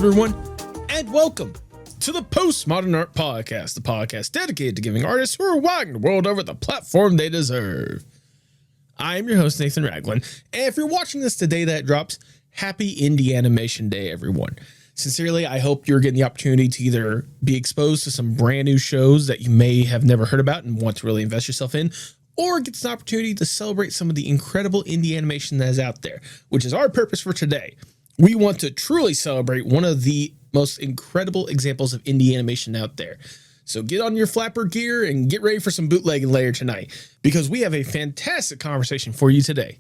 everyone, and welcome to the Postmodern Art Podcast, the podcast dedicated to giving artists who are wilding the world over the platform they deserve. I am your host, Nathan Ragland, and if you're watching this the day that drops, happy Indie Animation Day, everyone. Sincerely, I hope you're getting the opportunity to either be exposed to some brand new shows that you may have never heard about and want to really invest yourself in, or get an opportunity to celebrate some of the incredible indie animation that is out there, which is our purpose for today. We want to truly celebrate one of the most incredible examples of indie animation out there. So get on your flapper gear and get ready for some bootlegging later tonight, because we have a fantastic conversation for you today.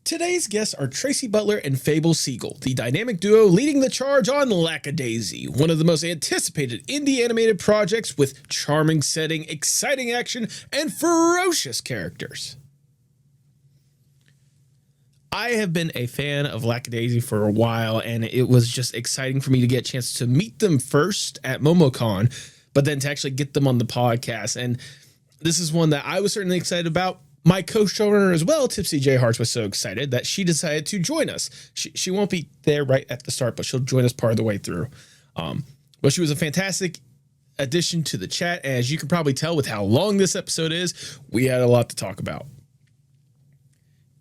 Today's guests are Tracy Butler and Fable Siegel, the dynamic duo leading the charge on Lackadaisy, one of the most anticipated indie animated projects with charming setting, exciting action, and ferocious characters. I have been a fan of Lackadaisy for a while, and it was just exciting for me to get a chance to meet them first at MomoCon, but then to actually get them on the podcast. And this is one that I was certainly excited about. My co-showrunner as well, TipsyJHearts, was so excited that she decided to join us. She won't be there right at the start, but she'll join us part of the way through. But she was a fantastic addition to the chat. As you can probably tell with how long this episode is, we had a lot to talk about.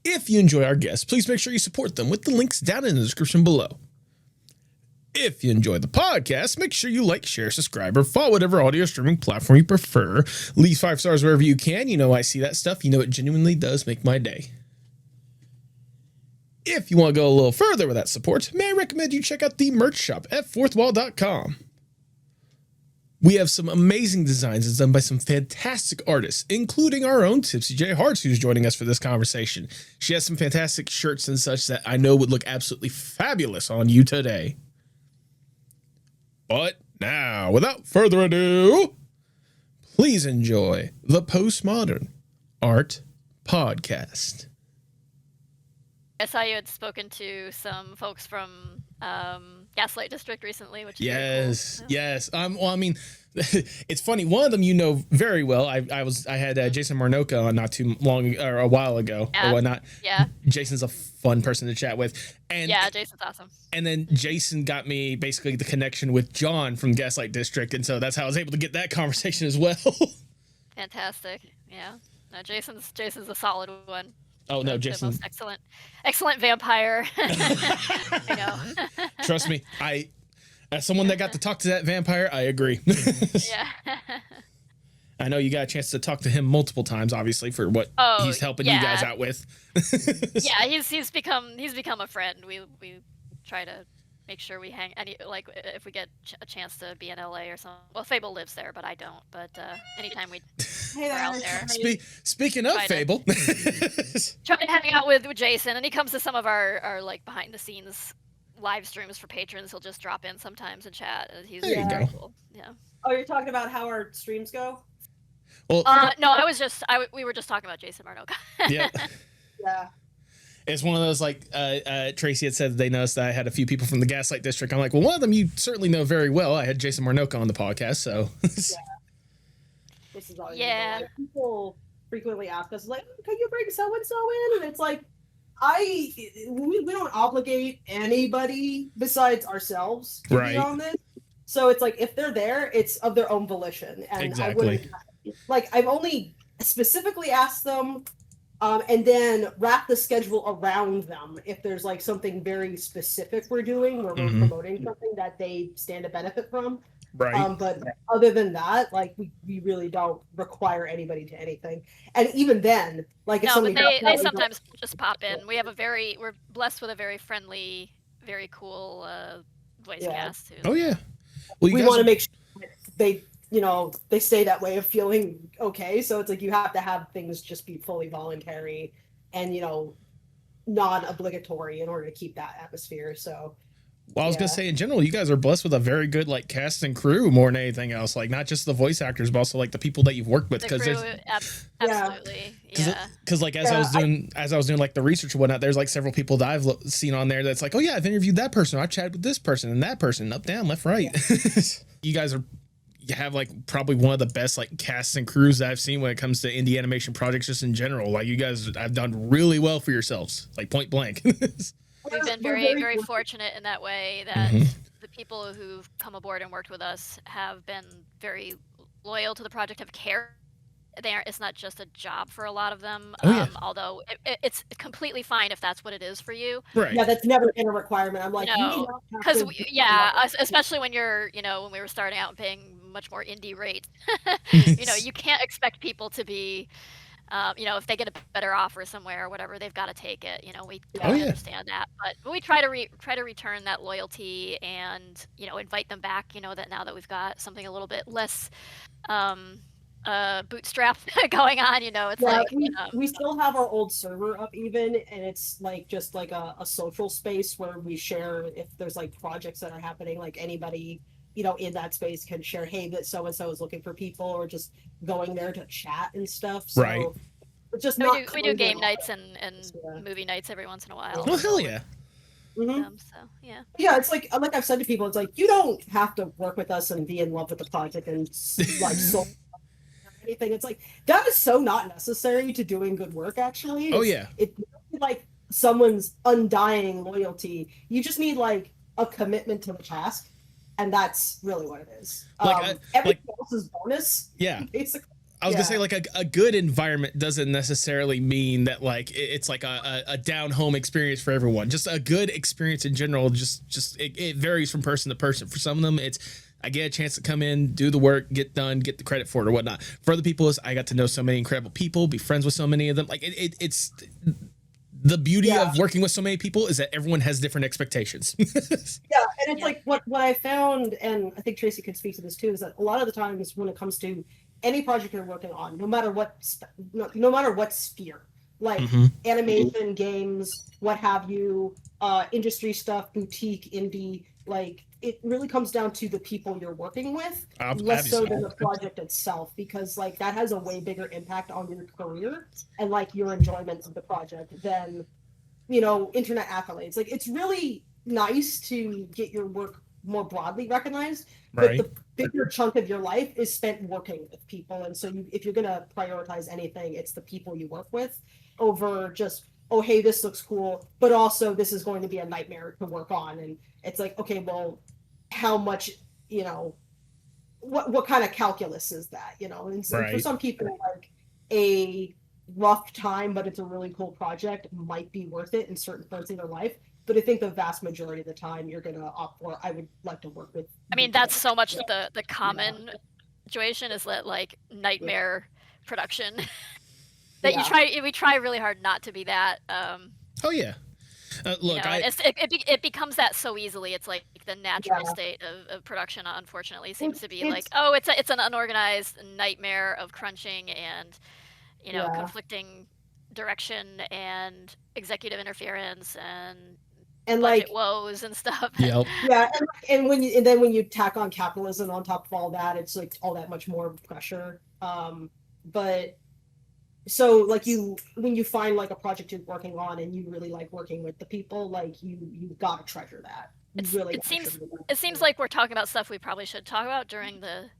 If you enjoy our guests, please make sure you support them with the links down in the description below. If you enjoy the podcast, make sure you like, share, subscribe, or follow whatever audio streaming platform you prefer. Leave 5 stars wherever you can. You know I see that stuff. You know it genuinely does make my day. If you want to go a little further with that support, may I recommend you check out the merch shop at fourthwall.com. We have some amazing designs done by some fantastic artists, including our own TipsyJHearts, who's joining us for this conversation. She has some fantastic shirts and such that I know would look absolutely fabulous on you today. But now, without further ado, please enjoy the Postmodern Art Podcast. I saw you had spoken to some folks from Gaslight District recently, which is yes, cool. yes. Well, I mean, it's funny. One of them you know very well. I had Jason Marnoka on not too long or a while ago or whatnot. Yeah. Jason's a fun person to chat with. And yeah, Jason's awesome. And then Jason got me basically the connection with John from Gaslight District, and so that's how I was able to get that conversation as well. Fantastic. Yeah. No, Jason's a solid one. Oh no, The Jason! most excellent vampire. I know. Trust me, as someone that got to talk to that vampire, I agree. Yeah. I know you got a chance to talk to him multiple times, obviously, for what he's helping you guys out with. Yeah, he's become a friend. We try to make sure we hang if we get a chance to be in LA or something. Well, Fable lives there, but I don't. But anytime we're out there. Speaking of Fable, try to hang out with Jason, and he comes to some of our like behind the scenes live streams for patrons. He'll just drop in sometimes and chat. He's there you go. Cool. Yeah. Oh, you're talking about how our streams go? Well, no, we were just talking about Jason Marnoka. Yeah. Yeah. It's one of those, like, Tracy had said they noticed that I had a few people from the Gaslight District. I'm like, well, one of them you certainly know very well. I had Jason Marnoka on the podcast, so. Yeah. This is all people frequently ask us, like, can you bring so-and-so in? And it's like, we don't obligate anybody besides ourselves to be on this. So it's like, if they're there, it's of their own volition. And exactly. I've only specifically asked them and then wrap the schedule around them if there's like something very specific we're doing where we're promoting something that they stand to benefit from. Right. But other than that, like we really don't require anybody to anything. And even then, like if they sometimes just pop in. We're blessed with a very friendly, very cool voice cast too. Oh yeah. Well, we want to make sure they stay that way of feeling okay. So it's like you have to have things just be fully voluntary and non-obligatory in order to keep that atmosphere. So well, I was gonna say in general, you guys are blessed with a very good like cast and crew more than anything else. Like not just the voice actors, but also like the people that you've worked with. Absolutely, yeah. Because like as I was doing like the research and whatnot, there's like several people that I've seen on there that's like, oh yeah, I've interviewed that person, I chatted with this person and that person, up, down, left, right. Yeah. You guys have like probably one of the best like casts and crews that I've seen when it comes to indie animation projects just in general. Like you guys have done really well for yourselves, like point blank. we've been we're very, very fortunate. fortunate in that way that Mhm. the people who've come aboard and worked with us have been very loyal to the project, have cared. It's not just a job for a lot of them. Oh, yeah. Although it's completely fine if that's what it is for you. Right. Yeah, that's never been a requirement. I'm like, you do not have Because to. especially when you're, when we were starting out and paying much more indie rates, you can't expect people to be, if they get a better offer somewhere or whatever, they've got to take it. We Oh, totally yeah. understand that, but we try to return that loyalty and invite them back. That now that we've got something a little bit less bootstrap going on, it's Yeah, like we still have our old server up even, and it's like just like a social space where we share if there's like projects that are happening, like anybody in that space can share, hey, that so and so is looking for people, or just going there to chat and stuff. So Right. it's just we do game nights and movie nights every once in a while. Oh, hell yeah. So yeah. Yeah, it's like I've said to people, it's like you don't have to work with us and be in love with the project and like so anything. It's like that is so not necessary to doing good work. Actually, it's like someone's undying loyalty. You just need like a commitment to the task, and that's really what it is. Everything else is bonus. Yeah, basically. I was gonna say, like, a good environment doesn't necessarily mean that like it's like a down home experience for everyone. Just a good experience in general. Just it varies from person to person. For some of them, it's I get a chance to come in, do the work, get done, get the credit for it or whatnot. For other people, I got to know so many incredible people, be friends with so many of them. Like it's the beauty of working with so many people is that everyone has different expectations. And it's like what I found, and I think Tracy could speak to this too, is that a lot of the times when it comes to any project you're working on, no matter what sphere, like animation, games, what have you, industry stuff, boutique, indie, like it really comes down to the people you're working with, less so than the project itself, because like that has a way bigger impact on your career and like your enjoyment of the project than internet accolades. Like it's really nice to get your work more broadly recognized, but the bigger chunk of your life is spent working with people, and so if you're going to prioritize anything, it's the people you work with over just, oh hey, this looks cool, but also this is going to be a nightmare to work on. And it's like, okay, well, how much, what kind of calculus is that, and so for some people, like a rough time but it's a really cool project might be worth it in certain parts of their life. But I think the vast majority of the time you're going to opt for, I would like to work with. I mean, that's so much the common situation is that like nightmare production that we try really hard not to be that. Look, it becomes that so easily. It's like the natural state of production, unfortunately, seems to be like, oh, it's an unorganized nightmare of crunching and conflicting direction and executive interference and budget like woes and stuff. And when you tack on capitalism on top of all that, it's like all that much more pressure. But so like when you find like a project you're working on and you really like working with the people, like you gotta treasure that. It seems like we're talking about stuff we probably should talk about during the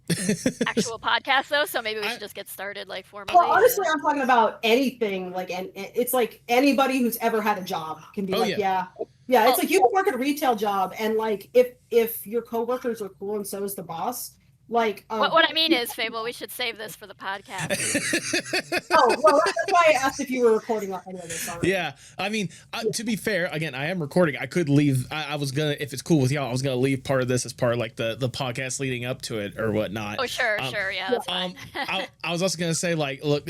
actual podcast, though. So maybe we should just get started, like formally. Well, honestly, I'm talking about anything. Like, and it's like anybody who's ever had a job can be It's like you can work at a retail job, and like if your coworkers are cool and so is the boss. Like what I mean is, Fable, we should save this for the podcast. That's why I asked if you were recording off any of this already. Yeah, I mean, to be fair, again, I am recording. I could leave. I was gonna, if it's cool with y'all, I was gonna leave part of this as part of like the podcast leading up to it or whatnot. Oh sure, yeah, that's fine. I was also gonna say, like, look.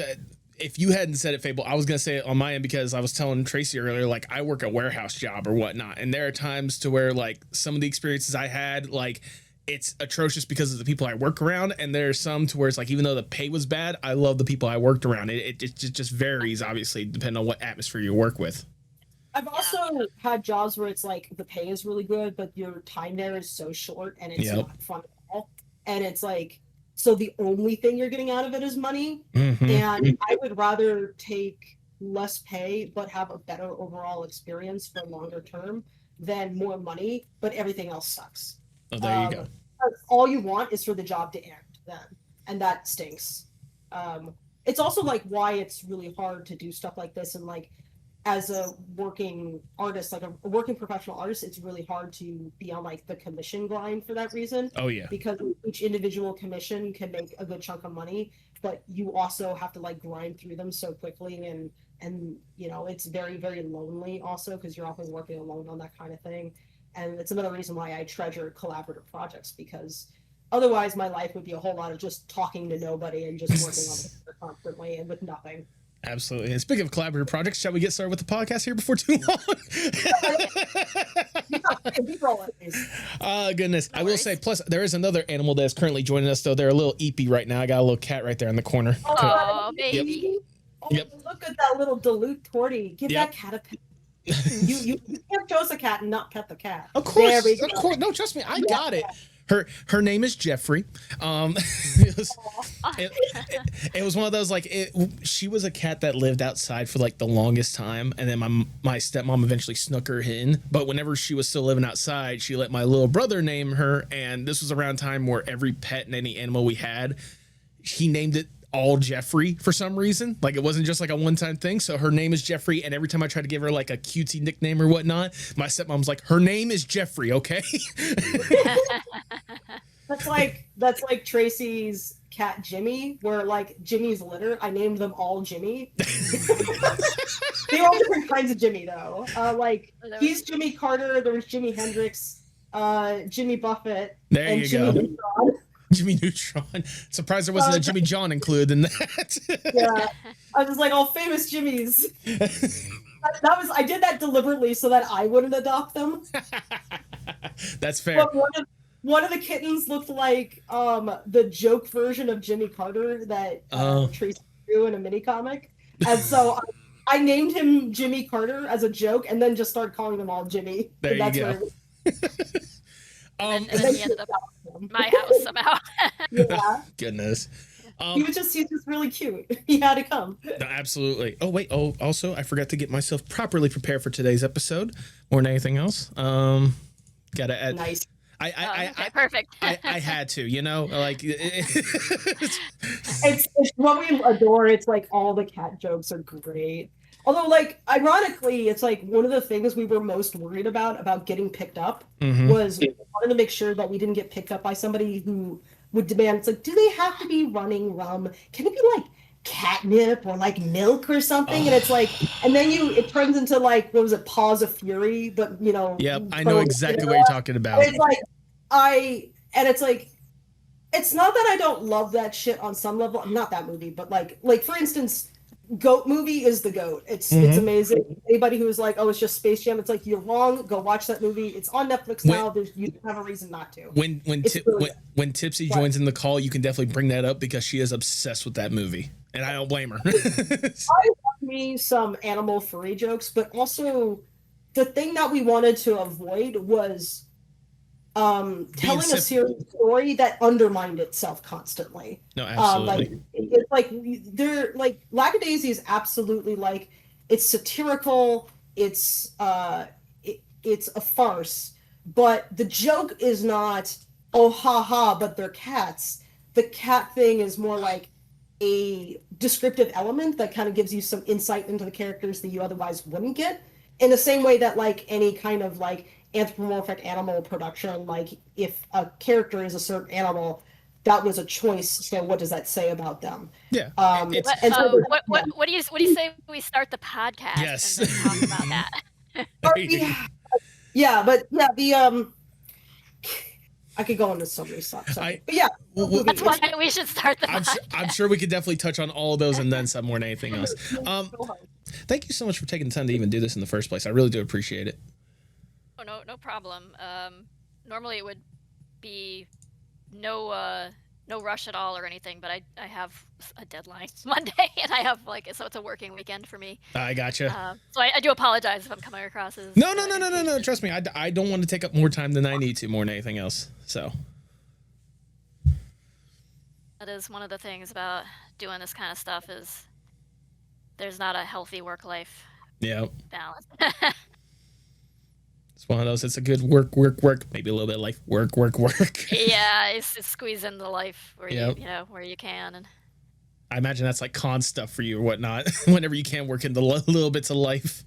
If you hadn't said it, Fable, I was going to say it on my end because I was telling Tracy earlier, like, I work a warehouse job or whatnot. And there are times to where, like, some of the experiences I had, like, it's atrocious because of the people I work around. And there are some to where it's like, even though the pay was bad, I love the people I worked around. It just varies, obviously, depending on what atmosphere you work with. I've also had jobs where it's like the pay is really good, but your time there is so short and it's not fun at all. And it's like, so the only thing you're getting out of it is money. And I would rather take less pay but have a better overall experience for longer term than more money, but everything else sucks. Oh, there you go. All you want is for the job to end then, and that stinks. It's also like why it's really hard to do stuff like this, and like as a working artist, like a working professional artist, it's really hard to be on like the commission grind for that reason. Oh yeah. Because each individual commission can make a good chunk of money, but you also have to like grind through them so quickly, and you know, it's very, very lonely also because you're often working alone on that kind of thing. And it's another reason why I treasure collaborative projects, because otherwise my life would be a whole lot of just talking to nobody and just working on it constantly and with nothing. Absolutely. And speaking of collaborative projects, shall we get started with the podcast here before too long? Goodness. I will say, plus, there is another animal that is currently joining us, though. They're a little eepy right now. I got a little cat right there in the corner. Oh, baby. Yep. Oh, look at that little dilute tortie. Give that cat a pet. You can't show us a cat and not pet the cat. Of course. Of course. No, trust me. I got it. Her name is Jeffrey. It was one of those, like, she was a cat that lived outside for like the longest time, and then my stepmom eventually snuck her in. But whenever she was still living outside, she let my little brother name her, and this was around time where every pet and any animal we had, he named it all Jeffrey for some reason. Like, it wasn't just like a one-time thing. So her name is Jeffrey, and every time I tried to give her like a cutesy nickname or whatnot, my stepmom's like, her name is Jeffrey, okay? That's like Tracy's cat Jimmy, where like Jimmy's litter, I named them all Jimmy. They're all different kinds of Jimmy though. Like, he's Jimmy Carter, there was Jimi Hendrix, Jimmy Buffett, and Jimmy Neutron. Jimmy Neutron. Surprised there wasn't a Jimmy John included in that. Yeah, I was just like, all famous Jimmys. I did that deliberately so that I wouldn't adopt them. That's fair. But one of the kittens looked like the joke version of Jimmy Carter that Tracy drew in a mini comic, and so I named him Jimmy Carter as a joke, and then just started calling them all Jimmy. There you go. And then he ended up at my house somehow. Yeah. Goodness. He's just really cute. He had to come. No, absolutely. Oh, wait. Oh, also, I forgot to get myself properly prepared for today's episode more than anything else. Gotta add. Nice. Okay, perfect. I had to, you know, like it's what we adore. It's like all the cat jokes are great. Although, like, ironically, it's like one of the things we were most worried about getting picked up was we wanted to make sure that we didn't get picked up by somebody who would demand, it's like, do they have to be running rum? Can it be like catnip or like milk or something? And it's like, and then it turns into like, what was it, Paws of Fury? But, you know. Yep, I know exactly what you're talking about. It's like, it's like, it's not that I don't love that shit on some level. Not that movie, but like for instance, Goat movie is the GOAT. It's amazing. Anybody who is like, oh, it's just Space Jam, it's like, you're wrong. Go watch that movie. It's on Netflix now. You don't have a reason not to. When Tipsy joins in the call, you can definitely bring that up because she is obsessed with that movie, and I don't blame her. I love me some animal furry jokes, but also the thing that we wanted to avoid was telling a serious story that undermined itself constantly. No, absolutely. It's like they're like Lackadaisy is absolutely like, it's satirical, it's a farce, but the joke is not, oh ha ha, but they're cats. The cat thing is more like a descriptive element that kind of gives you some insight into the characters that you otherwise wouldn't get, in the same way that like any kind of like anthropomorphic animal production, like if a character is a certain animal, that was a choice, so what does that say about them? Yeah. What do you say we start the podcast? Yes. And then talk about that? Yeah, but yeah, the I could go into so many stuff. But yeah, that's why we should start the podcast. I'm sure we could definitely touch on all of those and then some more than anything else. Thank you so much for taking the time to even do this in the first place. I really do appreciate it. Oh, no problem. Normally it would be no rush at all or anything, but I have a deadline Monday, and I have so it's a working weekend for me. I gotcha. So I do apologize if I'm coming across as No. Trust me, I don't want to take up more time than I need to, more than anything else. So that is one of the things about doing this kind of stuff, is there's not a healthy work-life balance. It's one of those. It's a good work. Maybe a little bit of life. Work. Yeah, it's squeeze in the life where where you can. And I imagine that's like con stuff for you or whatnot. Whenever you can work in the little bits of life.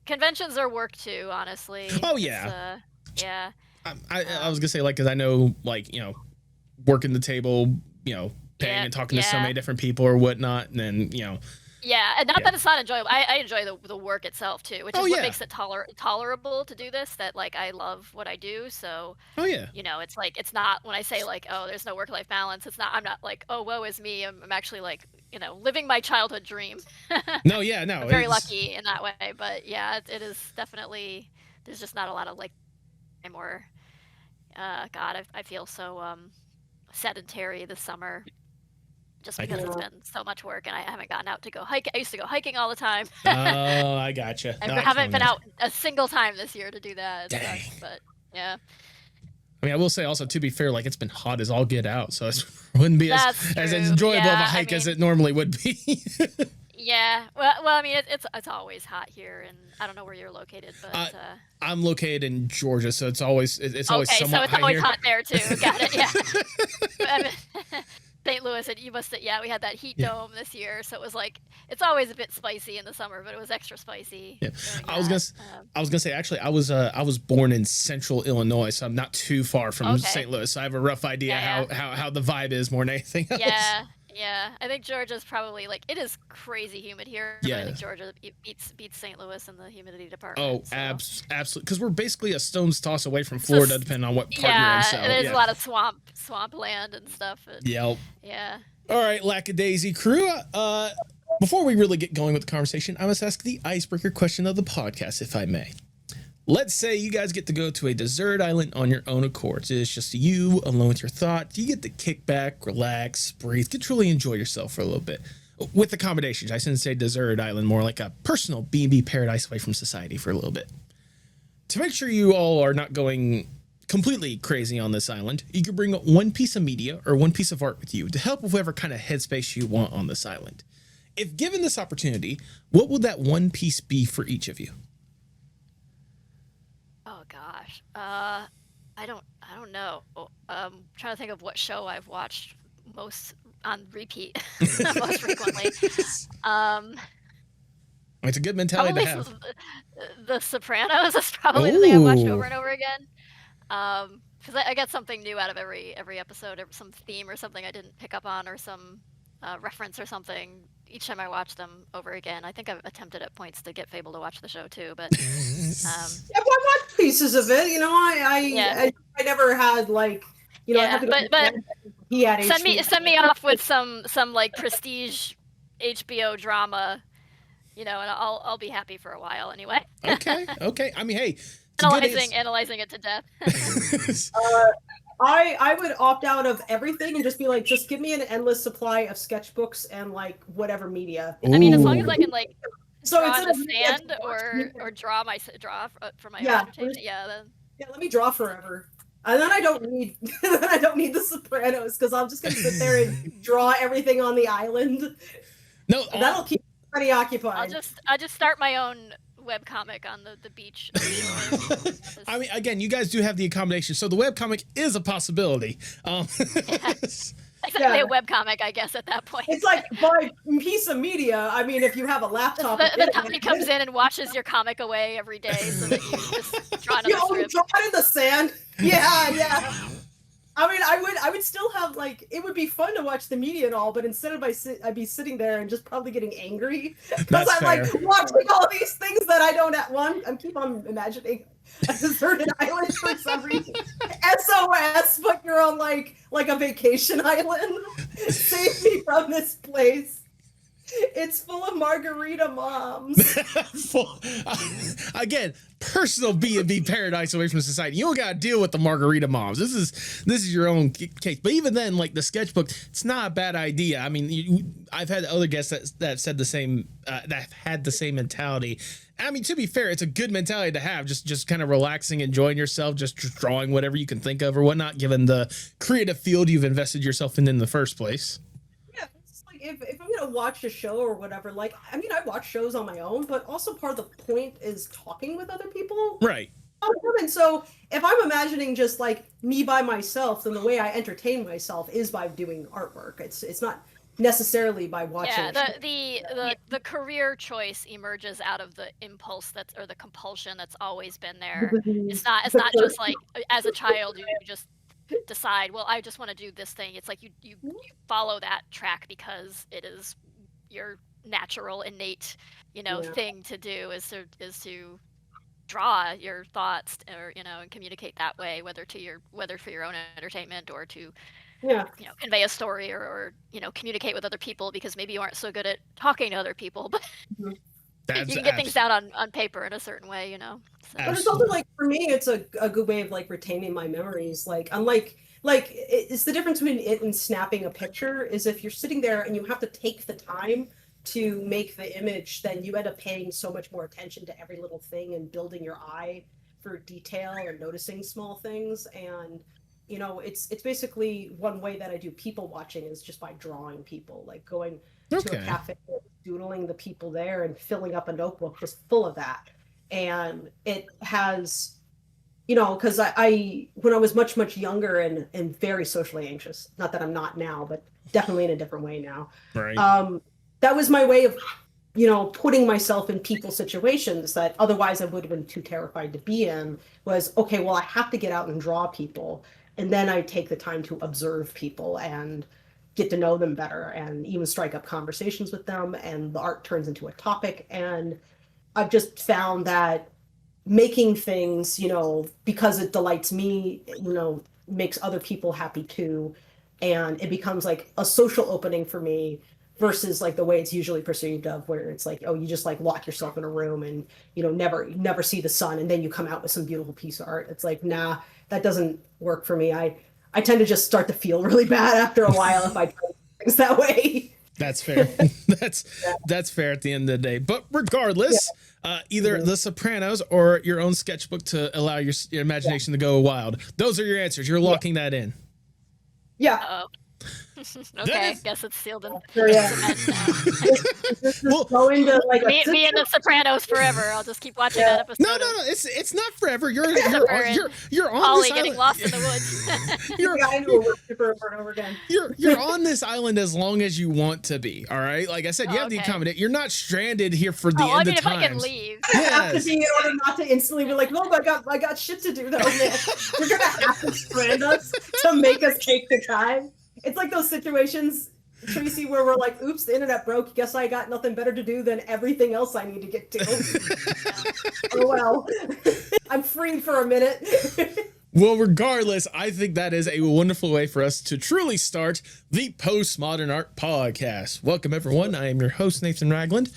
conventions are work too, honestly. Oh yeah. Yeah. I was gonna say, like, because I know, like, working the table, paying and talking to so many different people or whatnot, and then Yeah, and not that it's not enjoyable. I enjoy the work itself too, which is what makes it tolerable to do this. That like I love what I do, so it's like it's not when I say like, oh, there's no work-life balance. It's not. I'm not like, oh, woe is me. I'm actually like living my childhood dream. No, yeah, no, I'm very lucky in that way. But yeah, it is definitely. There's just not a lot of like time or God, I feel so sedentary this summer. Just because it's been so much work and I haven't gotten out to go hike. I used to go hiking all the time. Oh, I gotcha. I haven't been out a single time this year to do that. Dang. But yeah. I mean, I will say also, to be fair, like it's been hot as all get out, so it wouldn't be as enjoyable of a hike as it normally would be. Yeah. Well, I mean, it's always hot here, and I don't know where you're located, but I'm located in Georgia, so it's always always okay, somewhat so it's always here. hot there too. Got it. Yeah. St. Louis, and you must have, we had that heat dome this year, so it was like it's always a bit spicy in the summer, but it was extra spicy. Yeah, I was gonna say actually I was born in Central Illinois, so I'm not too far from St. Louis. So I have a rough idea how the vibe is more than anything else. Yeah. I think Georgia's probably like it is crazy humid here. Yeah, but I think Georgia beats St. Louis in the humidity department. Oh, so. Absolutely, because we're basically a stone's toss away from Florida, depending on what part you're in. So there's a lot of swamp land and stuff. And, yeah. All right, Lackadaisy crew. Before we really get going with the conversation, I must ask the icebreaker question of the podcast, if I may. Let's say you guys get to go to a desert island on your own accord. It's just you alone with your thoughts. You get to kick back, relax, breathe, get to really enjoy yourself for a little bit. With accommodations, I shouldn't say desert island, more like a personal B&B paradise away from society for a little bit. To make sure you all are not going completely crazy on this island, you can bring one piece of media or one piece of art with you to help with whatever kind of headspace you want on this island. If given this opportunity, what would that one piece be for each of you? Oh gosh, I don't know. I'm trying to think of what show I've watched most on repeat most frequently. It's a good mentality to have. The Sopranos is probably the thing I've watched over and over again. Because I get something new out of every episode, some theme or something I didn't pick up on, or some reference or something each time I watch them over again. I think I've attempted at points to get Fable to watch the show too, but I watched pieces of it. I never had like but send me off with some like prestige HBO drama, and I'll be happy for a while anyway. Okay. I mean, hey, analyzing it to death. I would opt out of everything and just be like, just give me an endless supply of sketchbooks and like whatever media. I mean, as long as I can like draw on the sand or draw for my entertainment. Let me draw forever. And then I don't need the Sopranos because I'm just gonna sit there and draw everything on the island. No, that'll keep me pretty occupied. I'll just start my own webcomic on the beach. I mean, again, you guys do have the accommodation, so the webcomic is a possibility. Exactly, a webcomic, I guess, at that point. It's like by piece of media. I mean, if you have a laptop, the company comes in and washes your comic away every day, so that you just draw another strip. Draw it in the sand. Yeah. I mean, I would still have like it would be fun to watch the media and all, but instead of I'd be sitting there and just probably getting angry because I'm like watching all these things that I don't want. I keep on imagining a deserted island for some reason. SOS, but you're on like a vacation island. Save me from this place. It's full of margarita moms. Again, personal B&B paradise away from society. You don't got to deal with the margarita moms. This is your own case. But even then, like the sketchbook, it's not a bad idea. I mean, I've had other guests that said the same, that have had the same mentality. I mean, to be fair, it's a good mentality to have. Just kind of relaxing, enjoying yourself, just drawing whatever you can think of or whatnot, given the creative field you've invested yourself in the first place. If I'm gonna watch a show or whatever, like I mean, I watch shows on my own, but also part of the point is talking with other people, right? And so if I'm imagining just like me by myself, then the way I entertain myself is by doing artwork. It's not necessarily by watching. Yeah, the career choice emerges out of the impulse or the compulsion that's always been there. It's not just like as a child you just decide, well, I just want to do this thing. It's like you follow that track because it is your natural innate thing to do is to draw your thoughts or and communicate that way, whether for your own entertainment or to convey a story or communicate with other people, because maybe you aren't so good at talking to other people, but you can get things down on paper in a certain way, So. But it's also like, for me, it's a good way of like retaining my memories. Like, unlike it's the difference between it and snapping a picture is if you're sitting there and you have to take the time to make the image, then you end up paying so much more attention to every little thing and building your eye for detail and noticing small things. And it's basically one way that I do people watching is just by drawing people, like going to a cafe, doodling the people there and filling up a notebook just full of that. And it has, because I when I was much younger and very socially anxious, not that I'm not now, but definitely in a different way now. Right. That was my way of, putting myself in people situations that otherwise I would have been too terrified to be in. Was, okay, well, I have to get out and draw people. And then I take the time to observe people and get to know them better and even strike up conversations with them. And the art turns into a topic. And I've just found that making things, because it delights me, makes other people happy too. And it becomes like a social opening for me versus like the way it's usually perceived of, where it's like, oh, you just like lock yourself in a room and, never see the sun. And then you come out with some beautiful piece of art. It's like, nah, that doesn't work for me. I tend to just start to feel really bad after a while if I try things that way. That's fair. That's fair at the end of the day. But regardless, either The Sopranos or your own sketchbook to allow your imagination to go wild. Those are your answers. You're locking that in. Yeah. Uh-oh. Okay, guess it's sealed in cement now. Go into like me and The Sopranos forever. I'll just keep watching that episode. No, it's not forever. You're on Ollie this getting island. Lost in the woods. You're over and over again. You're on this island as long as you want to be. All right, like I said, you have the accommodate. You're not stranded here for the end of if times. I can leave. I have to be in order not to instantly be like, oh, I got shit to do though, man. You're gonna have to strand us to make us take the time. It's like those situations, Tracy, where we're like, oops, the internet broke. Guess I got nothing better to do than everything else I need to get to. Oh, well. I'm free for a minute. Well, regardless, I think that is a wonderful way for us to truly start the Postmodern Art Podcast. Welcome, everyone. I am your host, Nathan Ragland.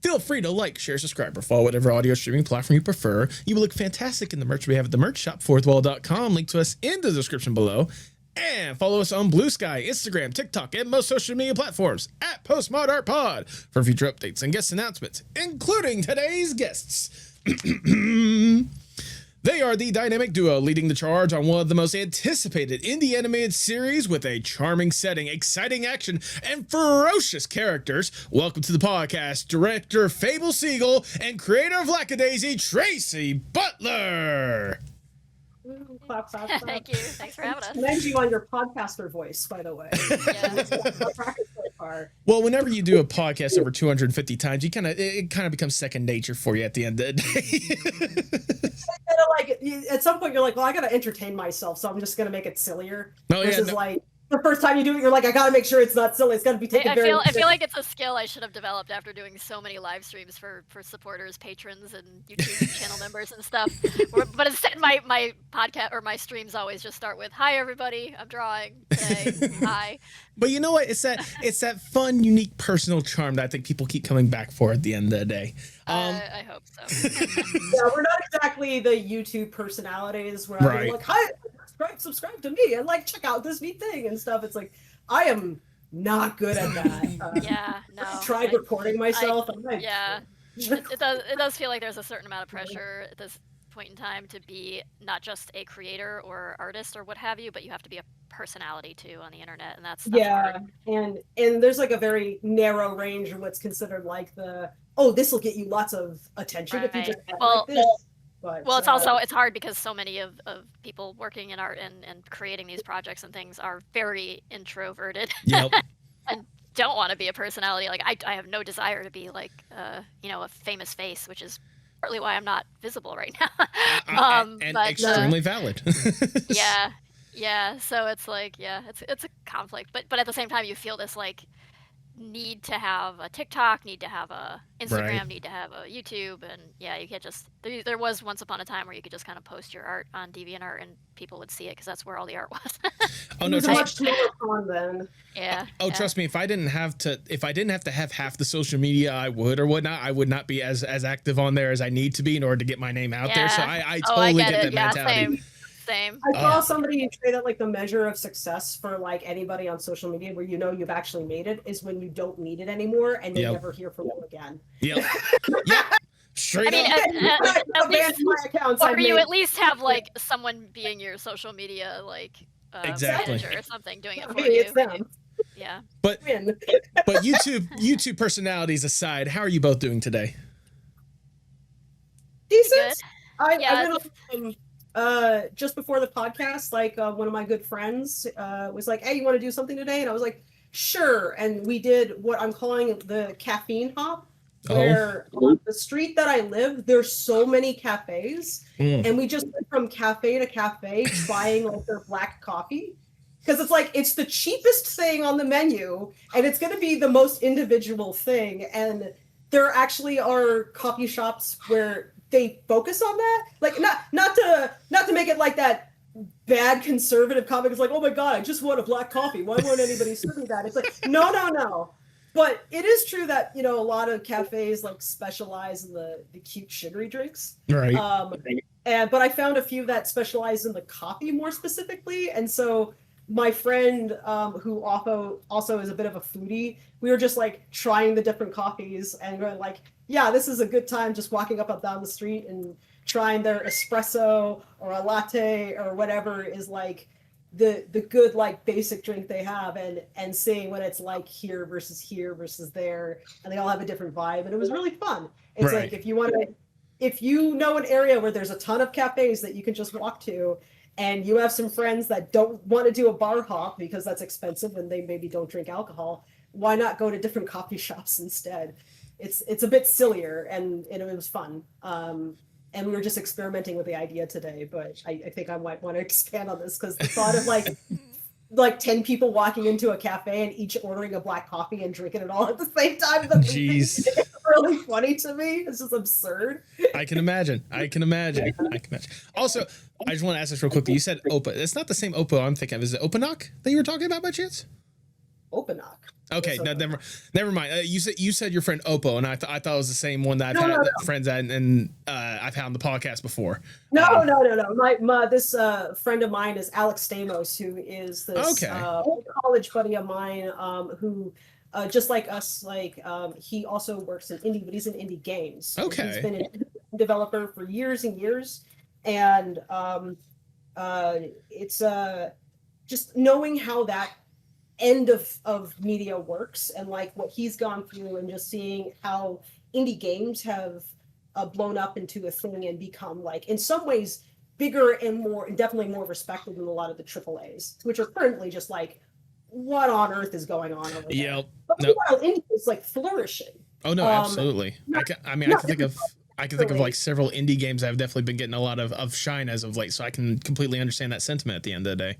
Feel free to like, share, subscribe, or follow whatever audio streaming platform you prefer. You will look fantastic in the merch we have at the merch shop, fourthwall.com. Link to us in the description below. And follow us on Blue Sky, Instagram, TikTok, and most social media platforms at Postmod Art Pod for future updates and guest announcements, including today's guests. They are the dynamic duo leading the charge on one of the most anticipated indie animated series with a charming setting, exciting action, and ferocious characters. Welcome to the podcast, director Fable Siegel and creator of Lackadaisy, Tracy Butler. Clap. Thank you. Thanks for having us. Commend you on your podcaster voice, by the way. Well, whenever you do a podcast over 250 times, it kind of becomes second nature for you at the end of the day. Like at some point, you're like, well, I got to entertain myself, so I'm just gonna make it sillier. Like the first time you do it, you're like, I got to make sure it's not silly. It's got to be taken very. I feel like it's a skill I should have developed after doing so many live streams for supporters, patrons, and YouTube channel members and stuff. But instead, my podcast or my streams always just start with, "Hi everybody, I'm drawing today. Hi." But you know what? It's that fun, unique, personal charm that I think people keep coming back for at the end of the day. I hope so. Yeah, we're not exactly the YouTube personalities where I'm like, "Hi, subscribe to me and like check out this neat thing and stuff." It's like I am not good at that. Yeah, no. I tried recording myself. It does feel like there's a certain amount of pressure at this point in time to be not just a creator or artist or what have you, but you have to be a personality too on the internet, and that's hard. and there's like a very narrow range of what's considered like this will get you lots of attention if you just like this. But, it's hard because so many of people working in art and creating these projects and things are very introverted. Yep. And don't want to be a personality. Like I have no desire to be like you know, a famous face, which is partly why I'm not visible right now. And but extremely valid. yeah. So it's like, yeah, it's a conflict, but at the same time, you feel this like need to have a TikTok, need to have a Instagram, Right. need to have a YouTube, and yeah, you can't just. There was once upon a time where you could just kind of post your art on DeviantArt and people would see it because that's where all the art was. Oh It no, was a much smaller pond then. Yeah. Oh, trust me, if I didn't have to have half the social media I would or whatnot, I would not be as active on there as I need to be in order to get my name out there. So I totally get that mentality. Same. I saw somebody say that like the measure of success for like anybody on social media where you know you've actually made it is when you don't need it anymore and you never hear from them again. Yep. Straight I mean, up. at least, my accounts, or you at least have like someone being your social media like exactly manager or something doing it for Maybe you. it's them. Yeah. But YouTube personalities aside, how are you both doing today? Decent. Good. I went on just before the podcast, like one of my good friends was like, "Hey, you want to do something today?" And I was like, "Sure." And we did what I'm calling the caffeine hop, where on the street that I live, there's so many cafes, and we just went from cafe to cafe trying like their black coffee. Because it's like, it's the cheapest thing on the menu, and it's going to be the most individual thing. And there actually are coffee shops where they focus on that. Like, not to make it like that bad conservative comic. It's like, oh my God, I just want a black coffee. Why won't anybody serve me that? It's like, no. But it is true that, you know, a lot of cafes like specialize in the cute sugary drinks. Right. But I found a few that specialize in the coffee more specifically. And so my friend, who also is a bit of a foodie, we were just like trying the different coffees and going like, yeah, this is a good time just walking up and down the street and trying their espresso or a latte or whatever is like the good like basic drink they have and seeing what it's like here versus there, and they all have a different vibe, and it was really fun. It's like if you know an area where there's a ton of cafes that you can just walk to, and you have some friends that don't want to do a bar hop because that's expensive and they maybe don't drink alcohol, why not go to different coffee shops instead? It's a bit sillier and it was fun. And we were just experimenting with the idea today, but I think I might want to expand on this because the thought of like 10 people walking into a cafe and each ordering a black coffee and drinking it all at the same time. Jeez. It's really funny to me. It's just absurd. I can imagine. Also, I just want to ask this real quickly. You said Opa. It's not the same Opa I'm thinking of. Is it Opanock that you were talking about by chance? Opanock. Okay, no, never mind. You said your friend Oppo, and I thought it was the same one that I've had friends at, and I've had on the podcast before. No. This friend of mine is Alex Stamos, who is this college buddy of mine, who just like us, he also works in indie, but he's in indie games. Okay, he's been a developer for years and years, and it's just knowing how that end of media works and like what he's gone through and just seeing how indie games have blown up into a thing and become like in some ways bigger and more definitely more respected than a lot of the AAAs, which are currently just like, what on earth is going on over there? Yeah, but meanwhile, indie is like flourishing. Oh no, absolutely. I can think of like several indie games that have definitely been getting a lot of shine as of late, so I can completely understand that sentiment at the end of the day.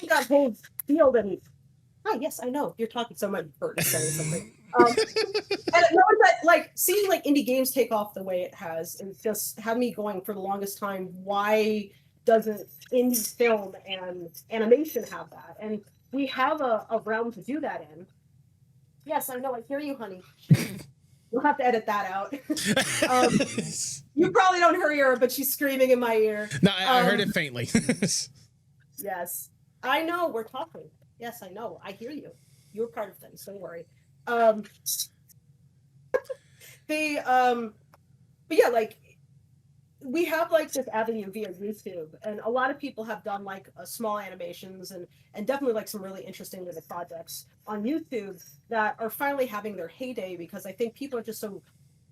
Got whole field and hi, yes, I know you're talking so much for saying something. And knowing that, like, seeing like indie games take off the way it has, and just have me going for the longest time. Why doesn't indie film and animation have that? And we have a realm to do that in. Yes, I know. I hear you, honey. We'll have to edit that out. You probably don't hear her, but she's screaming in my ear. No, I heard it faintly. Yes, I know. We're talking. Yes, I know. I hear you. You're part of things. Don't worry. But yeah, like we have like this avenue via YouTube, and a lot of people have done like small animations and definitely like some really interesting little projects on YouTube that are finally having their heyday because I think people are just so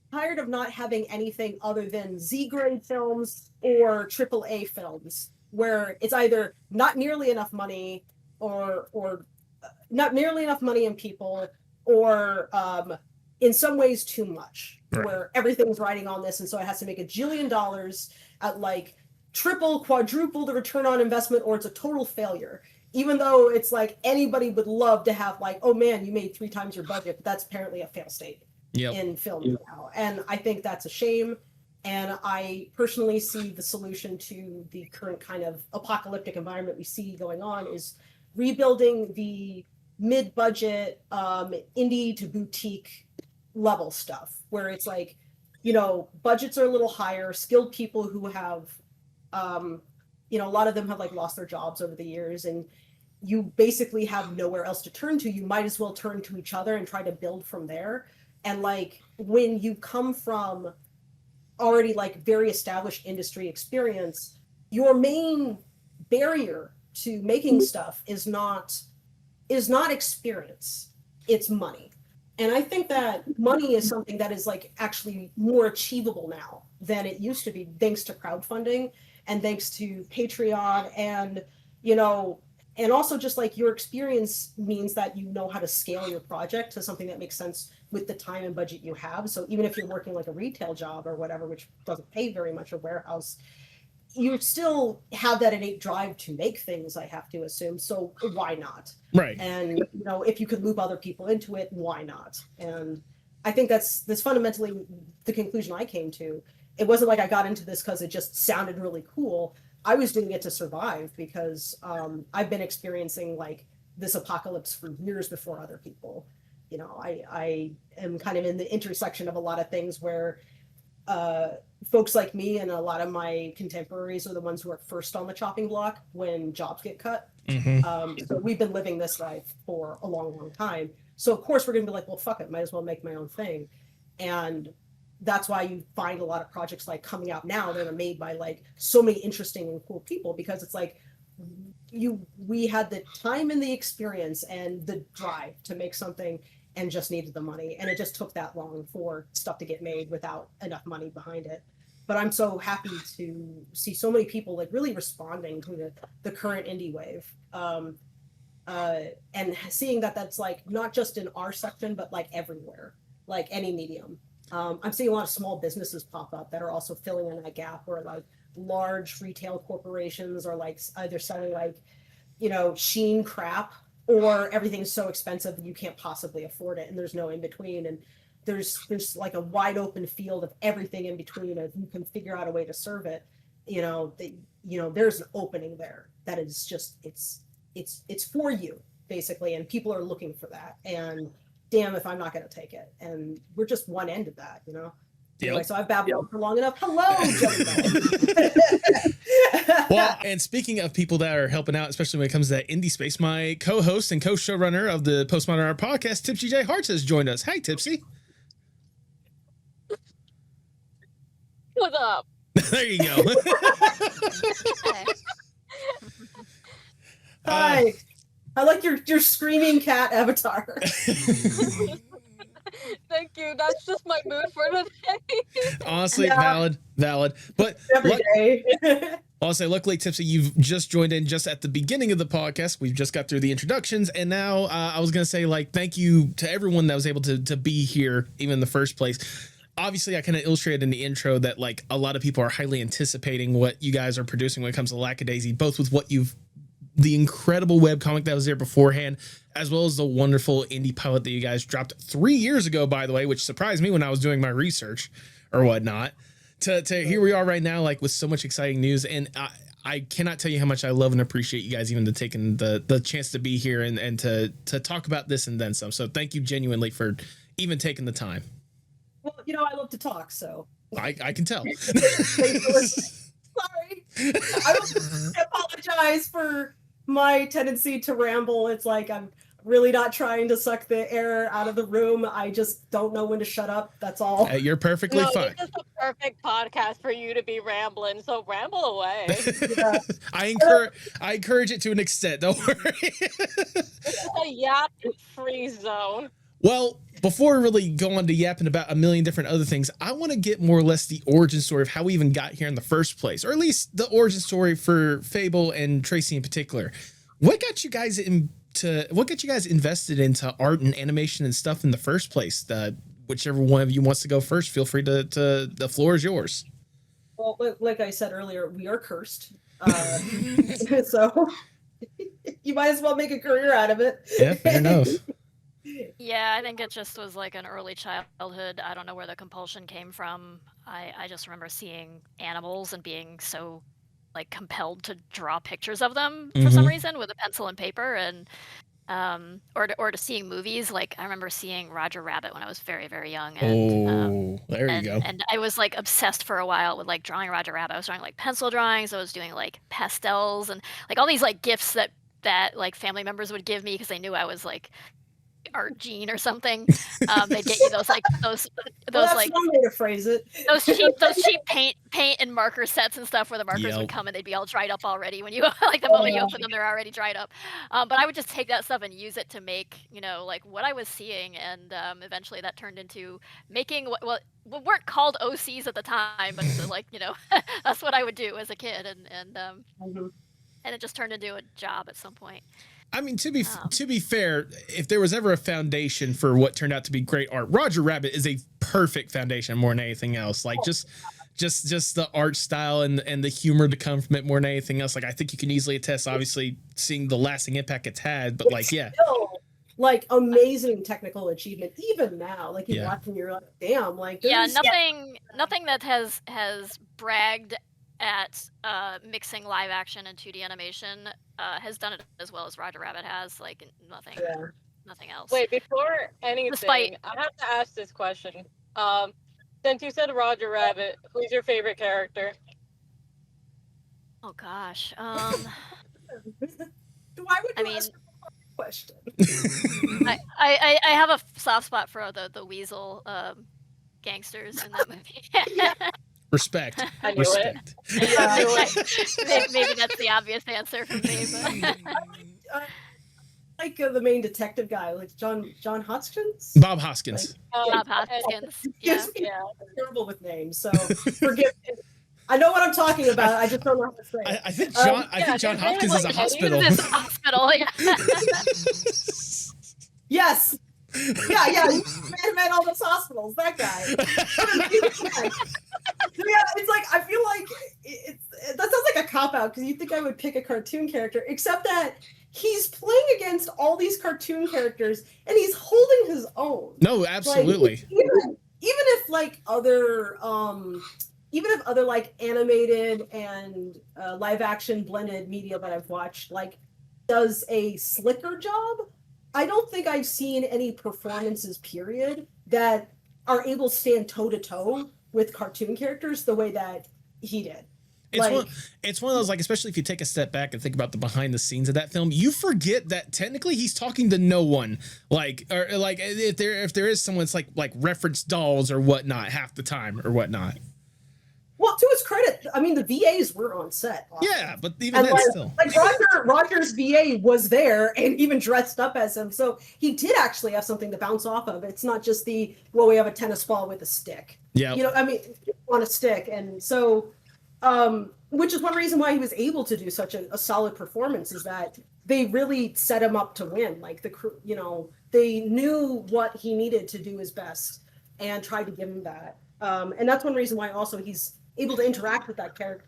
tired of not having anything other than Z-grade films or AAA films where it's either not nearly enough money or not nearly enough money in people, or in some ways too much, where everything's riding on this, and so it has to make $1 jillion at like triple, quadruple the return on investment, or it's a total failure. Even though it's like anybody would love to have like, oh man, you made 3 times your budget, but that's apparently a fail state in film now. And I think that's a shame. And I personally see the solution to the current kind of apocalyptic environment we see going on is rebuilding the mid-budget indie to boutique level stuff, where it's like, you know, budgets are a little higher, skilled people who have, you know, a lot of them have like lost their jobs over the years, and you basically have nowhere else to turn to. You might as well turn to each other and try to build from there. And like when you come from already like very established industry experience, your main barrier to making stuff is not experience, it's money. And I think that money is something that is like actually more achievable now than it used to be, thanks to crowdfunding and thanks to Patreon, and you know, and also just like your experience means that you know how to scale your project to something that makes sense with the time and budget you have. So even if you're working like a retail job or whatever, which doesn't pay very much, a warehouse, you still have that innate drive to make things, I have to assume. So why not? Right. And you know, if you could loop other people into it, why not? And I think that's fundamentally the conclusion I came to. It wasn't like I got into this because it just sounded really cool. I was doing it to survive because I've been experiencing like this apocalypse for years before other people. You know, I am kind of in the intersection of a lot of things where folks like me and a lot of my contemporaries are the ones who are first on the chopping block when jobs get cut. So we've been living this life for a long, long time. So of course we're going to be like, well, fuck it, might as well make my own thing. And that's why you find a lot of projects like coming out now that are made by like so many interesting and cool people, because it's like we had the time and the experience and the drive to make something and just needed the money. And it just took that long for stuff to get made without enough money behind it. But I'm so happy to see so many people like really responding to the current indie wave. And seeing that that's like not just in our section, but like everywhere, like any medium. I'm seeing a lot of small businesses pop up that are also filling in that gap, where like large retail corporations are like either selling like, you know, Sheen crap, or everything's so expensive that you can't possibly afford it, and there's no in between. And there's like a wide open field of everything in between. If you can figure out a way to serve it, you know, there's an opening there that is just it's for you basically, and people are looking for that. And damn if I'm not going to take it. And we're just one end of that, you know? Anyway, so I've babbled for long enough. Hello, Well, and speaking of people that are helping out, especially when it comes to that indie space, my co-host and co-showrunner of the Postmodern Art podcast, TipsyJHearts, has joined us. Hi, Tipsy. What's up? There you go. Hi. I like your screaming cat avatar. Thank you. That's just my mood for today. Honestly, valid. But every day. I'll say, luckily, Tipsy, you've just joined in just at the beginning of the podcast. We've just got through the introductions, and now I was going to say, like, thank you to everyone that was able to be here, even in the first place. Obviously, I kind of illustrated in the intro that, like, a lot of people are highly anticipating what you guys are producing when it comes to Lackadaisy, both with what the incredible webcomic that was there beforehand, as well as the wonderful indie pilot that you guys dropped 3 years ago, by the way, which surprised me when I was doing my research or whatnot. To here we are right now, like with so much exciting news. And I cannot tell you how much I love and appreciate you guys even taking the chance to be here and to talk about this and then some. So thank you genuinely for even taking the time. Well, you know, I love to talk, so. I can tell. Sorry. I apologize for my tendency to ramble. It's like I'm really not trying to suck the air out of the room. I just don't know when to shut up. That's all. You're perfectly fine. This is the perfect podcast for you to be rambling, so ramble away. Yeah. I encourage it to an extent. Don't worry. This is a yap-free zone. Well, before we really go on to yapping about a million different other things, I want to get more or less the origin story of how we even got here in the first place, or at least the origin story for Fable and Tracy in particular. What got you guys what got you guys invested into art and animation and stuff in the first place? Whichever one of you wants to go first, feel free to the floor is yours. Well, like I said earlier, we are cursed. So you might as well make a career out of it. Yeah, fair enough. Yeah, I think it just was like an early childhood. I don't know where the compulsion came from. I just remember seeing animals and being so like compelled to draw pictures of them for some reason with a pencil and paper, and or to seeing movies. Like I remember seeing Roger Rabbit when I was very, very young. And, there you go. And I was like obsessed for a while with like drawing Roger Rabbit. I was drawing like pencil drawings. I was doing like pastels and like all these like gifts that like family members would give me because they knew I was like art gene or something. They'd get you those like those that's like one way to phrase it. those cheap paint and marker sets and stuff where the markers would come and they'd be all dried up already when you like the moment you open them they're already dried up. But I would just take that stuff and use it to make, you know, like what I was seeing, and eventually that turned into making what weren't called OCs at the time, but like, you know, that's what I would do as a kid, and it just turned into a job at some point. I mean, to be fair, if there was ever a foundation for what turned out to be great art, Roger Rabbit is a perfect foundation more than anything else. Like just the art style and the humor to come from it more than anything else. Like I think you can easily attest, obviously, seeing the lasting impact it's had. But like, yeah, still, like amazing technical achievement even now. Like you watch and you're like, damn, like nothing that has bragged at mixing live action and 2D animation has done it as well as Roger Rabbit has. Like nothing else. Wait, before anything, I have to ask this question. Since you said Roger Rabbit, who's your favorite character? Oh gosh. Why would you ask a question? I have a soft spot for the Weasel gangsters in that movie. Respect. I knew it. Maybe that's the obvious answer for me. But. Like the main detective guy, like John Hoskins? Bob Hoskins. Bob Hoskins. Yeah. I'm terrible with names, so forgive me. I know what I'm talking about. I just don't know how to say it. I think John Hopkins is a hospital. It's a hospital. Yeah. Yes. Yeah. Man, all those hospitals. That guy. Yeah, it's like I feel like that sounds like a cop out because you think I would pick a cartoon character, except that he's playing against all these cartoon characters and he's holding his own. No, absolutely. Like, even if like other like animated and live action blended media that I've watched like does a slicker job, I don't think I've seen any performances period that are able to stand toe to toe with cartoon characters the way that he did. It's one of those, like, especially if you take a step back and think about the behind the scenes of that film, you forget that technically he's talking to no one. Like, or like if there is someone, it's like reference dolls or whatnot half the time or whatnot. Well, to his credit, I mean the VAs were on set. Yeah, but even then still. Like Roger's VA was there and even dressed up as him, so he did actually have something to bounce off of. It's not just we have a tennis ball with a stick. Yeah. You know, I mean, on a stick, and so. Which is one reason why he was able to do such a solid performance is that they really set him up to win. Like the crew, you know, they knew what he needed to do his best and tried to give him that. And that's one reason why also he's able to interact with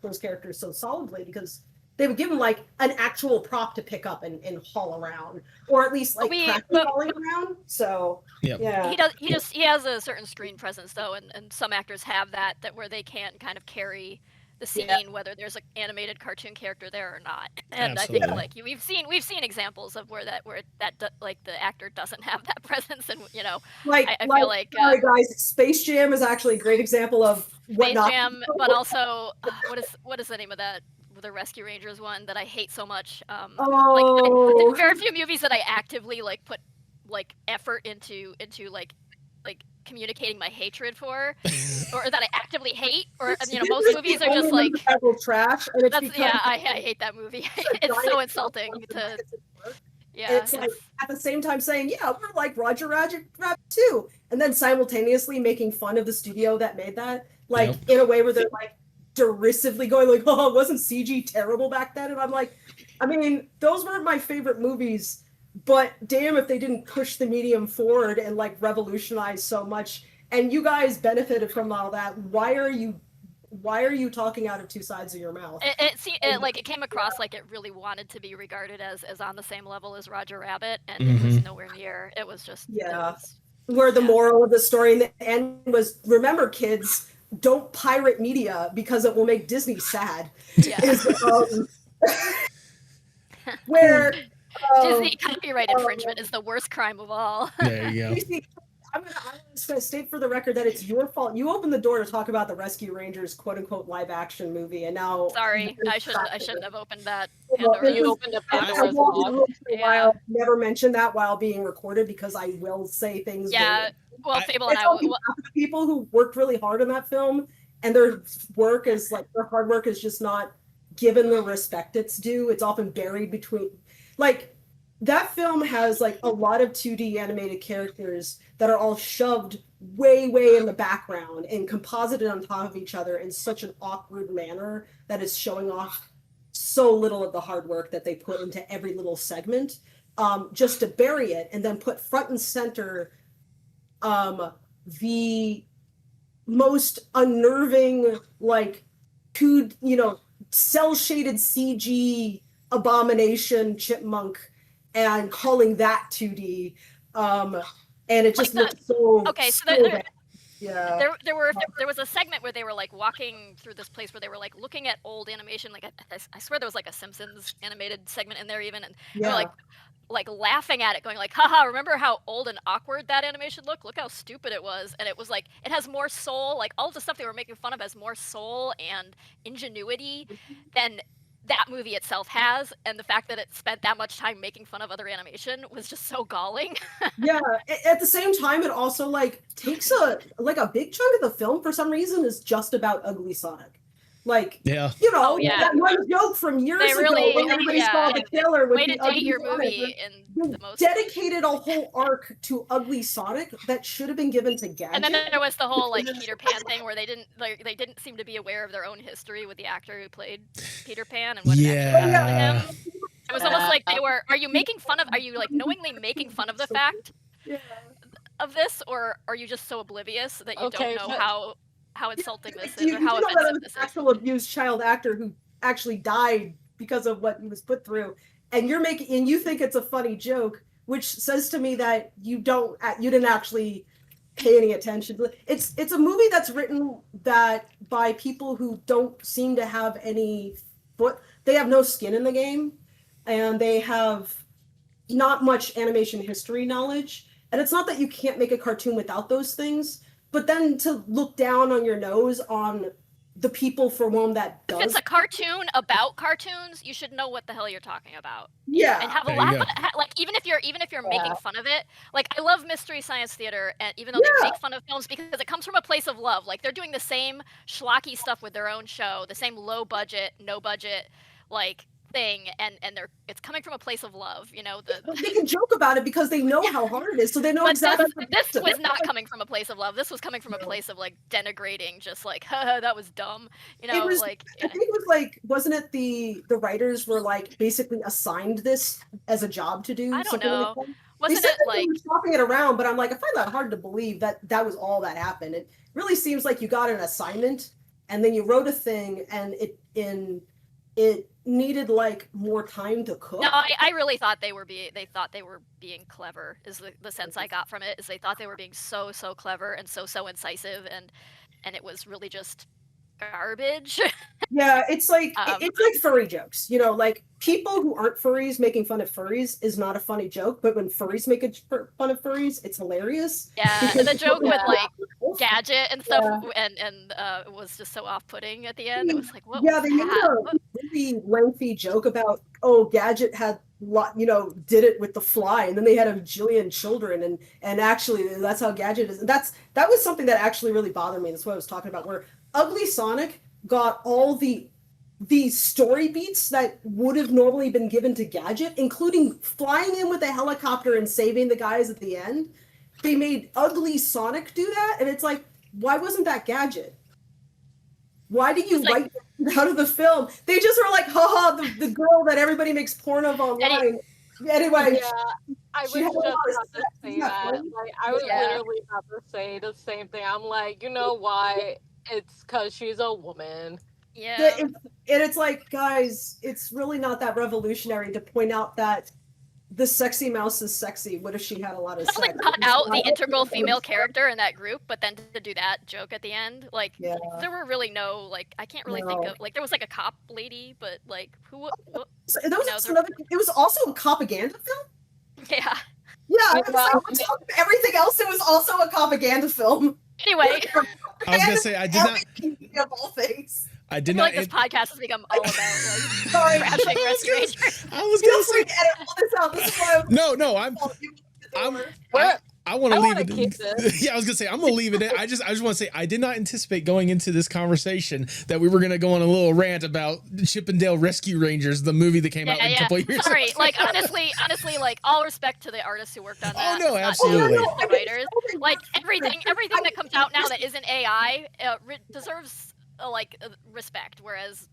those characters so solidly, because they would give him like an actual prop to pick up and haul around, or at least like hauling around. So yeah, he has a certain screen presence though, and some actors have that where they can kind of carry the scene, whether there's an animated cartoon character there or not. And absolutely. I think like we've seen examples of where that like the actor doesn't have that presence, and you know, I feel like sorry guys, Space Jam is actually a great example of Space Jam, but also what is the name of that? The Rescue Rangers one that I hate so much. Like very few movies that I actively like put like effort into like communicating my hatred for, or that I actively hate, or you know, most movies are just like trash. And I hate that movie. It's so insulting to. Yeah, it's like at the same time saying, yeah, we're like Roger Rabbit too, and then simultaneously making fun of the studio that made that, like in a way where they're like derisively going like, oh, wasn't CG terrible back then? And I'm like, I mean, those were my favorite movies but damn if they didn't push the medium forward and like revolutionize so much. And you guys benefited from all that. Why are you talking out of two sides of your mouth? It came across like it really wanted to be regarded as on the same level as Roger Rabbit, and it was nowhere near. It was just where the moral of the story in the end was, remember kids, don't pirate media because it will make Disney sad. Yeah. Where Disney copyright infringement is the worst crime of all. There you go. I'm just going to state for the record that it's your fault. You opened the door to talk about the Rescue Rangers quote unquote live action movie, and now sorry, I shouldn't have opened that. You opened up Pandora's box. Never mention that while being recorded because I will say things. Yeah, well, Fable and people who worked really hard on that film, and their hard work is just not given the respect it's due. It's often buried between, like, that film has like a lot of 2D animated characters that are all shoved way in the background and composited on top of each other in such an awkward manner that is showing off so little of the hard work that they put into every little segment, just to bury it and then put front and center the most unnerving, like, cell shaded CG abomination chipmunk and calling that 2D, and it just looked so okay. So bad. There was a segment where they were like walking through this place where they were like looking at old animation. Like I swear there was like a Simpsons animated segment in there even, and they were like laughing at it, going like, haha, remember how old and awkward that animation looked? Look how stupid it was. And it was like, it has more soul, like all of the stuff they were making fun of has more soul and ingenuity than that movie itself has, and the fact that it spent that much time making fun of other animation was just so galling. Yeah, at the same time, it also like takes a big chunk of the film for some reason is just about Ugly Sonic. Like, that one joke from years ago when everybody saw the killer with the Ugly your Sonic. Movie in the most Dedicated a whole arc to Ugly Sonic that should have been given to Gadget. And then there was the whole like Peter Pan thing where they didn't seem to be aware of their own history with the actor who played Peter Pan and what actually happened to him. It was almost like are you like knowingly making fun of the fact of this, or are you just so oblivious that you don't know how insulting this is or how offensive this is? Actual abused child actor who actually died because of what he was put through, and you think it's a funny joke, which says to me that you didn't actually pay any attention. It's a movie that's written by people who don't seem to have any they have no skin in the game, and they have not much animation history knowledge. And it's not that you can't make a cartoon without those things, but then to look down on your nose on the people for whom that does. If it's a cartoon about cartoons, you should know what the hell you're talking about. Yeah, and have a laugh. Like even if you're making fun of it, like I love Mystery Science Theater, and even though they make fun of films because it comes from a place of love. Like they're doing the same schlocky stuff with their own show, the same low budget, no budget, like thing, and it's coming from a place of love, they can joke about it because they know how hard it is, so they know exactly. This was not coming from a place of love. This was coming from a place of like denigrating, just like, haha, that was dumb. I think it was like, wasn't it the writers were like basically assigned this as a job to do? I don't know. Like wasn't it like shopping it around? But I'm like, I find that hard to believe that was all that happened. It really seems like you got an assignment and then you wrote a thing, and it needed like more time to cook. No, I really thought they were being clever. Is the sense I got from it, is they thought they were being so clever and so incisive, and it was really just garbage. Yeah, it's like furry jokes. Like people who aren't furries making fun of furries is not a funny joke, but when furries make fun of furries, it's hilarious. Yeah, the joke with like Gadget and stuff, and it was just so off-putting at the end. It was like, what? Yeah, they made a really lengthy joke about Gadget had did it with the fly, and then they had a bajillion children, and actually that's how Gadget is. That was something that actually really bothered me. That's what I was talking about, where Ugly Sonic got all the story beats that would have normally been given to Gadget, including flying in with a helicopter and saving the guys at the end. They made Ugly Sonic do that, and it's like, why wasn't that Gadget? Why did you write that out of the film? They just were like, haha, the girl that everybody makes porn of online. Anyway, Yeah, I was she had just a lot of about to sex. say Isn't that that. funny? Like, I was Yeah. literally about to say the same thing. I'm like, you know why? It's because she's a woman. Yeah. And it's like, guys, it's really not that revolutionary to point out that the sexy mouse is sexy. What if she had a lot of Not like sex? cut out the It's integral not- female character in that group, but then to do that joke at the end, like Yeah. there were really no like I can't really think No. of like there was like a cop lady, but like who? So there was know, also there- another. It was also a propaganda film. Yeah. Yeah, I was Yeah. like, on top of everything else, it was also a propaganda film. Anyway, I was gonna say I did not. Everything of all things. I I did feel not. like this podcast has become all about like Sorry, crashing Rescue Rangers. I was feel gonna free say to edit all this out. This is why no. I want to leave wanna it. keep this. Yeah, I was gonna say I'm gonna leave it in. I just want to say I did not anticipate going into this conversation that we were gonna go on a little rant about Chippendale Rescue Rangers, the movie that came out a couple years Sorry, ago. like honestly, like all respect to the artists who worked on that. no, not absolutely. just the writers. Like everything that comes out now that isn't AI deserves respect. Whereas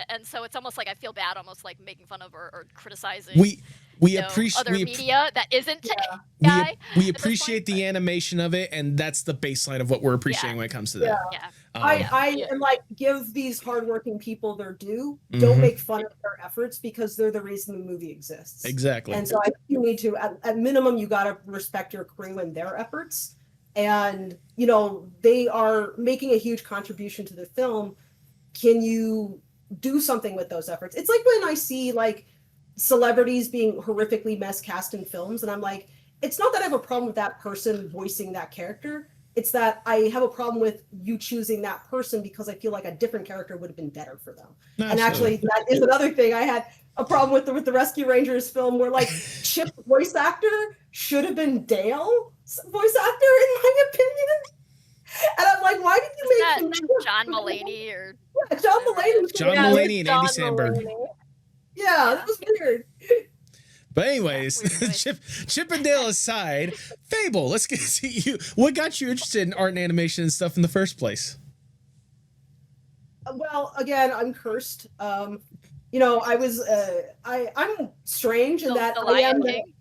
and so it's almost like I feel bad, almost like making fun of or criticizing. We appreciate other media that isn't AI. we appreciate the animation of it, and that's the baseline of what we're appreciating when it comes to that. Yeah. I am like, give these hardworking people their due. Don't make fun of their efforts because they're the reason the movie exists. Exactly. And so I think you need to, at minimum, you got to respect your crew and their efforts. And, they are making a huge contribution to the film. Can you do something with those efforts? It's like when I see like celebrities being horrifically miscast in films, and I'm like, it's not that I have a problem with that person voicing that character. It's that I have a problem with you choosing that person because I feel like a different character would have been better for them. Absolutely. And actually, that is another thing I had a problem with the Rescue Rangers film, where like Chip's voice actor should have been Dale's voice actor, in my opinion. And I'm like, why did you make him John Mulaney or John Mulaney? John Mulaney and Andy Samberg. Yeah, that was weird. But anyways, Chippendale aside, Fable, let's get to you. What got you interested in art and animation and stuff in the first place? Well, again, I'm cursed. I was I'm strange in that the I am Lion King?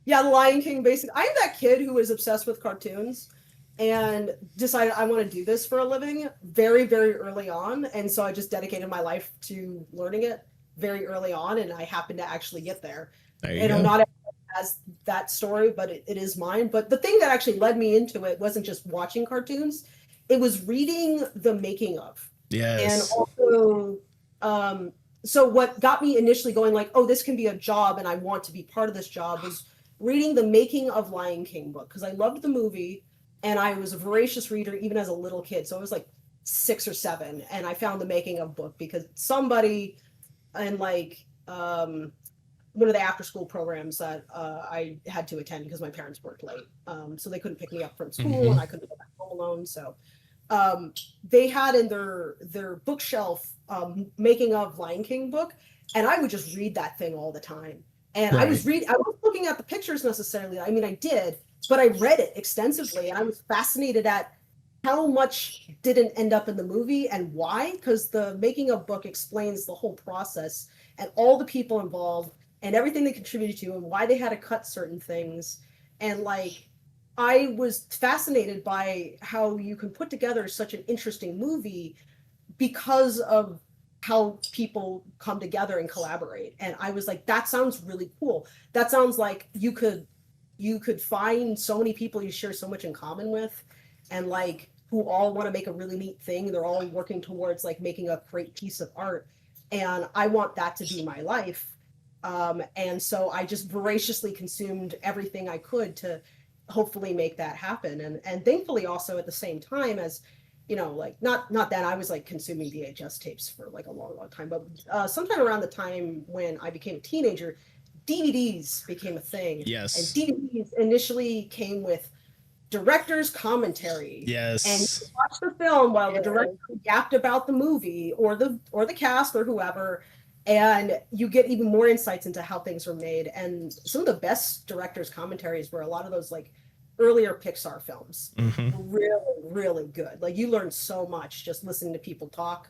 The Lion King, basically. I am that kid who was obsessed with cartoons and decided I want to do this for a living very, very early on. And so I just dedicated my life to learning it very early on, and I happened to actually get there. There you And go. not everyone has that story, but it is mine. But the thing that actually led me into it wasn't just watching cartoons, it was reading the making of. Yes. And also, so what got me initially going like, oh, this can be a job and I want to be part of this job, was reading the making of Lion King book, because I loved the movie and I was a voracious reader even as a little kid. So I was like 6 or 7, and I found the making of book because somebody in like one of the after school programs that I had to attend because my parents worked late, so they couldn't pick me up from school and I couldn't go back home alone. So they had in their bookshelf making of Lion King book, and I would just read that thing all the time. And I wasn't looking at the pictures necessarily. I mean, I did, but I read it extensively, and I was fascinated at how much didn't end up in the movie and why, because the making of book explains the whole process and all the people involved and everything they contributed to and why they had to cut certain things. And like, I was fascinated by how you can put together such an interesting movie because of how people come together and collaborate. And I was like, that sounds really cool. That sounds like you could find so many people you share so much in common with, and like who all want to make a really neat thing. They're all working towards like making a great piece of art. And I want that to be my life. And so I just voraciously consumed everything I could to hopefully make that happen. And thankfully also at the same time as, like not that I was like consuming VHS tapes for like a long time, but sometime around the time when I became a teenager, DVDs became a thing. Yes. And DVDs initially came with director's commentary. Yes. And you watch the film while the director yapped about the movie or the cast or whoever, and you get even more insights into how things were made. And some of the best director's commentaries were a lot of those like earlier Pixar films. Really, really good. Like you learn so much just listening to people talk.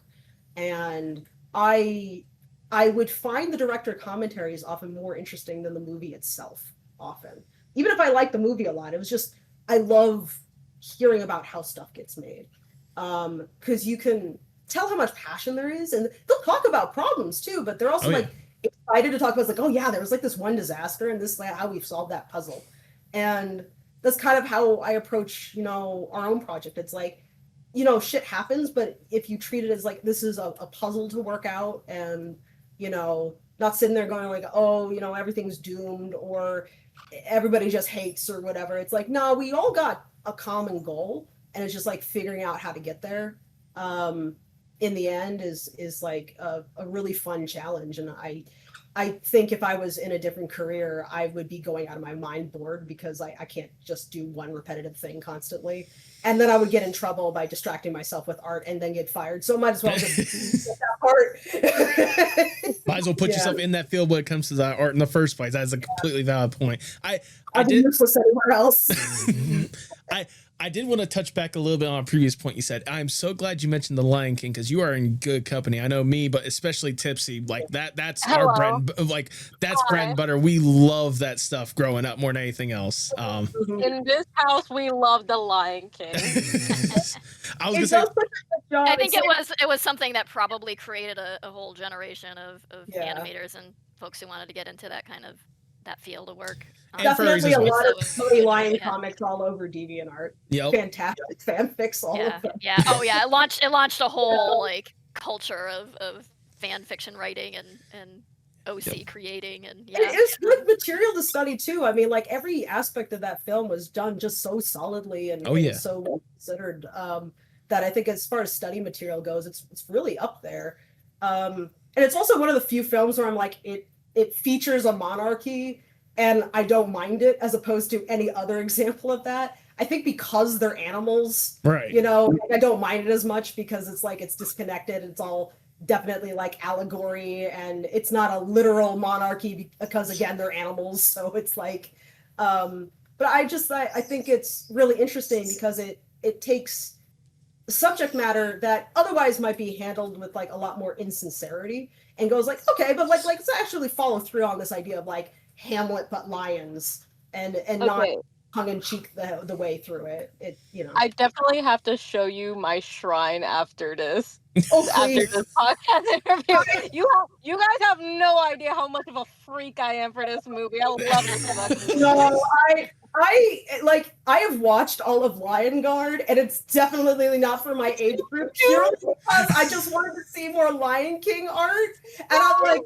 And I I would find the director commentaries often more interesting than the movie itself, often. Even if I like the movie a lot, it was just, I love hearing about how stuff gets made. Because you can tell how much passion there is, and they'll talk about problems too, but they're also like excited to talk about, like, oh yeah, there was like this one disaster, and this is like how we've solved that puzzle. And that's kind of how I approach, our own project. It's like, shit happens, but if you treat it as like this is a puzzle to work out, and not sitting there going like, oh, everything's doomed or everybody just hates or whatever. It's like, no, we all got a common goal, and it's just like figuring out how to get there. In the end is like a really fun challenge. And I think if I was in a different career, I would be going out of my mind bored, because I can't just do one repetitive thing constantly. And then I would get in trouble by distracting myself with art and then get fired. So might as well just get that part. Might as well put yourself in that field when it comes to that art in the first place. That's a completely valid point. I'd be useless anywhere else. I did want to touch back a little bit on a previous point you said. I'm so glad you mentioned The Lion King, because you are in good company. I know me, but especially Tipsy, like that's our bread, like that's bread and butter. We love that stuff growing up more than anything else. In this house, we love The Lion King. I was gonna say, I think it was something that probably created a whole generation of animators and folks who wanted to get into that kind of that field of work. Definitely a lot of Tony Lion comics all over DeviantArt. Yep. Fantastic fanfics all of them. Yeah. Oh yeah. It launched a whole like culture of fan fiction writing and OC creating, and it's good material to study too. I mean, like every aspect of that film was done just so solidly and so well considered, that I think as far as study material goes, it's really up there. And it's also one of the few films where I'm like, it features a monarchy and I don't mind it, as opposed to any other example of that. I think because they're animals, right? I don't mind it as much, because it's like it's disconnected. It's all definitely like allegory, and it's not a literal monarchy because again they're animals. So it's like, but I think it's really interesting because it takes subject matter that otherwise might be handled with like a lot more insincerity, and goes like, okay, but like let's actually follow through on this idea of like Hamlet but lions, and not tongue-in-cheek the way through it. I definitely have to show you my shrine after this. After this podcast interview. You guys have no idea how much of a freak I am for this movie. I love it. No, I have watched all of Lion Guard, and it's definitely not for my age group, purely because I just wanted to see more Lion King art, and I'm like,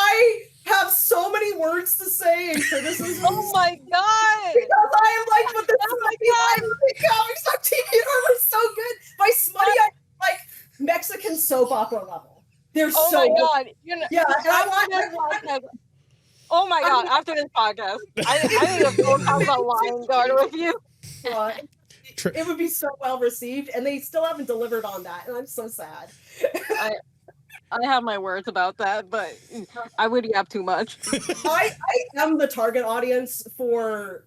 I have so many words to say and criticism. Oh my god! Because I am like, but this is comics on TV are so good. My smutty, like Mexican soap opera level. They're so. Oh my god! And oh my god! After this podcast, I need to go talk about Lion Guard with you. It would be so well received, and they still haven't delivered on that, and I'm so sad. I have my words about that, but I would yap too much. I am the target audience for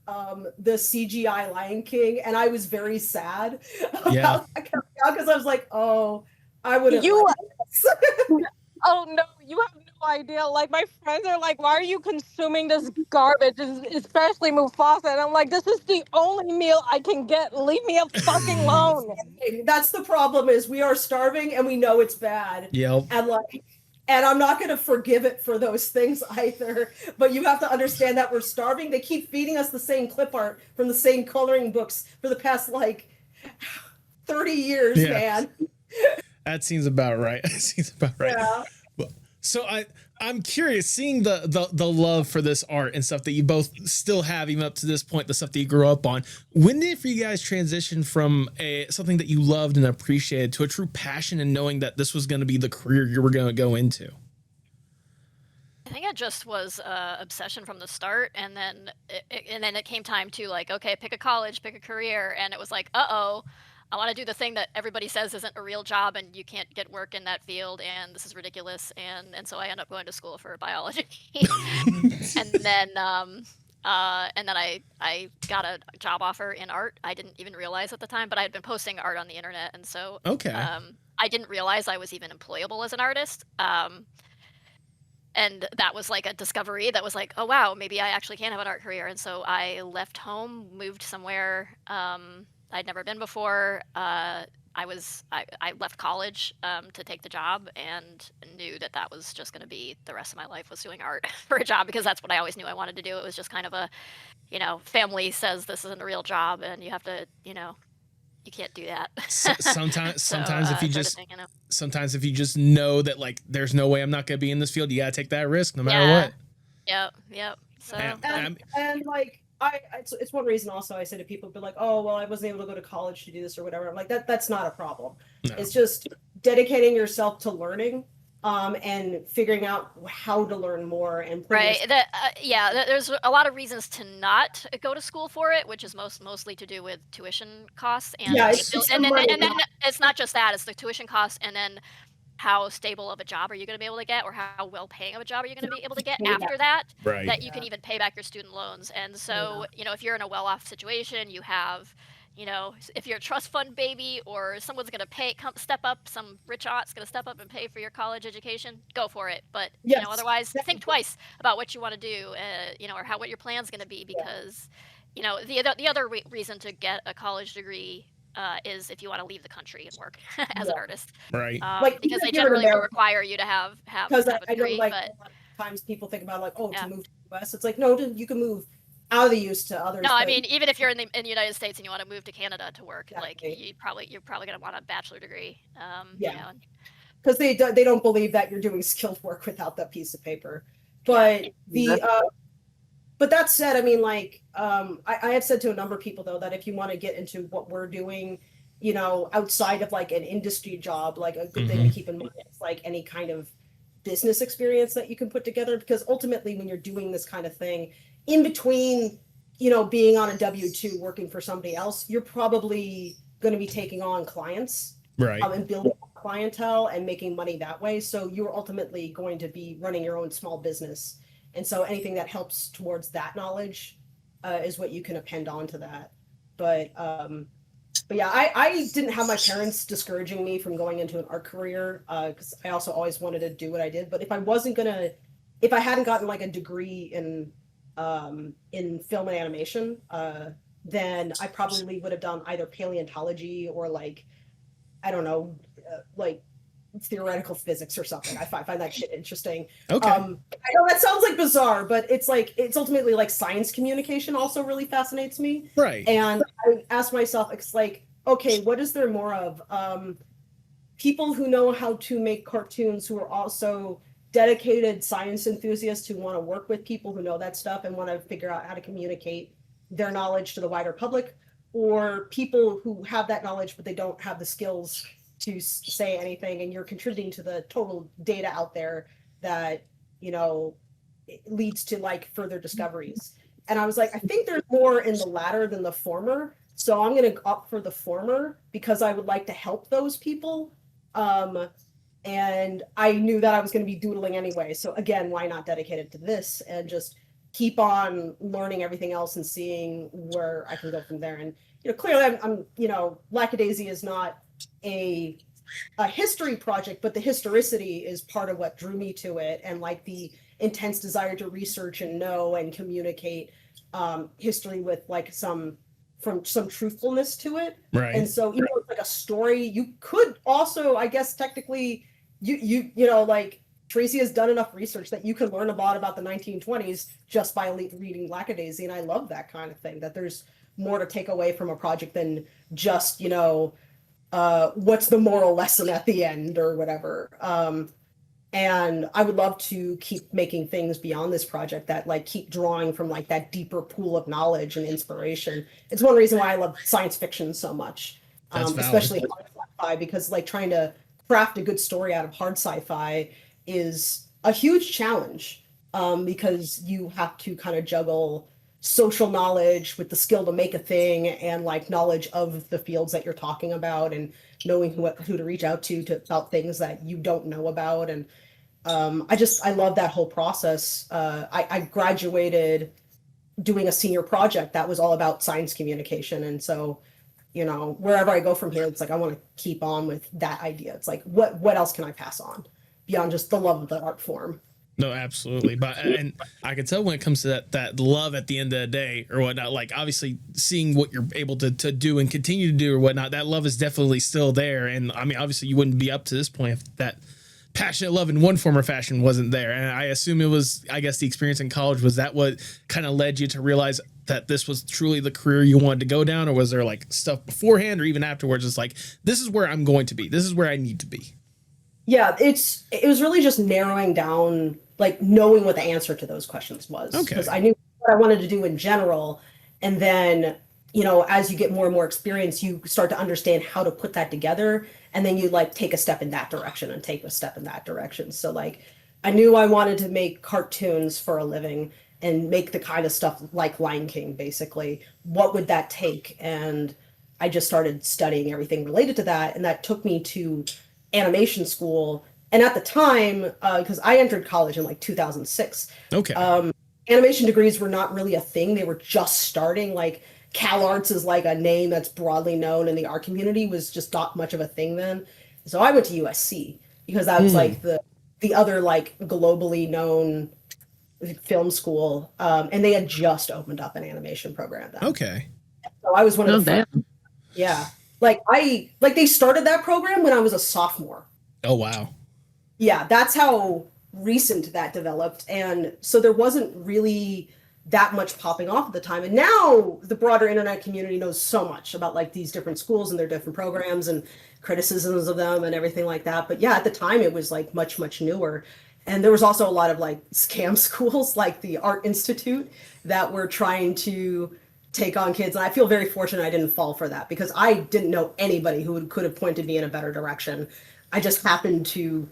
the CGI Lion King, and I was very sad about that because I was like, oh, I would have. Oh no, you have no idea. Like my friends are like, why are you consuming this garbage, especially Mufasa? And I'm like, this is the only meal I can get. Leave me fucking alone. That's the problem, is we are starving and we know it's bad. Yep. And I'm not going to forgive it for those things either. But you have to understand that we're starving. They keep feeding us the same clip art from the same coloring books for the past like 30 years, man. That seems about right. Yeah. So I'm curious, seeing the love for this art and stuff that you both still have even up to this point, the stuff that you grew up on. When did it for you guys transition from something that you loved and appreciated to a true passion and knowing that this was going to be the career you were going to go into? I think it just was obsession from the start, and then it came time to like, okay, pick a college, pick a career, and it was like, I want to do the thing that everybody says isn't a real job, and you can't get work in that field, and this is ridiculous. And so I ended up going to school for biology, and then I got a job offer in art. I didn't even realize at the time, but I had been posting art on the internet, and so I didn't realize I was even employable as an artist. and that was like a discovery that was like, oh wow, maybe I actually can have an art career. And so I left home, moved somewhere I'd never been before. I left college to take the job, and knew that that was just going to be the rest of my life, was doing art for a job, because that's what I always knew I wanted to do. It was just kind of a, family says this isn't a real job, and you have to, you can't do that. Sometimes, So, if you sort of just, thing, sometimes if you just know that like there's no way I'm not gonna be in this field, you gotta take that risk no matter Yeah. what. Yep. So And like it's one reason also I say to people, be like, oh well, I wasn't able to go to college to do this or whatever. I'm like, that's not a problem. No. It's just dedicating yourself to learning, and figuring out how to learn more, and right. There's a lot of reasons to not go to school for it, which is mostly to do with tuition costs, and Yeah, the it's abil- the and then money. and then it's not just that; it's the tuition costs, and then how stable of a job are you going to be able to get, or how well paying of a job are you going to be able to get Yeah. after that, Right. that you can even pay back your student loans. And so, if you're in a well-off situation, you have, if you're a trust fund baby, or someone's going to step up, some rich aunt's going to step up and pay for your college education, go for it. But, Yes, otherwise definitely. think twice about what you want to do, or what your plan's going to be, because, the other reason to get a college degree is if you want to leave the country and work as an artist, Right. Like, because even they if you're in generally will America- require you to have because a I know degree. like But a lot of times people think about like, oh, Yeah. to move to the US, it's like, no, you can move out of the US to others. no, I but- mean, even if you're in the United States and you want to move to Canada to work, like Exactly. you're probably going to want a bachelor degree. Yeah. because they don't believe that you're doing skilled work without that piece of paper. But but that said, I mean, like, I have said to a number of people though that if you want to get into what we're doing, outside of like an industry job, like a good thing to keep in mind is like any kind of business experience that you can put together, because ultimately when you're doing this kind of thing, in between, being on a W-2 working for somebody else, you're probably going to be taking on clients, Right. and building clientele and making money that way. So you're ultimately going to be running your own small business. And so anything that helps towards that knowledge is what you can append onto that. But yeah, I didn't have my parents discouraging me from going into an art career, because I also always wanted to do what I did. But if I hadn't gotten like a degree in film and animation, then I probably would have done either paleontology or like, I don't know, like theoretical physics or something. I find that shit interesting. Okay. I know that sounds like bizarre, but it's ultimately like science communication also really fascinates me. Right. And I ask myself, it's like, okay, what is there more of? People who know how to make cartoons, who are also dedicated science enthusiasts who want to work with people who know that stuff and want to figure out how to communicate their knowledge to the wider public, or people who have that knowledge but they don't have the skills to say anything, and you're contributing to the total data out there that it leads to like further discoveries. And I was like, I think there's more in the latter than the former, so I'm going to opt for the former because I would like to help those people. And I knew that I was going to be doodling anyway, so again, why not dedicate it to this and just keep on learning everything else and seeing where I can go from there. And clearly I'm Lackadaisy is not a history project, but the historicity is part of what drew me to it, and like the intense desire to research and know and communicate history with like some truthfulness to it. Right. And so it's like a story, you could also, I guess technically, like Tracy has done enough research that you can learn a lot about the 1920s just by reading Lackadaisy, and I love that kind of thing, that there's more to take away from a project than just what's the moral lesson at the end or whatever. And I would love to keep making things beyond this project that like keep drawing from like that deeper pool of knowledge and inspiration. It's one reason why I love science fiction so much, especially hard sci-fi, because like trying to craft a good story out of hard sci-fi is a huge challenge, because you have to kind of juggle social knowledge with the skill to make a thing, and like knowledge of the fields that you're talking about, and knowing who to reach out to about things that you don't know about. And I love that whole process. I graduated doing a senior project that was all about science communication, and so wherever I go from here, it's like I want to keep on with that idea. It's like what else can I pass on beyond just the love of the art form? No, absolutely. But and I can tell when it comes to that love at the end of the day or whatnot, like obviously seeing what you're able to do and continue to do or whatnot, that love is definitely still there. And I mean, obviously you wouldn't be up to this point if that passionate love in one form or fashion wasn't there. And I assume it was, I guess the experience in college, was that what kind of led you to realize that this was truly the career you wanted to go down? Or was there like stuff beforehand or even afterwards? It's like, this is where I'm going to be. This is where I need to be. Yeah, it was really just narrowing down, like knowing what the answer to those questions was. Okay. Because I knew what I wanted to do in general. And then, you know, as you get more and more experience, you start to understand how to put that together. And then you like take a step in that direction and take a step in that direction. So like, I knew I wanted to make cartoons for a living and make the kind of stuff like Lion King, basically. What would that take? And I just started studying everything related to that. And that took me to animation school. And at the time, because I entered college in like 2006. Okay. Animation degrees were not really a thing. They were just starting. Like CalArts is like a name that's broadly known in the art community, was just not much of a thing then. So I went to USC because that was like the other like globally known film school. And they had just opened up an animation program then. Okay. So I was one of the damn. first. Yeah. They started that program when I was a sophomore. Oh, wow. Yeah, that's how recent that developed. And so there wasn't really that much popping off at the time. And now the broader internet community knows so much about like these different schools and their different programs and criticisms of them and everything like that. But yeah, at the time it was like much, much newer. And there was also a lot of like scam schools like the Art Institute that were trying to take on kids. And I feel very fortunate I didn't fall for that because I didn't know anybody who could have pointed me in a better direction. I just happened to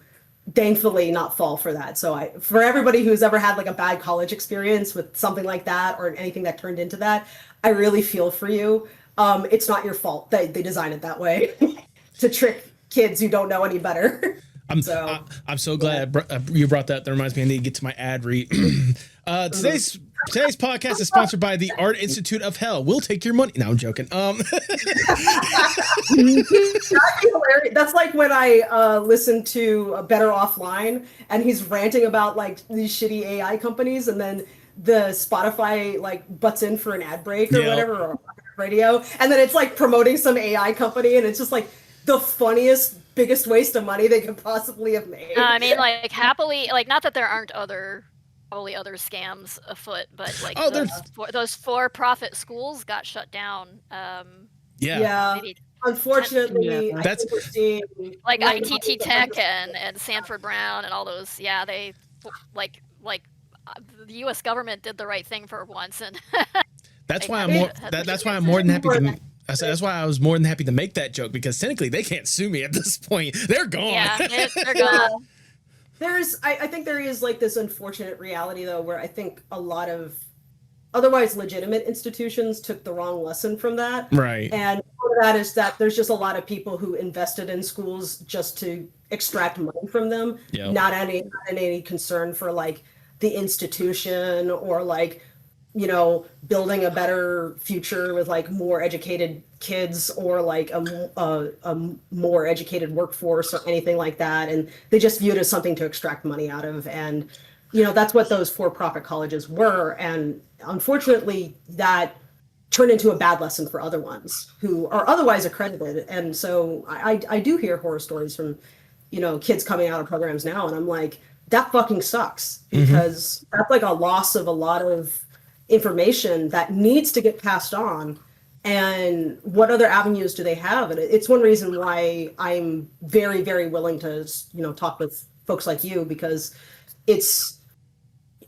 thankfully not fall for that. So for everybody who's ever had like a bad college experience with something like that or anything that turned into that, I really feel for you. It's not your fault that they design it that way to trick kids who don't know any better. I'm so glad you brought that. That reminds me, I need to get to my ad read. Today's podcast is sponsored by the Art Institute of Hell. We'll take your money. No, I'm joking. That's hilarious. That's like when I listened to Better Offline and he's ranting about like these shitty AI companies, and then the Spotify like butts in for an ad break or whatever, or radio, and then it's like promoting some AI company, and it's just like the funniest, biggest waste of money they could possibly have made. I mean, like happily, like not that there aren't probably other scams afoot, but like those for-profit schools got shut down. Maybe unfortunately, that's we're seeing like ITT Tech and Sanford Brown and all those. Yeah, they like the U.S. government did the right thing for once, and that's why I'm more than happy to. That's why I was more than happy to make that joke, because technically they can't sue me at this point. They're gone. Yeah, they're gone. I think there is like this unfortunate reality though, where I think a lot of otherwise legitimate institutions took the wrong lesson from that. Right. And part of that is that there's just a lot of people who invested in schools just to extract money from them, not any concern for like the institution or like, you know, building a better future with like more educated kids or like a more educated workforce or anything like that. And they just view it as something to extract money out of. And, you know, that's what those for-profit colleges were. And unfortunately, that turned into a bad lesson for other ones who are otherwise accredited. And so I do hear horror stories from, you know, kids coming out of programs now. And I'm like, that fucking sucks, because that's like a loss of a lot of information that needs to get passed on. And what other avenues do they have? And it's one reason why I'm very, very willing to, you know, talk with folks like you, because it's,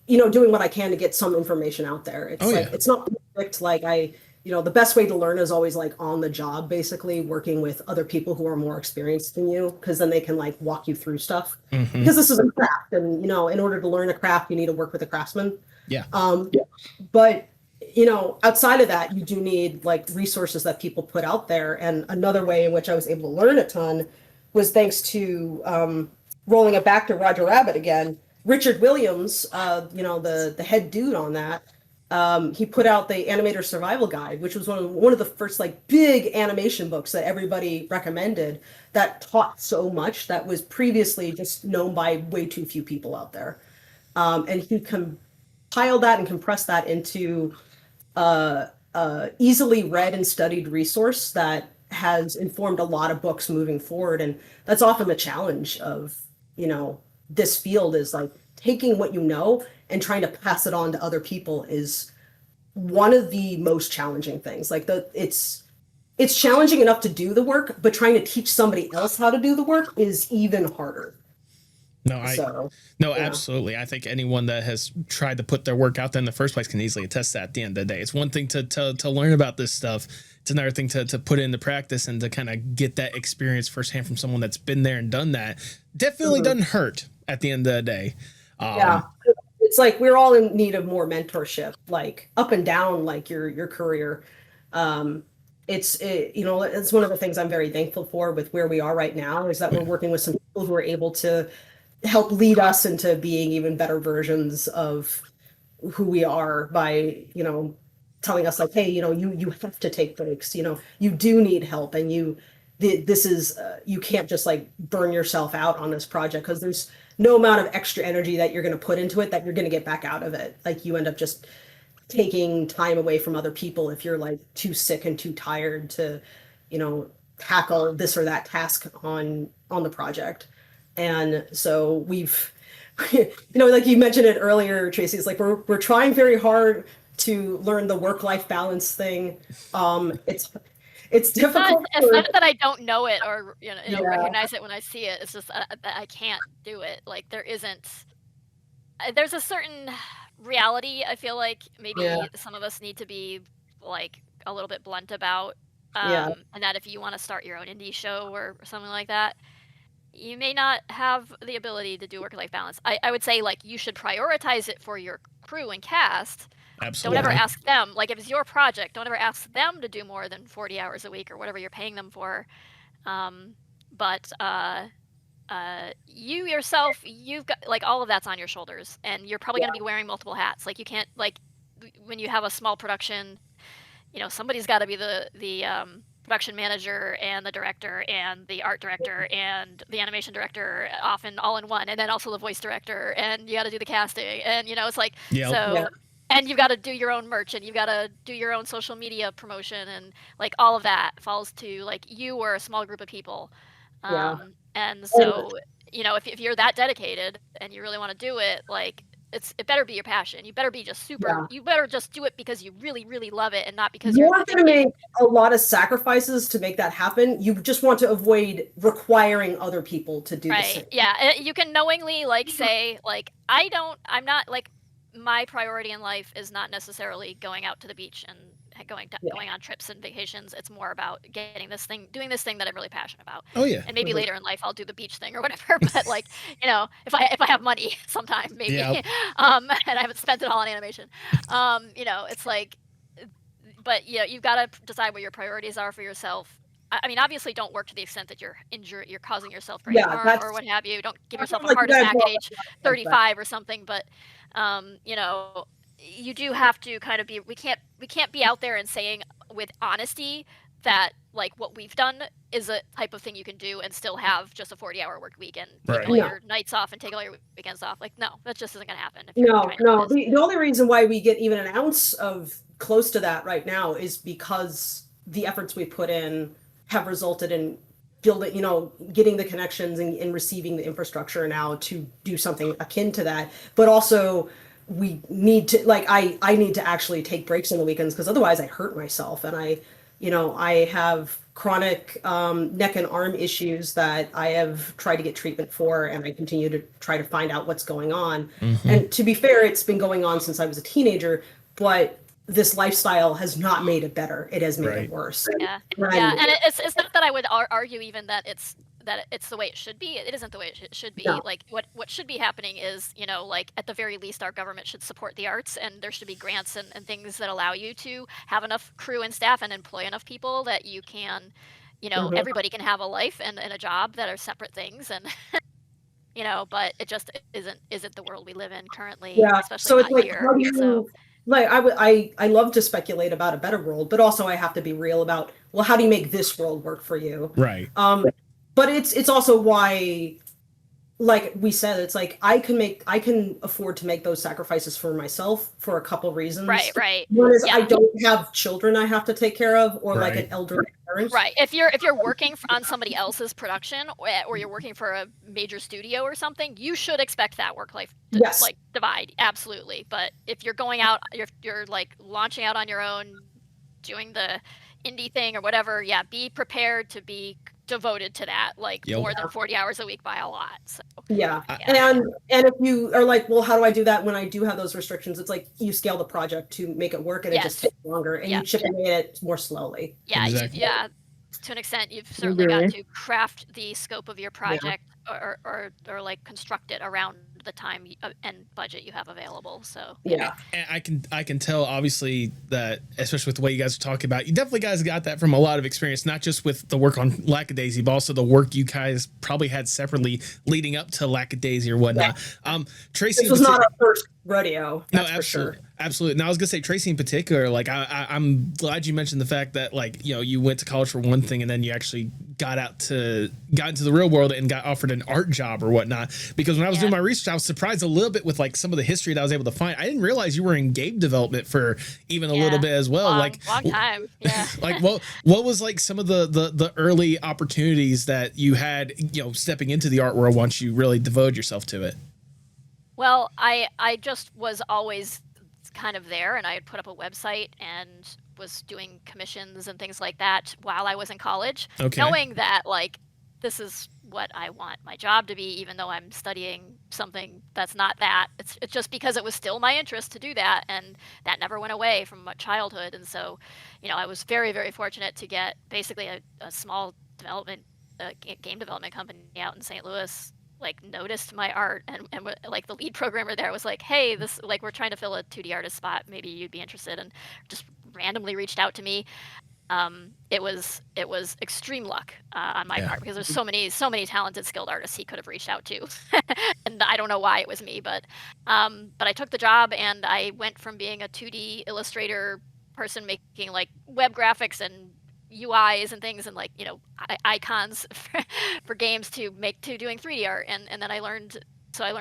you know, doing what I can to get some information out there. It's it's not perfect. Like you know, the best way to learn is always like on the job, basically working with other people who are more experienced than you, because then they can like walk you through stuff. Because this is a craft, and you know, in order to learn a craft, you need to work with a craftsman. But you know, outside of that, you do need like resources that people put out there. And another way in which I was able to learn a ton was thanks to rolling it back to Roger Rabbit again. Richard Williams, you know, the head dude on that, he put out the Animator Survival Guide, which was one of the first like big animation books that everybody recommended, that taught so much that was previously just known by way too few people out there. And he compiled that and compressed that into easily read and studied resource that has informed a lot of books moving forward. And that's often the challenge of, this field, is like taking what you know and trying to pass it on to other people is one of the most challenging things. Like it's challenging enough to do the work, but trying to teach somebody else how to do the work is even harder. Absolutely. I think anyone that has tried to put their work out there in the first place can easily attest that at the end of the day. It's one thing to learn about this stuff. It's another thing to put it into practice and to kind of get that experience firsthand from someone that's been there and done that. Definitely doesn't hurt at the end of the day. It's like we're all in need of more mentorship, like up and down, like your career. It's one of the things I'm very thankful for with where we are right now, is that we're working with some people who are able to help lead us into being even better versions of who we are by, telling us like, hey, you have to take breaks, you do need help, and you can't just like burn yourself out on this project, because there's no amount of extra energy that you're going to put into it that you're going to get back out of it. Like, you end up just taking time away from other people if you're like too sick and too tired to, tackle this or that task on the project. And so we've, like you mentioned it earlier, Tracy, it's like we're trying very hard to learn the work-life balance thing. It's difficult. It's not that I don't know it or recognize it when I see it. It's just that I can't do it. Like, there's a certain reality I feel like maybe some of us need to be like a little bit blunt about. And that if you want to start your own indie show or something like that, you may not have the ability to do work-life balance. I would say, like, you should prioritize it for your crew and cast. Absolutely. Don't ever ask them, like, if it's your project, don't ever ask them to do more than 40 hours a week or whatever you're paying them for. But you yourself, you've got, like, all of that's on your shoulders, and you're probably going to be wearing multiple hats. Like, you can't, like, when you have a small production, somebody's got to be the production manager and the director and the art director and the animation director, often all in one, and then also the voice director, and you got to do the casting, and it's like, and you've got to do your own merch, and you've got to do your own social media promotion, and like all of that falls to like you or a small group of people. And so, if you're that dedicated and you really want to do it, like, it better be your passion. You better be just you better just do it because you really, really love it, and not because you're going to make a lot of sacrifices to make that happen. You just want to avoid requiring other people to do the same. Yeah. You can knowingly like say like, I'm not like, my priority in life is not necessarily going out to the beach and going on trips and vacations. It's more about doing this thing that I'm really passionate about. Oh yeah. And maybe later in life I'll do the beach thing or whatever. But like, if I have money sometime, maybe. And I haven't spent it all on animation. It's like, but you've got to decide what your priorities are for yourself. I mean, obviously, don't work to the extent that you're injured, you're causing yourself great harm or what have you. Don't give yourself a heart attack at age 35 or something. But you do have to kind of be. We can't be out there and saying with honesty that like what we've done is a type of thing you can do and still have just a 40-hour work week and take all your nights off and take all your weekends off. Like, no, that just isn't going to happen. No. The only reason why we get even an ounce of close to that right now is because the efforts we put in have resulted in building, getting the connections and receiving the infrastructure now to do something akin to that. But also we need to, like, I need to actually take breaks on the weekends, because otherwise I hurt myself. And I have chronic neck and arm issues that I have tried to get treatment for, and I continue to try to find out what's going on. Mm-hmm. And to be fair, it's been going on since I was a teenager, but this lifestyle has not made it better. It has made it worse. Yeah. And it's not that I would argue even that it's the way it should be. It isn't the way it should be. No. Like what should be happening is, like at the very least, our government should support the arts, and there should be grants and things that allow you to have enough crew and staff and employ enough people that you can, everybody can have a life and a job that are separate things. And but it just isn't the world we live in currently, especially so it's not like, here. Like I love to speculate about a better world, but also I have to be real about, well, how do you make this world work for you? Right. But it's also why like we said, it's like I can afford to make those sacrifices for myself for a couple reasons. Right. One is I don't have children I have to take care of, or like an elderly parent. Right. If you're working on somebody else's production, or you're working for a major studio or something, you should expect that work-life like divide. Absolutely. But if you're going out, you're like launching out on your own, doing the indie thing or whatever, be prepared to be devoted to that, like more than 40 hours a week by a lot. So and if you are like, well, how do I do that when I do have those restrictions? It's like you scale the project to make it work, and it just takes longer, and you chip away at it more slowly. To an extent, you've certainly got to craft the scope of your project or like construct it around the time and budget you have available. So and I can tell obviously that, especially with the way you guys are talking about, you definitely guys got that from a lot of experience, not just with the work on Lackadaisy, but also the work you guys probably had separately leading up to Lackadaisy or whatnot. Tracy, this was not our first rodeo. No, absolutely. Now I was gonna say, Tracy in particular, like I'm glad you mentioned the fact that, like, you know, you went to college for one thing and then you actually got into the real world and got offered an art job or whatnot. Because when I was doing my research, I was surprised a little bit with like some of the history that I was able to find. I didn't realize you were in game development for even a little bit as well. Long time. Yeah. Like what was like some of the early opportunities that you had, you know, stepping into the art world once you really devoted yourself to it? Well, I just was always kind of there, and I had put up a website and was doing commissions and things like that while I was in college, knowing that like this is what I want my job to be, even though I'm studying something that's not that. It's just because it was still my interest to do that, and that never went away from my childhood. And so, you know, I was very, very fortunate to get basically a small game development company out in St. Louis like noticed my art, and like the lead programmer there was like, hey, this, like, we're trying to fill a 2D artist spot, maybe you'd be interested, and just randomly reached out to me. It was extreme luck on my part, because there's so many talented, skilled artists he could have reached out to, and I don't know why it was me, but I took the job, and I went from being a 2D illustrator person making like web graphics and UIs and things and, like, you know, icons for games to doing 3D art, and then I learned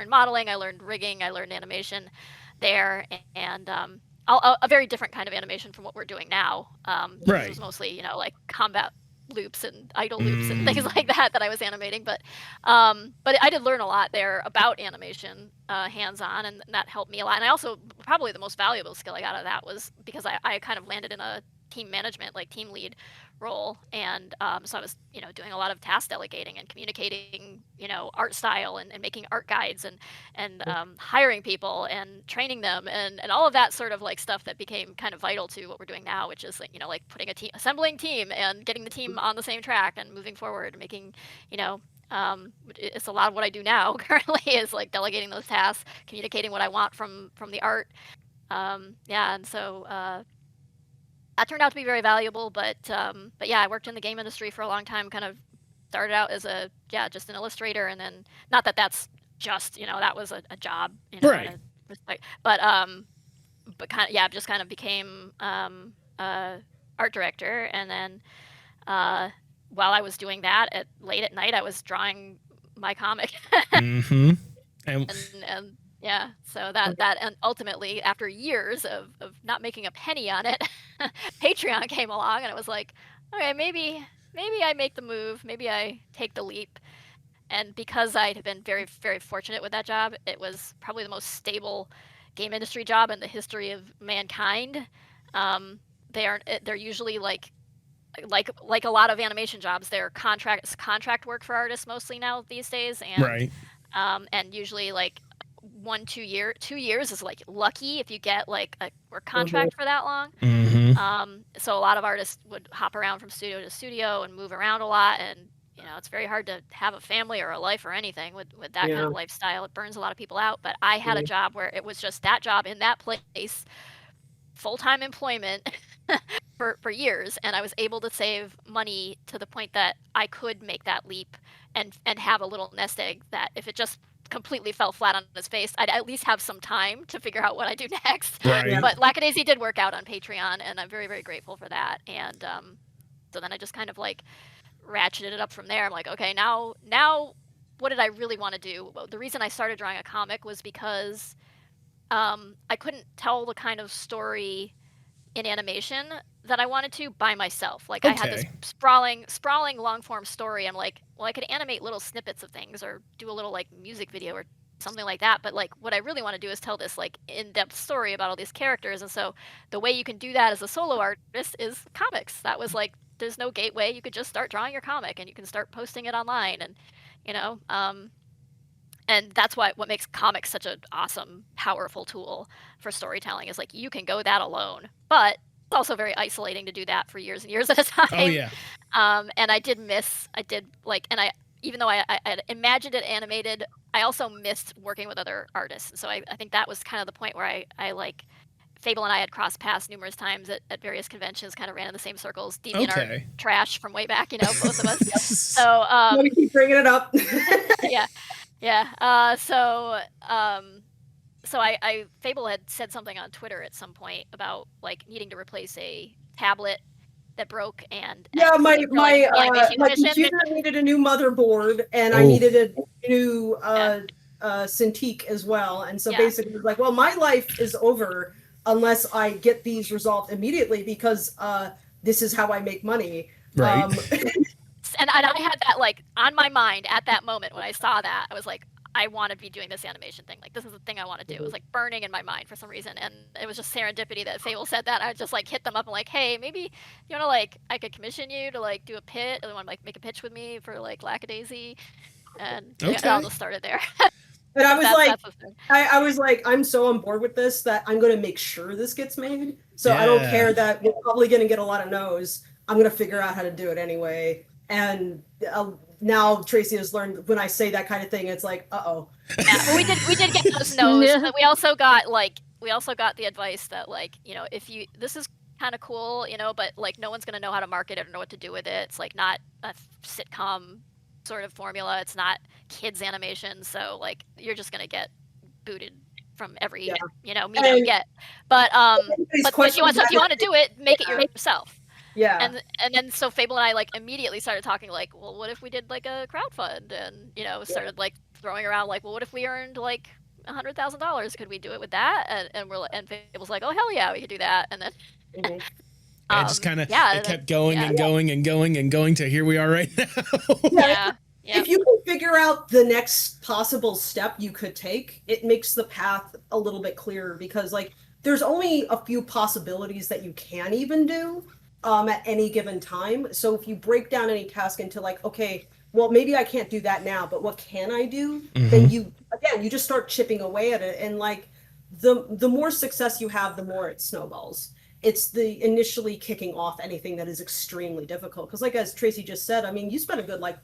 modeling, I learned rigging, I learned animation there, and a very different kind of animation from what we're doing now. It was mostly, you know, like combat loops and idle loops and things like that I was animating, but I did learn a lot there about animation, hands-on, and that helped me a lot. And I also, probably the most valuable skill I got out of that was because I kind of landed in a team management, like team lead role, and so I was, you know, doing a lot of task delegating and communicating, you know, art style and making art guides and hiring people and training them and all of that sort of like stuff that became kind of vital to what we're doing now, which is, like, you know, like putting assembling team and getting the team on the same track and moving forward, making, you know, it's a lot of what I do now currently is like delegating those tasks, communicating what I want from the art. And so that turned out to be very valuable, but yeah, I worked in the game industry for a long time. Kind of started out as just an illustrator, and then, not that that's just, you know, that was a job, you know, right, but just kind of became art director, and then while I was doing that, late at night, I was drawing my comic. and so that and ultimately, after years of not making a penny on it, Patreon came along, and it was like, okay, maybe I make the move, maybe I take the leap. And because I had been very, very fortunate with that job, it was probably the most stable game industry job in the history of mankind. They're usually like a lot of animation jobs, they're contract work for artists mostly now these days, and and usually like 2 years is like lucky if you get like a work contract for that long. So a lot of artists would hop around from studio to studio and move around a lot, and, you know, it's very hard to have a family or a life or anything with that kind of lifestyle. It burns a lot of people out. But I had a job where it was just that job in that place, full-time employment for years, and I was able to save money to the point that I could make that leap and have a little nest egg that if it just completely fell flat on its face, I'd at least have some time to figure out what I do next. But Lackadaisy did work out on Patreon, and I'm very, very grateful for that. And so then I just kind of like ratcheted it up from there. I'm like, okay, now what did I really want to do? Well, the reason I started drawing a comic was because I couldn't tell the kind of story in animation that I wanted to by myself. Like I had this sprawling long form story. I'm like, well, I could animate little snippets of things or do a little like music video or something like that. But like what I really want to do is tell this like in-depth story about all these characters. And so the way you can do that as a solo artist is comics. That was like, there's no gateway. You could just start drawing your comic and you can start posting it online. And, you know, and that's what makes comics such an awesome, powerful tool for storytelling is like you can go that alone. But it's also very isolating to do that for years and years at a time. Oh yeah. And even though I had imagined it animated, I also missed working with other artists. So I think that was kind of the point where I like Fable and I had crossed paths numerous times at various conventions, kind of ran in the same circles, DeviantArt trash from way back, you know, both of us. So we keep bringing it up. Yeah. So Fable had said something on Twitter at some point about like needing to replace a tablet that broke and my computer needed a new motherboard and I needed a new Cintiq as well. And so basically it was like, well, my life is over unless I get these resolved immediately because this is how I make money. Right. And I had that like on my mind at that moment when I saw that. I was like, I want to be doing this animation thing. Like, this is the thing I want to do. It was like burning in my mind for some reason. And it was just serendipity that Fable said that. I just like hit them up and like, hey, maybe you want to like, I could commission you to like do a pitch. Or want to like make a pitch with me for like Lackadaisy. And it all just started there. But I was like, I'm so on board with this that I'm going to make sure this gets made. So I don't care that we're probably going to get a lot of no's. I'm going to figure out how to do it anyway. And now Tracy has learned when I say that kind of thing, it's like, uh-oh. Yeah, well, we did get those no's. But we also got the advice that like, you know, this is kind of cool, you know, but like no one's going to know how to market it or know what to do with it. It's like not a sitcom sort of formula. It's not kids animation. So like, you're just going to get booted from every, you know, medium you get. But if you want to do it, make it yourself. Yeah. And then so Fable and I like immediately started talking like, well, what if we did like a crowdfund and, you know, started like throwing around like, well, what if we earned like $100,000? Could we do it with that? And Fable's like, oh hell yeah, we could do that. And then it just kind of it kept going and going and going and going to here we are right now. If you can figure out the next possible step you could take, it makes the path a little bit clearer because like there's only a few possibilities that you can even do. At any given time. So if you break down any task into like, okay, well, maybe I can't do that now, but what can I do? Then you just start chipping away at it. And like the more success you have, the more it snowballs. It's the initially kicking off anything that is extremely difficult. Because like, as Tracy just said, I mean, you spent a good like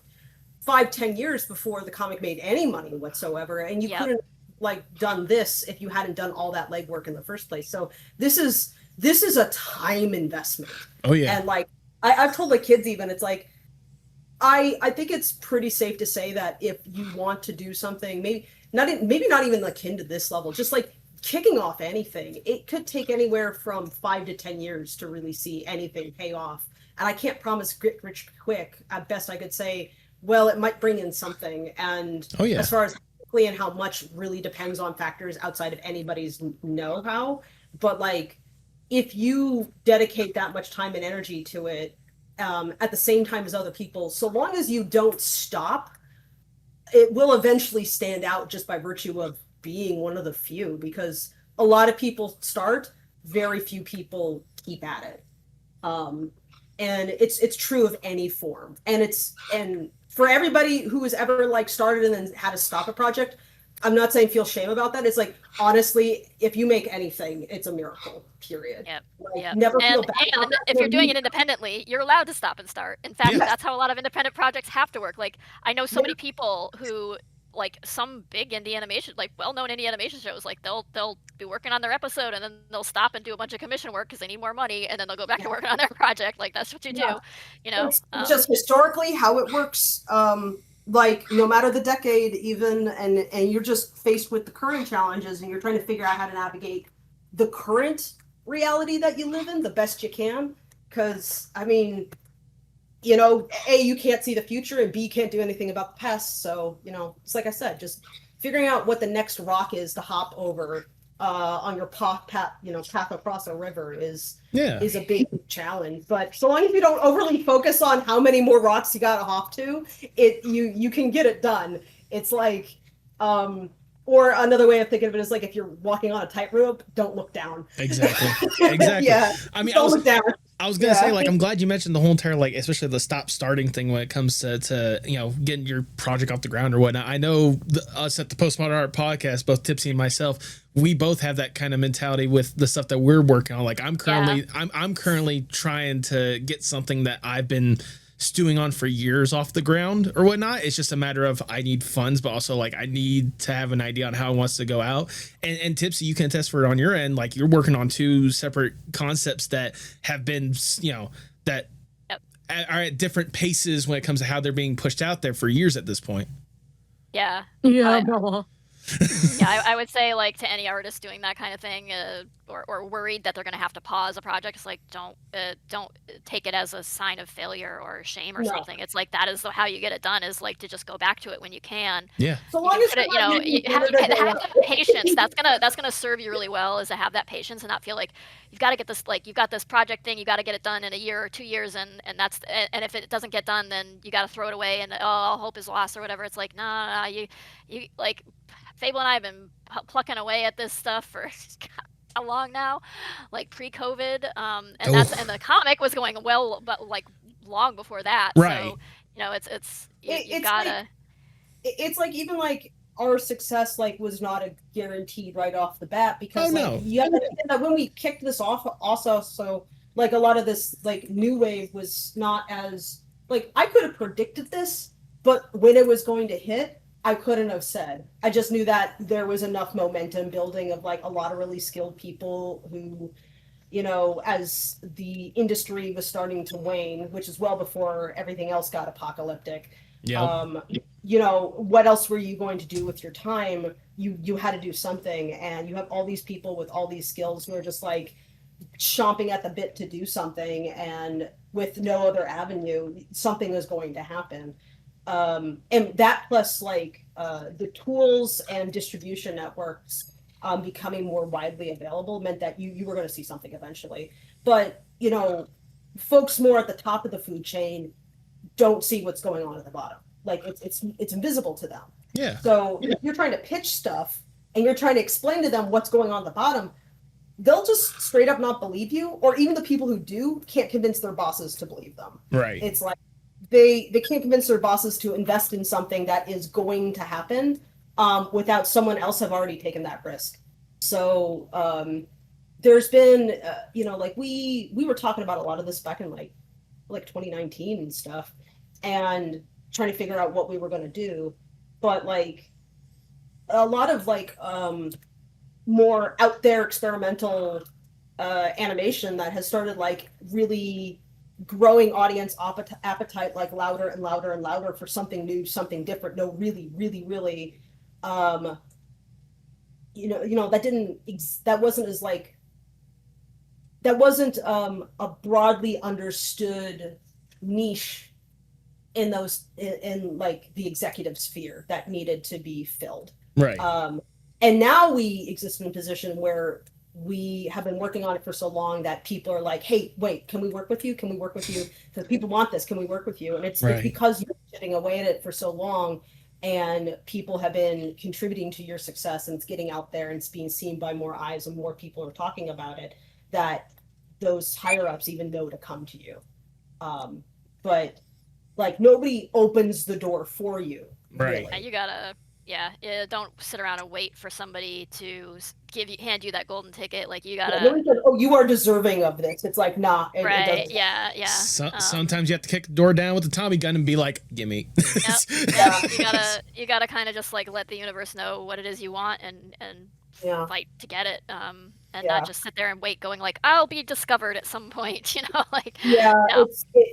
5-10 years before the comic made any money whatsoever. And you couldn't like done this if you hadn't done all that legwork in the first place. So this is a time investment. Oh yeah. And like I've told the kids even, it's like I think it's pretty safe to say that if you want to do something, maybe not even akin to this level, just like kicking off anything, it could take anywhere from 5 to 10 years to really see anything pay off. And I can't promise get rich quick. At best I could say, well, it might bring in something. And as far as quickly and how much really depends on factors outside of anybody's know-how. But like, if you dedicate that much time and energy to it at the same time as other people, so long as you don't stop, it will eventually stand out just by virtue of being one of the few, because a lot of people start, very few people keep at it. And it's true of any form. And for everybody who has ever like started and then had to stop a project, I'm not saying feel shame about that. It's like, honestly, if you make anything, it's a miracle, period. Never feel bad. And if you're doing it independently, you're allowed to stop and start. In fact, that's how a lot of independent projects have to work. Like, I know so many people who, like, some big indie animation, like well-known indie animation shows, like they'll be working on their episode and then they'll stop and do a bunch of commission work because they need more money, and then they'll go back to working on their project. Like, that's what you do, you know? It's just historically how it works. Like, no matter the decade even, and you're just faced with the current challenges and you're trying to figure out how to navigate the current reality that you live in the best you can. Because, I mean, you know, A, you can't see the future, and B, you can't do anything about the past. So, you know, it's like I said, just figuring out what the next rock is to hop over on your path across a river is a big challenge. But so long as you don't overly focus on how many more rocks you gotta hop to, you can get it done. It's like or another way of thinking of it is like if you're walking on a tightrope, don't look down. Exactly. Yeah. I mean, don't look down. I was gonna say, like, I'm glad you mentioned the whole entire, like, especially the stop starting thing when it comes to you know, getting your project off the ground or whatnot. I know us at the Postmodern Art Podcast, both Tipsy and myself, we both have that kind of mentality with the stuff that we're working on. Like, I'm currently trying to get something that I've been stewing on for years off the ground or whatnot. It's just a matter of I need funds, but also like I need to have an idea on how it wants to go out. And Tipsy, you can attest for it on your end. Like, you're working on 2 separate concepts that have been, you know, that are at different paces when it comes to how they're being pushed out there for years at this point. Yeah. I would say, like, to any artist doing that kind of thing, or worried that they're going to have to pause a project, it's like, don't take it as a sign of failure or shame or something. It's like, that is how you get it done, is like to just go back to it when you can. Yeah. So long as you have patience. That's gonna serve you really well, is to have that patience and not feel like you've got to get this, like, you've got this project thing, you got to get it done in a year or 2 years, and if it doesn't get done, then you got to throw it away and all hope is lost or whatever. It's like, no, you like. Fable and I have been plucking away at this stuff for how long now, like pre-COVID, and the comic was going well, but like long before that. Right. So, you know, you gotta. It's like even like our success like was not a guaranteed right off the bat, because you have to think that when we kicked this off also, so like a lot of this like new wave was not as like, I could have predicted this, but when it was going to hit, I couldn't have said. I just knew that there was enough momentum building of like a lot of really skilled people who, you know, as the industry was starting to wane, which is well before everything else got apocalyptic. Yeah. You know, what else were you going to do with your time? You had to do something, and you have all these people with all these skills who are just like chomping at the bit to do something, and with no other avenue, something is going to happen. And that plus like the tools and distribution networks becoming more widely available meant that you were going to see something eventually. But, you know, folks more at the top of the food chain don't see what's going on at the bottom. Like, it's invisible to them. Yeah. So if you're trying to pitch stuff and you're trying to explain to them what's going on at the bottom, they'll just straight up not believe you, or even the people who do can't convince their bosses to believe them. Right. It's like, they can't convince their bosses to invest in something that is going to happen without someone else have already taken that risk. So there's been, you know, like we were talking about a lot of this back in like 2019 and stuff, and trying to figure out what we were going to do. But like a lot of like more out there experimental animation that has started like really growing audience appetite, like louder and louder and louder for something new, something different. No, really that wasn't a broadly understood niche in like the executive sphere that needed to be filled. Right. And now we exist in a position where we have been working on it for so long that people are like, hey, wait, can we work with you? Can we work with you? Because people want this. Can we work with you? And it's because you're chipping away at it for so long, and people have been contributing to your success, and it's getting out there and it's being seen by more eyes, and more people are talking about it, that those higher ups even know to come to you. But like, nobody opens the door for you. Right. Really. You gotta. Yeah, don't sit around and wait for somebody to hand you that golden ticket. Like, you gotta. No one says, oh, you are deserving of this. It's like, nah. Right. Yeah. Sometimes you have to kick the door down with the Tommy gun and be like, "Gimme." Yep. You gotta kind of just like let the universe know what it is you want, and fight to get it. And not just sit there and wait, going like, I'll be discovered at some point. You know, like. Yeah.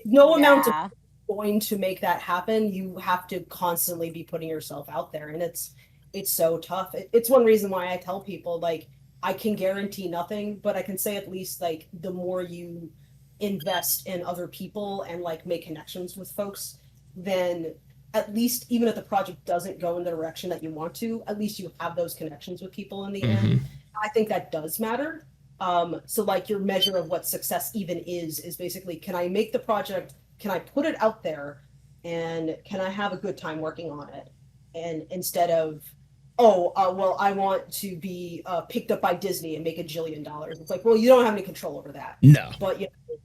No amount of going to make that happen. You have to constantly be putting yourself out there, and it's so tough. It's one reason why I tell people, like, I can guarantee nothing, but I can say at least like the more you invest in other people and like make connections with folks, then at least even if the project doesn't go in the direction that you want to, at least you have those connections with people in the end. I think that does matter. So like your measure of what success even is basically, can I make the project, can I put it out there, and can I have a good time working on it? And instead of, well, I want to be picked up by Disney and make $1 jillion. It's like, well, you don't have any control over that. No. But you know,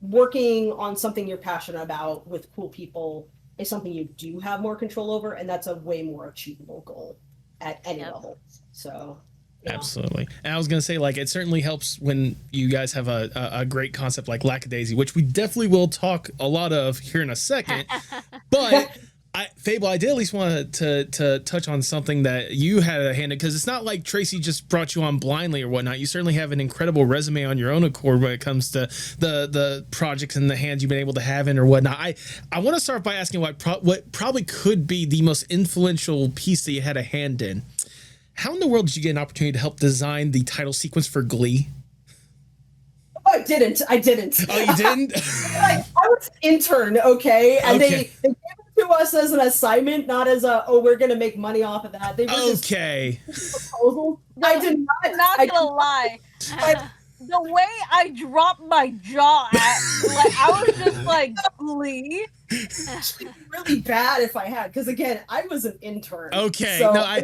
working on something you're passionate about with cool people is something you do have more control over, and that's a way more achievable goal at any level. So yeah. Absolutely. And I was going to say, like, it certainly helps when you guys have a great concept like Lackadaisy, which we definitely will talk a lot of here in a second. But Fable, I did at least want to touch on something that you had a hand in, because it's not like Tracy just brought you on blindly or whatnot. You certainly have an incredible resume on your own accord when it comes to the projects and the hands you've been able to have in or whatnot. I want to start by asking what probably could be the most influential piece that you had a hand in. How in the world did you get an opportunity to help design the title sequence for Glee? I didn't. Oh, you didn't? I was an intern, okay? And they gave it to us as an assignment, not as we're going to make money off of that. They were just proposals. I did not. Not gonna lie. The way I dropped my jaw at, like, I was just like, Glee. Really bad if I had, because again, I was an intern. Okay, so no, I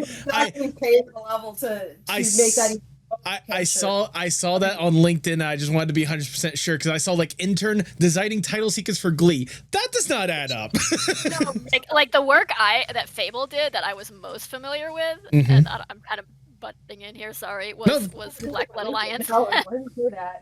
paid the level to make that. I saw that on LinkedIn. I just wanted to be 100% sure, because I saw like intern designing title sequence for Glee. That does not add up. No, like the work that Fable did that I was most familiar with, and I'm kind of butting in here, sorry, was Black Blood Alliance,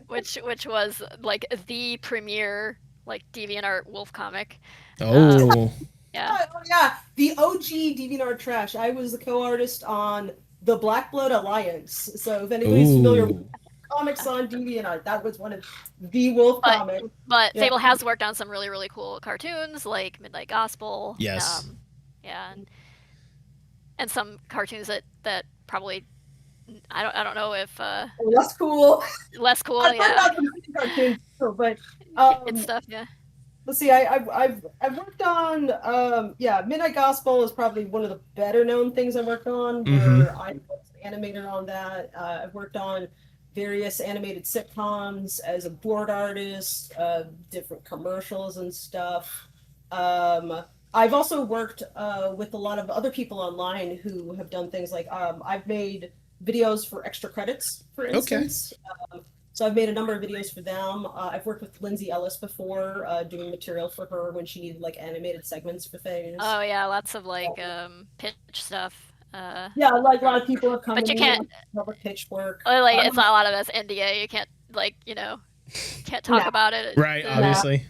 which was like the premier like DeviantArt wolf comic. Oh. Yeah, the OG DeviantArt trash. I was the co-artist on the Black Blood Alliance. So if anybody's familiar with comics on DeviantArt, that was one of the wolf comics. But Fable has worked on some really, really cool cartoons like Midnight Gospel. Yes. And some cartoons that probably I don't know if less cool. I've heard some cartoons too, but it's stuff. Yeah. Let's see. I've worked on Midnight Gospel is probably one of the better known things I worked on. Where I was an animator on that. I've worked on various animated sitcoms as a board artist, different commercials and stuff. I've also worked with a lot of other people online who have done things like I've made videos for Extra Credits, for instance. So I've made a number of videos for them. I've worked with Lindsay Ellis before, doing material for her when she needed like animated segments for things. Oh yeah, lots of like pitch stuff. Like a lot of people have come. But you can't pitch work. Like it's not a lot of that's NDA. You can't can't talk about it. Right, obviously.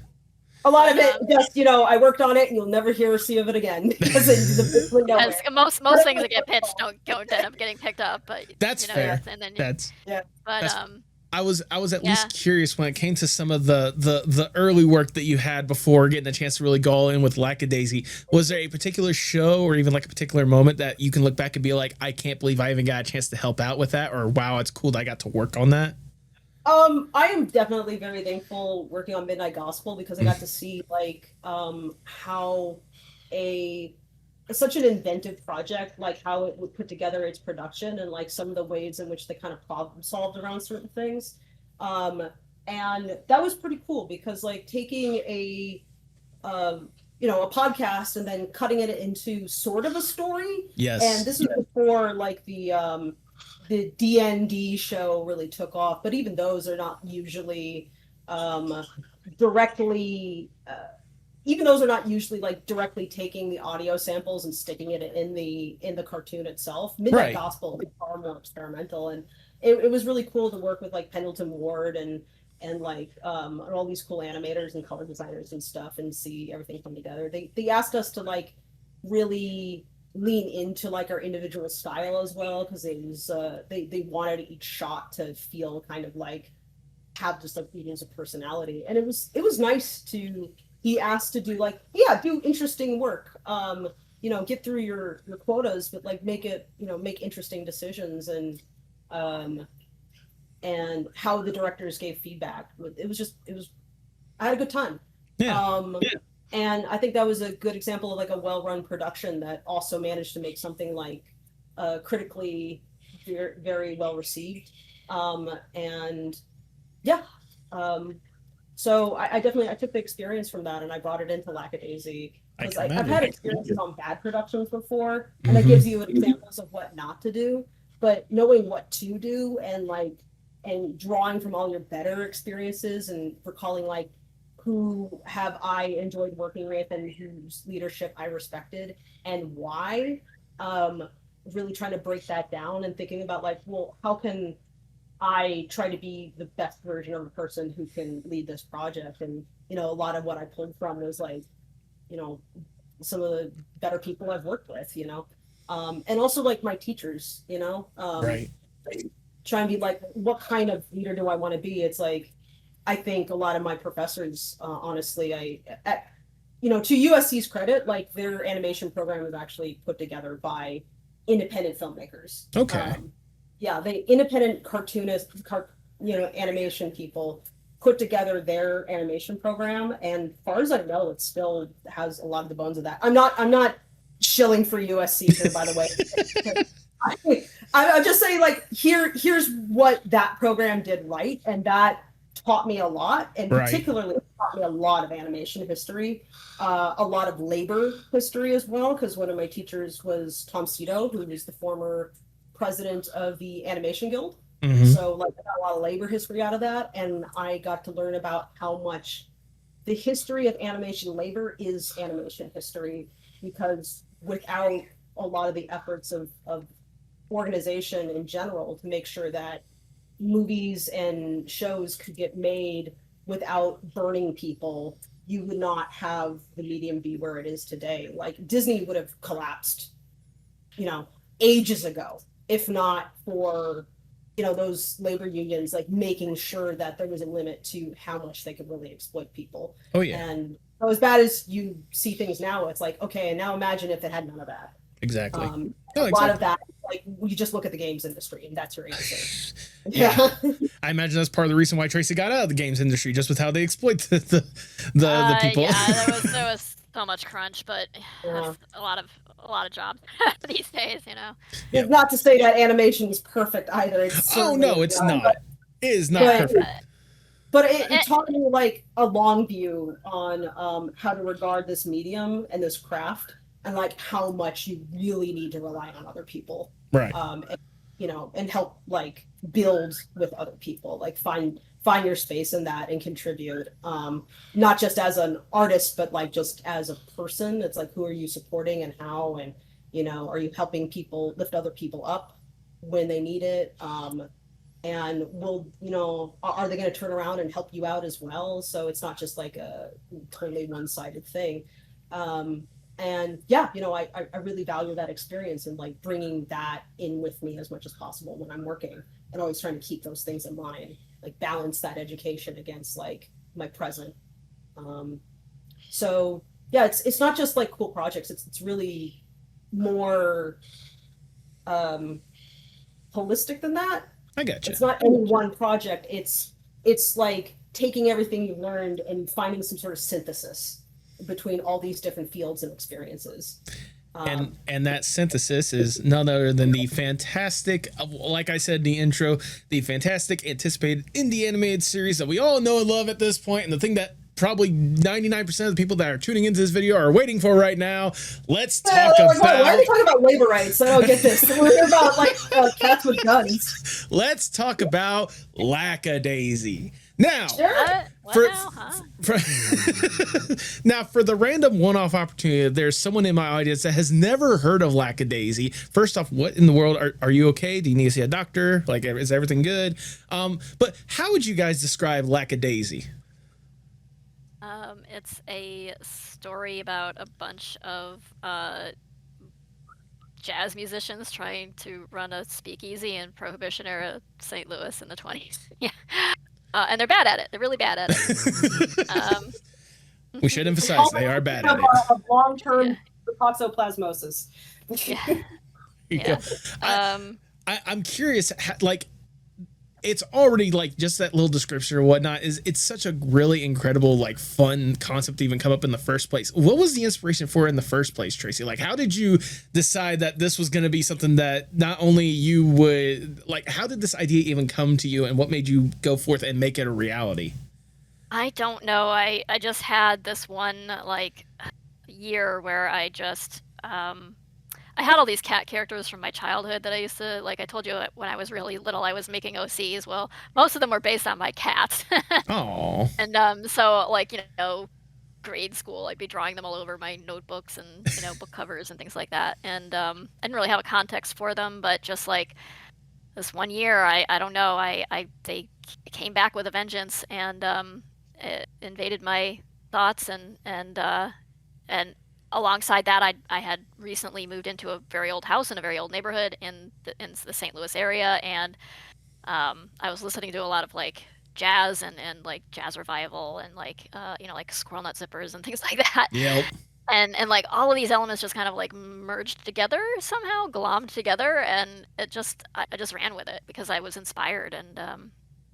A lot of it just, I worked on it and you'll never hear or see of it again. Because most things that get pitched don't end up getting picked up. But that's fair. And then But I was at least curious when it came to some of the early work that you had before getting a chance to really go all in with Lackadaisy. Was there a particular show or even like a particular moment that you can look back and be like, I can't believe I even got a chance to help out with that, or wow, it's cool that I got to work on that? I am definitely very thankful working on Midnight Gospel, because I got to see like how such an inventive project, like how it would put together its production and like some of the ways in which they kind of problem solved around certain things. And that was pretty cool, because like taking a podcast and then cutting it into sort of a story. Yes. And this was before like the D&D show really took off, but even those are not usually directly like directly taking the audio samples and sticking it in the cartoon itself. Midnight Gospel is far more experimental, and it was really cool to work with like Pendleton Ward and like all these cool animators and color designers and stuff, and see everything come together. They asked us to like really lean into like our individual style as well, because they wanted each shot to feel kind of like have just like beatings of personality, and it was nice to be asked to do like do interesting work, get through your quotas, but like make interesting decisions, and how the directors gave feedback. It was I had a good time. Yeah. And I think that was a good example of like a well-run production that also managed to make something like critically very, very well received. And yeah, so I definitely I took the experience from that and I brought it into Lackadaisy because I've had experiences on bad productions before, and that gives you examples of what not to do. But knowing what to do and like and drawing from all your better experiences and recalling like who have I enjoyed working with and whose leadership I respected and why. Really trying to break that down and thinking about like, well, how can I try to be the best version of a person who can lead this project? And a lot of what I pulled from was like, some of the better people I've worked with, and also like my teachers, Right. try and be like, what kind of leader do I want to be? It's like, I think a lot of my professors, honestly, to USC's credit, like their animation program is actually put together by independent filmmakers. Okay. Yeah, the independent cartoonists, animation people put together their animation program, and as far as I know, it still has a lot of the bones of that. I'm not shilling for USC here, by the way. I'm just saying, like, here's what that program did right, and that taught me a lot, and particularly taught me a lot of animation history, a lot of labor history as well, because one of my teachers was Tom Cito, who was the former president of the Animation Guild. So like I got a lot of labor history out of that, and I got to learn about how much the history of animation labor is animation history, because without a lot of the efforts of organization in general to make sure that movies and shows could get made without burning people, you would not have the medium be where it is today. Like Disney would have collapsed, ages ago, if not for those labor unions like making sure that there was a limit to how much they could really exploit people. Oh yeah. And so as bad as you see things now, it's like, okay, and now imagine if it had none of that. Exactly. A lot of that, like you just look at the games industry and that's your answer. Yeah. I imagine that's part of the reason why Tracy got out of the games industry, just with how they exploit the people. Yeah, there was so much crunch, but a lot of jobs these days, It's not to say that animation is perfect either. Oh no, it's not. It is not perfect. But it taught me like a long view on how to regard this medium and this craft, and like how much you really need to rely on other people, right? And help like build with other people, like find your space in that and contribute, not just as an artist, but like just as a person. It's like, who are you supporting and how, and are you helping people lift other people up when they need it, and are they going to turn around and help you out as well? So it's not just like a totally one-sided thing. And yeah, I really value that experience and like bringing that in with me as much as possible when I'm working, and always trying to keep those things in mind, like balance that education against like my present. So yeah, it's not just like cool projects. It's really more holistic than that. I gotcha. It's not any one project. It's like taking everything you learned and finding some sort of synthesis between all these different fields and experiences. And that synthesis is none other than the fantastic, like I said in the intro, the fantastic anticipated indie animated series that we all know and love at this point, and the thing that probably 99% of the people that are tuning into this video are waiting for right now. Let's talk about... Why are we talking about labor rights? I don't get this. We're here about like cats with guns. Let's talk about Lackadaisy. Now, now, for the random one-off opportunity, there's someone in my audience that has never heard of Lackadaisy. First off, what in the world are you okay? Do you need to see a doctor? Like, is everything good? But how would you guys describe Lackadaisy? It's a story about a bunch of jazz musicians trying to run a speakeasy in Prohibition era St. Louis in the 20s. Yeah. And they're bad at it. They're really bad at it. We should emphasize they are bad at it. A long-term toxoplasmosis. Yeah. I'm curious, like, it's already like just that little description or whatnot it's such a really incredible, like fun concept to even come up in the first place. What was the inspiration for it in the first place, Tracy? Like, how did you decide that this was going to be something that not only you would like, how did this idea even come to you, and what made you go forth and make it a reality? I don't know. I just had this one like year where I just I had all these cat characters from my childhood that I used to, like I told you when I was really little, I was making OCs. Well, most of them were based on my cats. Oh. And so like, grade school, I'd be drawing them all over my notebooks and, book covers and things like that. And I didn't really have a context for them, but just like this one year, I don't know, they came back with a vengeance, and it invaded my thoughts, and alongside that, I had recently moved into a very old house in a very old neighborhood in the St. Louis area, and I was listening to a lot of like jazz and like jazz revival and like like Squirrel Nut Zippers and things like that. Yep. And like all of these elements just kind of like merged together somehow, glommed together, and I just ran with it because I was inspired,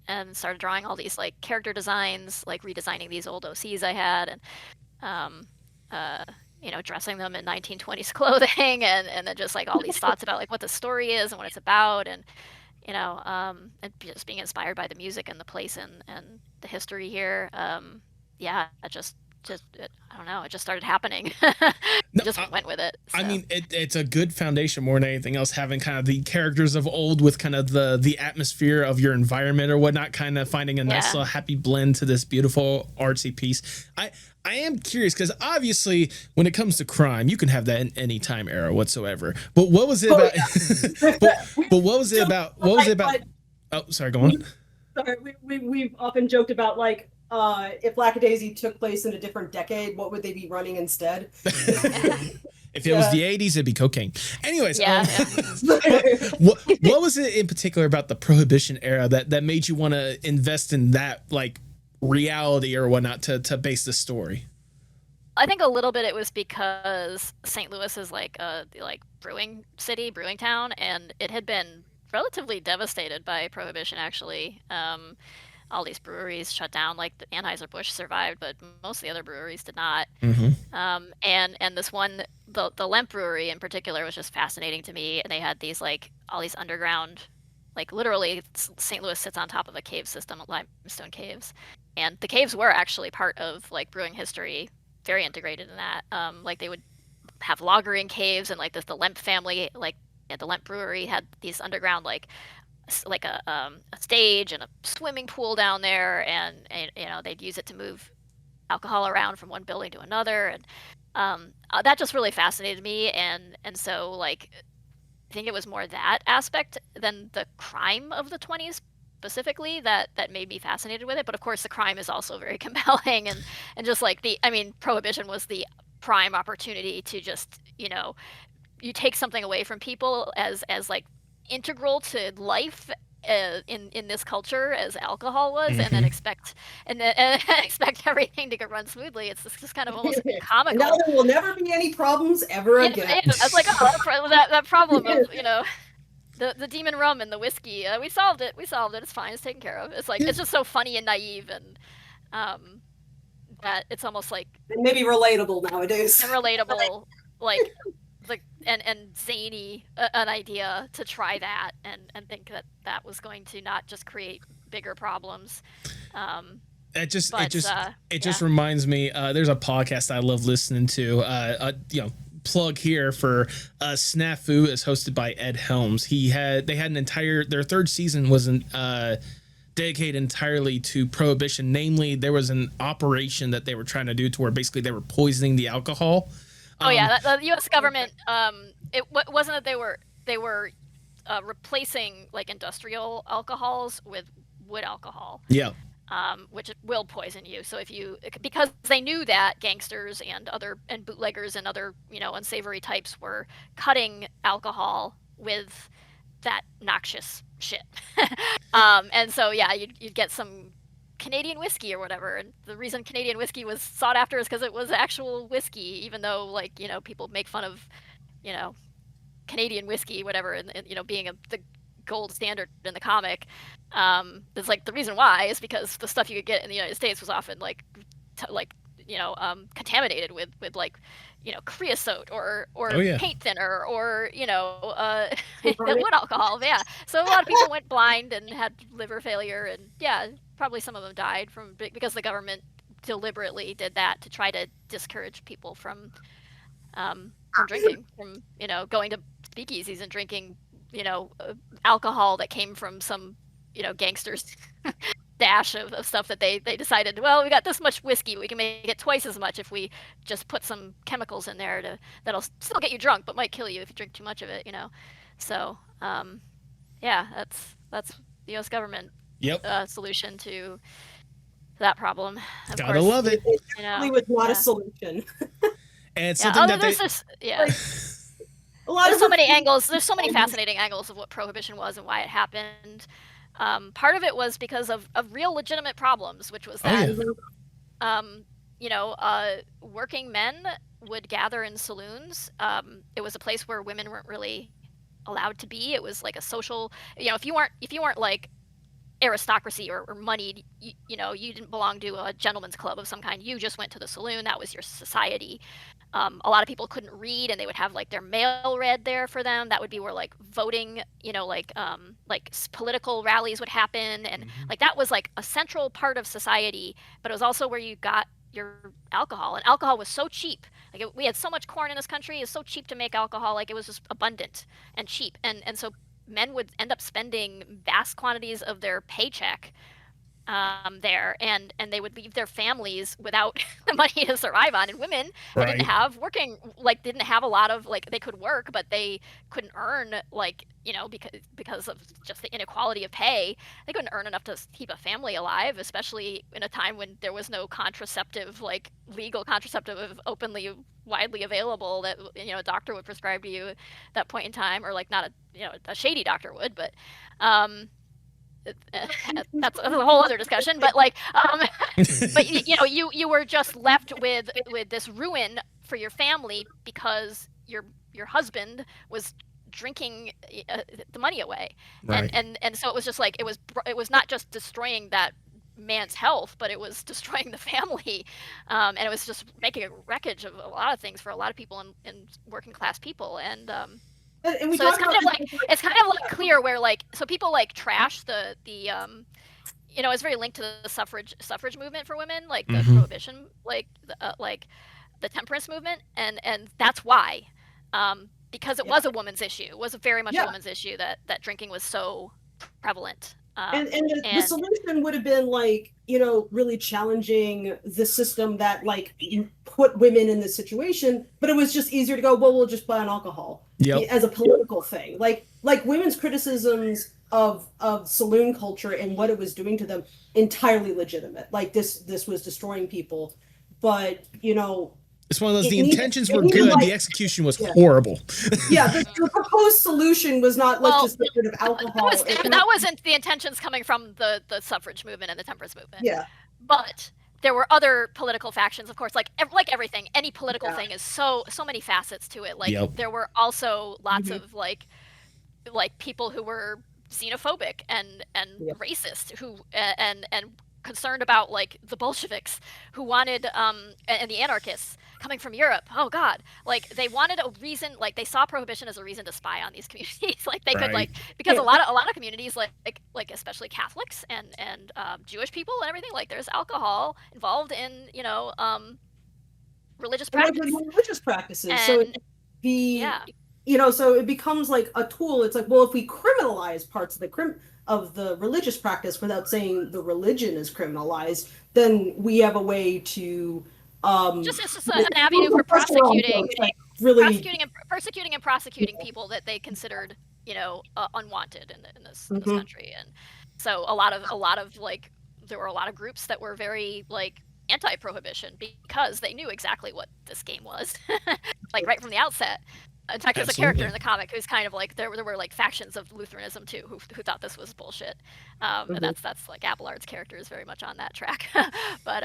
and started drawing all these like character designs, like redesigning these old OCs I had, and dressing them in 1920s clothing, and then just like all these thoughts about like what the story is and what it's about, and and just being inspired by the music and the place and the history here. I don't know, it just started happening. Went with it. So. I mean, it's a good foundation more than anything else, having kind of the characters of old with kind of the atmosphere of your environment or whatnot, kind of finding a nice little happy blend to this beautiful artsy piece. I am curious because obviously when it comes to crime, you can have that in any time era whatsoever. But what was it about? but what was it about? What was it about? Oh, sorry, go on. Sorry, we've often joked about like, if Lackadaisy took place in a different decade, what would they be running instead? If it was the 80s, it'd be cocaine. Anyways, what was it in particular about the Prohibition era that made you want to invest in that like reality or whatnot to base the story? I think a little bit it was because St. Louis is like a brewing city, brewing town, and it had been relatively devastated by Prohibition, actually. All these breweries shut down. Like the Anheuser-Busch survived, but most of the other breweries did not. Mm-hmm. And this one, the Lemp Brewery in particular, was just fascinating to me. And they had these like all these underground, like literally St. Louis sits on top of a cave system, limestone caves, and the caves were actually part of like brewing history, very integrated in that. Like they would have lagering caves, and like the Lemp family, like the Lemp Brewery had these underground like a stage and a swimming pool down there, and they'd use it to move alcohol around from one building to another, and that just really fascinated me, and so like I think it was more that aspect than the crime of the 20s specifically that made me fascinated with it. But of course the crime is also very compelling, and just like Prohibition was the prime opportunity to just you take something away from people as like integral to life in this culture as alcohol was, and then expect everything to run smoothly. It's just kind of almost comical. Now there will never be any problems ever again. It's like that problem of the demon rum and the whiskey. We solved it. It's fine. It's taken care of. It's like it's just so funny and naive, and that it's almost like maybe relatable nowadays. And relatable, like and zany an idea to try that and think that was going to not just create bigger problems. It just reminds me. There's a podcast I love listening to. Plug here for Snafu is hosted by Ed Helms. They had an entire, their third season wasn't dedicated entirely to Prohibition. Namely, there was an operation that they were trying to do to where basically they were poisoning the alcohol. The U.S. government. It wasn't that they were replacing like industrial alcohols with wood alcohol. Yeah. Which will poison you. So because they knew that gangsters and bootleggers and other unsavory types were cutting alcohol with that noxious shit, and so you'd get some Canadian whiskey or whatever, and the reason Canadian whiskey was sought after is because it was actual whiskey, even though people make fun of Canadian whiskey, whatever, and being the gold standard in the comic. It's like the reason why is because the stuff you could get in the United States was often like contaminated with like creosote or paint thinner or wood alcohol. Yeah, so a lot of people went blind and had liver failure, and probably some of them died because the government deliberately did that to try to discourage people from drinking, from going to speakeasies and drinking alcohol that came from some gangsters dash of stuff that they decided, well, we got this much whiskey, we can make it twice as much if we just put some chemicals in there that'll still get you drunk but might kill you if you drink too much of it. So that's the US government solution to that problem. Gotta love it. It definitely was not a solution. And something that there's so many angles. There's so many fascinating angles of what Prohibition was and why it happened. Part of it was because of real legitimate problems, which was that working men would gather in saloons. It was a place where women weren't really allowed to be. It was like a social, if you weren't like aristocracy or moneyed, you didn't belong to a gentleman's club of some kind. You just went to the saloon. That was your society. A lot of people couldn't read, and they would have like their mail read there for them. That would be where like voting, like political rallies would happen, and like that was like a central part of society. But it was also where you got your alcohol, and alcohol was so cheap. Like we had so much corn in this country. It was so cheap to make alcohol. Like it was just abundant and cheap, and so men would end up spending vast quantities of their paycheck there, and they would leave their families without the money to survive on. And women didn't have a lot of like, they could work, but they couldn't earn because of just the inequality of pay. They couldn't earn enough to keep a family alive, especially in a time when there was no contraceptive, like legal contraceptive openly widely available that a doctor would prescribe to you at that point in time, or like not a shady doctor would, but that's a whole other discussion. But like but you were just left with this ruin for your family because your husband was drinking the money away. And so it was just like it was not just destroying that man's health, but it was destroying the family, and it was just making a wreckage of a lot of things for a lot of people in working class people. And so it's kind of like clear where like, so people like trash the it's very linked to the suffrage movement for women, like the Prohibition, like the temperance movement, and that's why, because it was a woman's issue. It was very much a woman's issue that drinking was so prevalent. And the solution would have been like, really challenging the system that like put women in this situation, but it was just easier to go, well, we'll just ban alcohol as a political thing. Like women's criticisms of saloon culture and what it was doing to them, entirely legitimate. Like this was destroying people, but it's one of those, the intentions were good, the execution was horrible. The proposed solution was not, let's just get rid of alcohol. That wasn't the intentions coming from the suffrage movement and the temperance movement. Yeah. But there were other political factions, of course, like everything. Any political thing is so many facets to it. Like there were also lots of like people who were xenophobic and racist, who and concerned about like the Bolsheviks, who wanted and the anarchists coming from Europe. Oh God, like they wanted a reason, like they saw Prohibition as a reason to spy on these communities. Like they could like, because a lot of communities like especially Catholics and Jewish people and everything, like there's alcohol involved in religious practices. So so it becomes like a tool. It's like, well, if we criminalize parts of the religious practice without saying the religion is criminalized, then we have a way to it's just an avenue for persecuting and prosecuting people that they considered unwanted in this country. And so a lot of like, there were a lot of groups that were very like anti-prohibition because they knew exactly what this game was like right from the outset. In fact, there's a character in the comic who's kind of like, there were like factions of Lutheranism too who thought this was bullshit. And that's like Abelard's character is very much on that track. But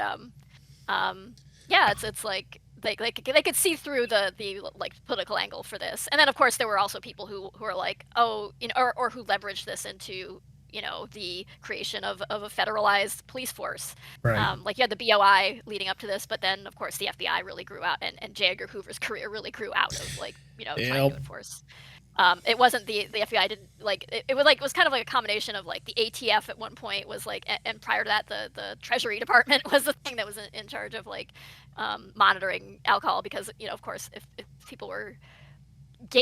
it's like they could see through the like political angle for this. And then of course there were also people who are like, oh, you know, or who leveraged this into, you know, the creation of a federalized police force. Right. Like you had the BOI leading up to this, but then of course the FBI really grew out, and J. Edgar Hoover's career really grew out of like, you know, trying to enforce. It wasn't the FBI didn't like it was kind of like a combination of like the ATF at one point was like, and prior to that the Treasury Department was the thing that was in charge of like monitoring alcohol, because, you know, of course if people were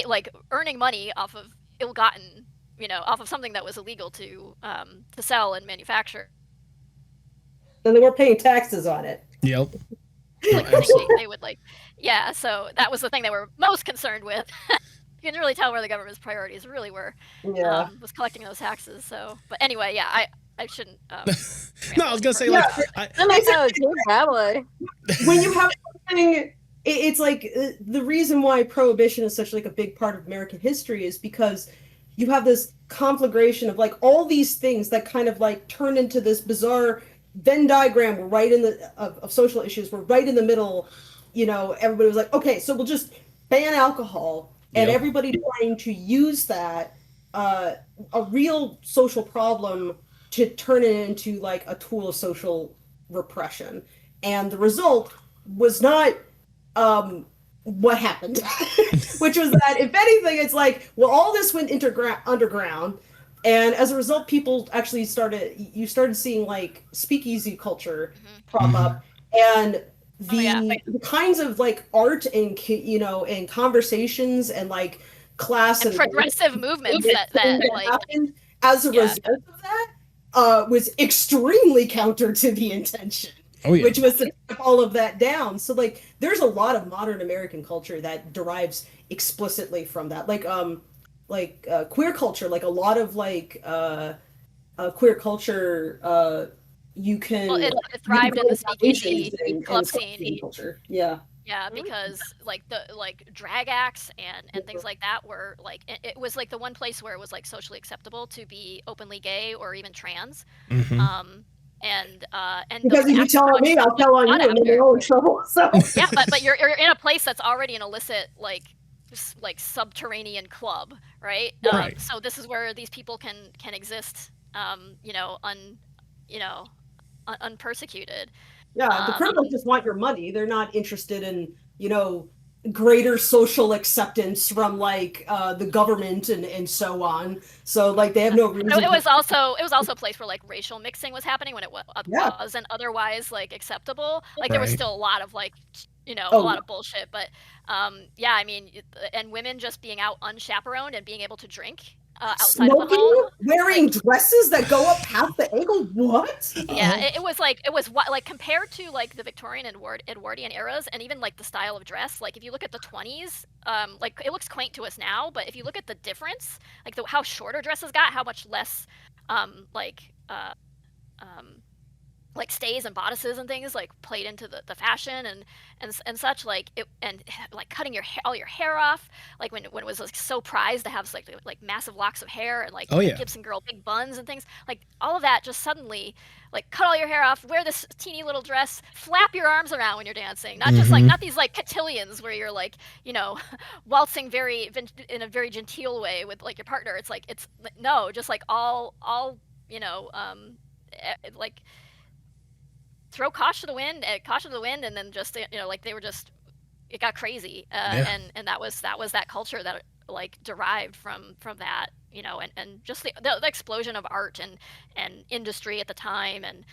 like earning money off of ill-gotten, you know, off of something that was illegal to sell and manufacture, then they weren't paying taxes on it. Yep. like they would like, yeah, so that was the thing they were most concerned with. You can really tell where the government's priorities really were. Yeah. Was collecting those taxes. So, but anyway, yeah, I shouldn't. No, I was gonna say like when you have something, it's like the reason why Prohibition is such like a big part of American history is because you have this conflagration of like all these things that kind of like turn into this bizarre Venn diagram. We're right in the of social issues. We're right in the middle. You know, everybody was like, okay, so we'll just ban alcohol. And everybody trying to use that, a real social problem, to turn it into like a tool of social repression. And the result was not what happened, which was that, if anything, it's like, well, all this went underground. And as a result, people actually started seeing like speakeasy culture prop up. And the kinds of like art and, you know, and conversations and like class and progressive movements that like happened as a result of that was extremely counter to the intention, which was to keep all of that down. So like there's a lot of modern American culture that derives explicitly from that, like queer culture, like a lot of like queer culture you can. Well, it thrived in the speakeasy club scene. Culture. Yeah. Yeah, because like the drag acts and things like that were like, it was like the one place where it was like socially acceptable to be openly gay or even trans. And because if you tell me, I'll tell on you, and then you're all in trouble. So yeah, but you're in a place that's already an illicit like subterranean club, right? So this is where these people can exist, you know, unpersecuted. Yeah, the criminals just want your money. They're not interested in, you know, greater social acceptance from like the government and so on. So like they have no reason. So it was also a place where like racial mixing was happening when it wasn't otherwise like acceptable. Like there was still a lot of like, you know, a lot of bullshit. But yeah, I mean, and women just being out unchaperoned and being able to drink outside of the home, wearing dresses that go up past the ankle. What? Yeah, it was like compared to like the Victorian and Edwardian eras, and even like the style of dress. Like if you look at the 20s, like it looks quaint to us now, but if you look at the difference, like how shorter dresses got, how much less like stays and bodices and things like played into the fashion and such, like it, and like cutting all your hair off, like when it was like so prized to have like massive locks of hair and like Gibson girl big buns and things, like all of that just suddenly like cut all your hair off, wear this teeny little dress, flap your arms around when you're dancing, not just like not these like cotillions where you're like, you know, waltzing in a very genteel way with like your partner. It's like no, just like all you know, like throw caution to the wind, and then just, you know, like they were just, it got crazy, and that was that culture that like derived from that, you know, and just the explosion of art and industry at the time, and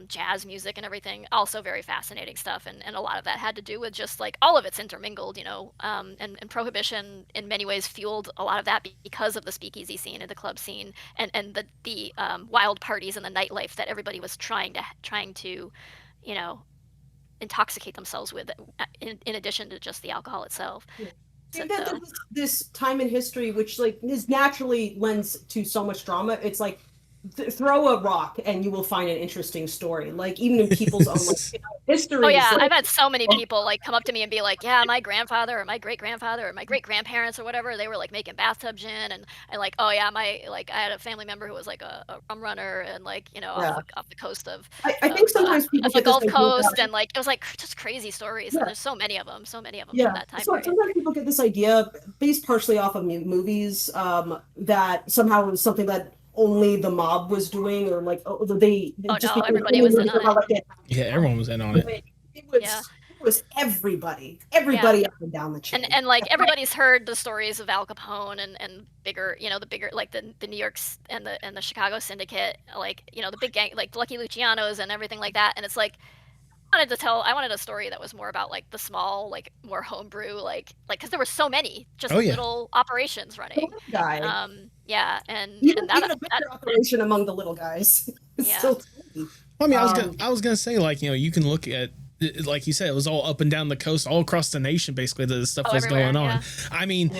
jazz music and everything, also very fascinating stuff, and a lot of that had to do with just like all of it's intermingled, you know, and Prohibition in many ways fueled a lot of that because of the speakeasy scene and the club scene and the wild parties and the nightlife that everybody was trying to, you know, intoxicate themselves with, in addition to just the alcohol itself. So, this time in history, which like is naturally lends to so much drama. It's like throw a rock and you will find an interesting story. Like even in people's own history. Oh yeah, I've had so many people like come up to me and be like, "Yeah, my grandfather or my great grandfather or my great grandparents or whatever, they were like making bathtub gin," and like, "Oh yeah, I had a family member who was like a rum runner and like off the coast of I think sometimes people of the get this Gulf idea Coast, about- and like it was like just crazy stories, and there's so many of them from Yeah. that time So period. sometimes people get this idea based partially off of movies that somehow it was something that only the mob was doing, or like everybody was in on it. Yeah, everyone was in on it. It was everybody up and down the chain. And like everybody's heard the stories of Al Capone and bigger, the bigger like the New York's and the Chicago syndicate, like the big gang, like Lucky Luciano's and everything like that. And it's like I wanted a story that was more about like the small, like more homebrew, like because there were so many just little operations running. And even a bigger operation among the little guys. Yeah. I mean, I was gonna say, like, you can look at, like you said, it was all up and down the coast, all across the nation, basically, that this stuff was going on. I mean,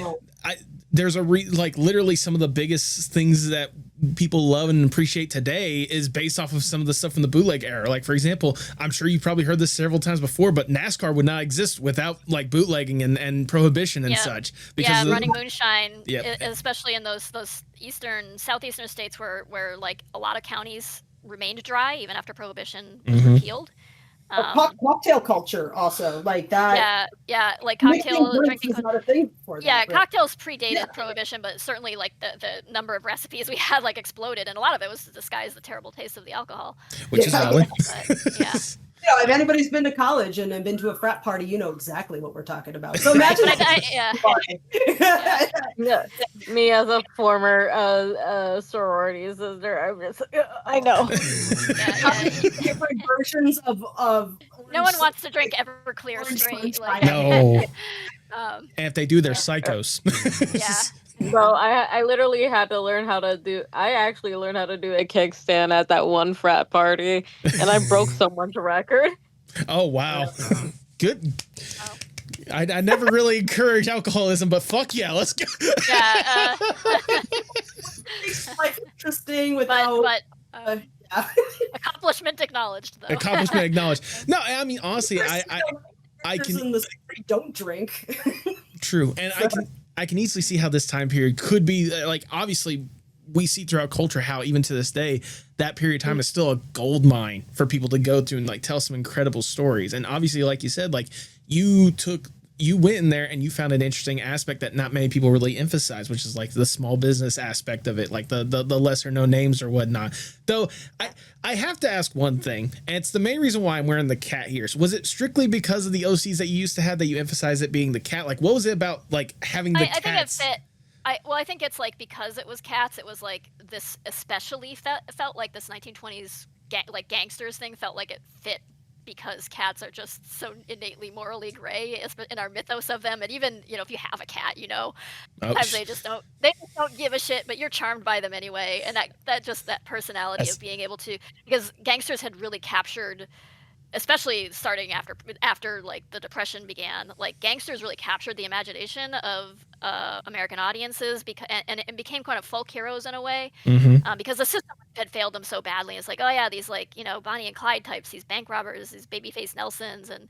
there's like literally some of the biggest things that people love and appreciate today is based off of some of the stuff from the bootleg era. Like, for example, I'm sure you've probably heard this several times before, but NASCAR would not exist without like bootlegging and prohibition and such. Because running moonshine, especially in those southeastern states where like a lot of counties remained dry even after prohibition was repealed. Cocktail culture also, like that. Yeah, like cocktail drinking is not a thing for that. Yeah, cocktails predated prohibition, but certainly like the number of recipes we had like exploded, and a lot of it was to disguise the terrible taste of the alcohol. Which is valid. If anybody's been to college and been to a frat party, you know exactly what we're talking about. So imagine me as a former sorority sister, I know. Different versions of no one wants to drink Everclear straight. Like, no. And if they do, they're psychos. Bro, I literally had to learn how to do. I actually learned how to do a kickstand at that one frat party, and I broke someone's record. Oh wow, good. I never really encourage alcoholism, but fuck yeah, let's go. Yeah. Like interesting without. But accomplishment acknowledged, though. Accomplishment acknowledged. No, I mean honestly, I can don't drink. True, and I can easily see how this time period could be like, obviously we see throughout culture how even to this day that period of time is still a gold mine for people to go through and like tell some incredible stories. And obviously, like you said, like you went in there and you found an interesting aspect that not many people really emphasize, which is like the small business aspect of it, like the lesser known names or whatnot. Though I have to ask one thing, and it's the main reason why I'm wearing the cat here. So was it strictly because of the OCs that you used to have that you emphasized it being the cat? Like, what was it about like having the cats? I think it fit. I think it's like because it was cats, it was like this especially felt like this 1920s gangsters thing felt like it fit because cats are just so innately morally gray in our mythos of them. And even, if you have a cat, sometimes they just don't give a shit, but you're charmed by them anyway. And that personality of being able to, because gangsters had really captured, especially starting after like the Depression began, like gangsters really captured the imagination of American audiences and became kind of folk heroes in a way, because the system had failed them so badly. It's like, oh yeah, these like Bonnie and Clyde types, these bank robbers, these babyface Nelsons, and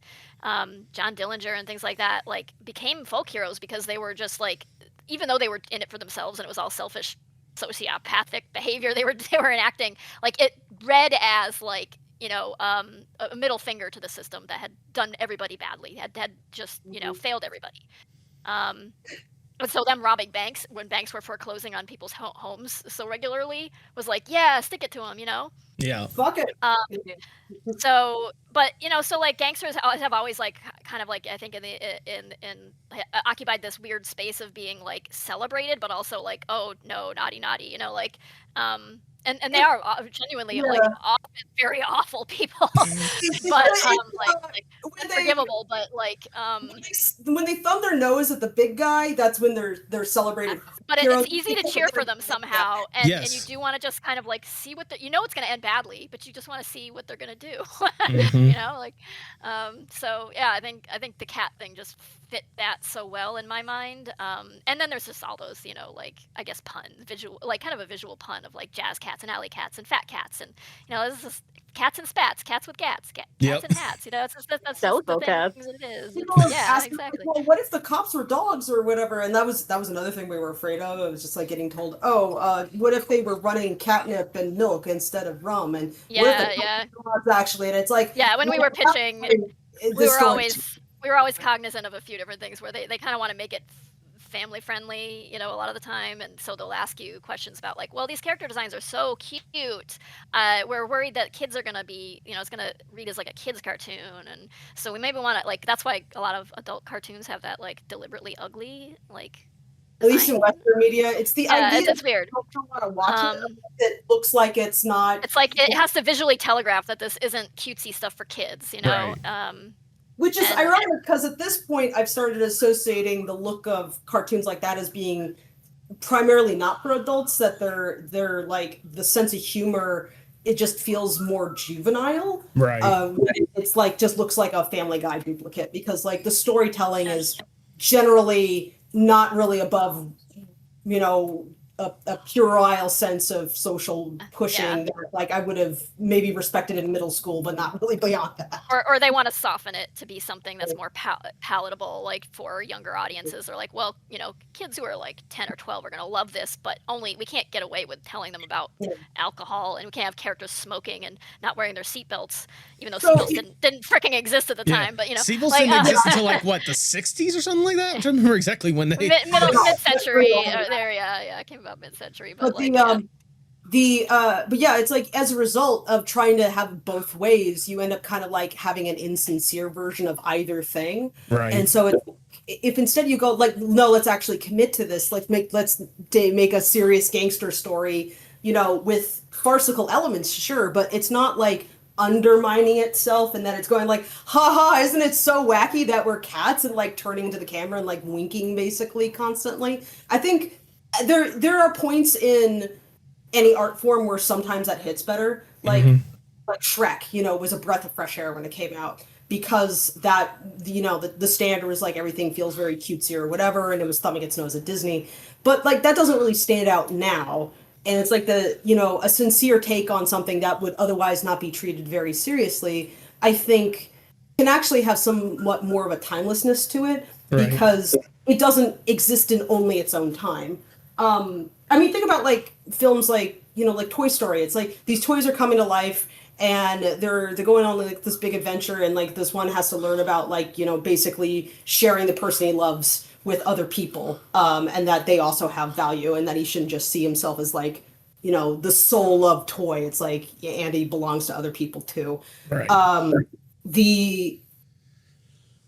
John Dillinger and things like that, like became folk heroes because they were just like, even though they were in it for themselves and it was all selfish sociopathic behavior they were enacting, like it read as like a middle finger to the system that had done everybody badly, had just failed everybody. And so them robbing banks when banks were foreclosing on people's homes so regularly was like, yeah, stick it to them, Yeah. Fuck it. So like gangsters have always like kind of like, I think in occupied this weird space of being like celebrated, but also like, oh no, naughty, like, and they are genuinely like often very awful people, but unforgivable. But like when they thumb their nose at the big guy, that's when they're celebrated. But it's easy to cheer for them somehow, and you do want to just kind of like see what it's going to end badly, but you just want to see what they're going to do. So yeah, I think the cat thing just fit that so well in my mind. And then there's just all those, you know, like I guess visual, like kind of a visual pun of like jazz cats and alley cats and fat cats, and you know, this is cats and spats, cats with cats, cats Yep. and hats. You know, that's just the Calico cats. things it is. People Yeah, ask, exactly. well, what if the cops were dogs or whatever? And that was another thing we were afraid of. It was just like getting told, oh, what if they were running catnip and milk instead of rum? And what if the cops were dogs actually? And it's like, yeah, when we were pitching, we were always cognizant of a few different things where they kind of want to make it family friendly, you know, a lot of the time, and so they'll ask you questions about like, well, these character designs are so cute, we're worried that kids are gonna be, you know, it's gonna read as like a kid's cartoon, and so we maybe want to, like, that's why a lot of adult cartoons have that like deliberately ugly, like, at least in Western media, it's the idea it's weird. You don't want to watch it. It looks like it's not. It's like it has to visually telegraph that this isn't cutesy stuff for kids, you know. Right. Which is ironic because at this point I've started associating the look of cartoons like that as being primarily not for adults, that they're like the sense of humor, it just feels more juvenile. Right. It's like just looks like a Family Guy duplicate because like the storytelling is generally not really above, you know, a puerile sense of social pushing that, like, I would have maybe respected in middle school, but not really beyond that. Or they want to soften it to be something that's more palatable, like for younger audiences. Or like, well, you know, kids who are like 10 or 12 are going to love this, but only we can't get away with telling them about alcohol, and we can't have characters smoking and not wearing their seatbelts, even though seatbelts didn't freaking exist at the time. But you know, seatbelts didn't exist until like what, the 60s or something like that. I'm trying to remember exactly when they mid-century. It came about mid-century, but like, but yeah, it's like as a result of trying to have both ways, you end up kind of like having an insincere version of either thing. Right. And so if instead you go like, no, let's actually commit to this. Let's make a serious gangster story, you know, with farcical elements, sure, but it's not like undermining itself and then it's going like, haha, isn't it so wacky that we're cats, and like turning into the camera and like winking basically constantly. I think there are points in any art form where sometimes that hits better. Like Shrek, you know, was a breath of fresh air when it came out because that, you know, the standard was like everything feels very cutesy or whatever, and it was thumbing its nose at Disney. But like that doesn't really stand out now. And it's like a sincere take on something that would otherwise not be treated very seriously, I think can actually have somewhat more of a timelessness to it because it doesn't exist in only its own time. I mean, think about like films like, you know, like Toy Story. It's like these toys are coming to life and they're going on like this big adventure, and like this one has to learn about like, you know, basically sharing the person he loves with other people, and that they also have value, and that he shouldn't just see himself as like, you know, the soul of toy. It's like Andy belongs to other people too. Right.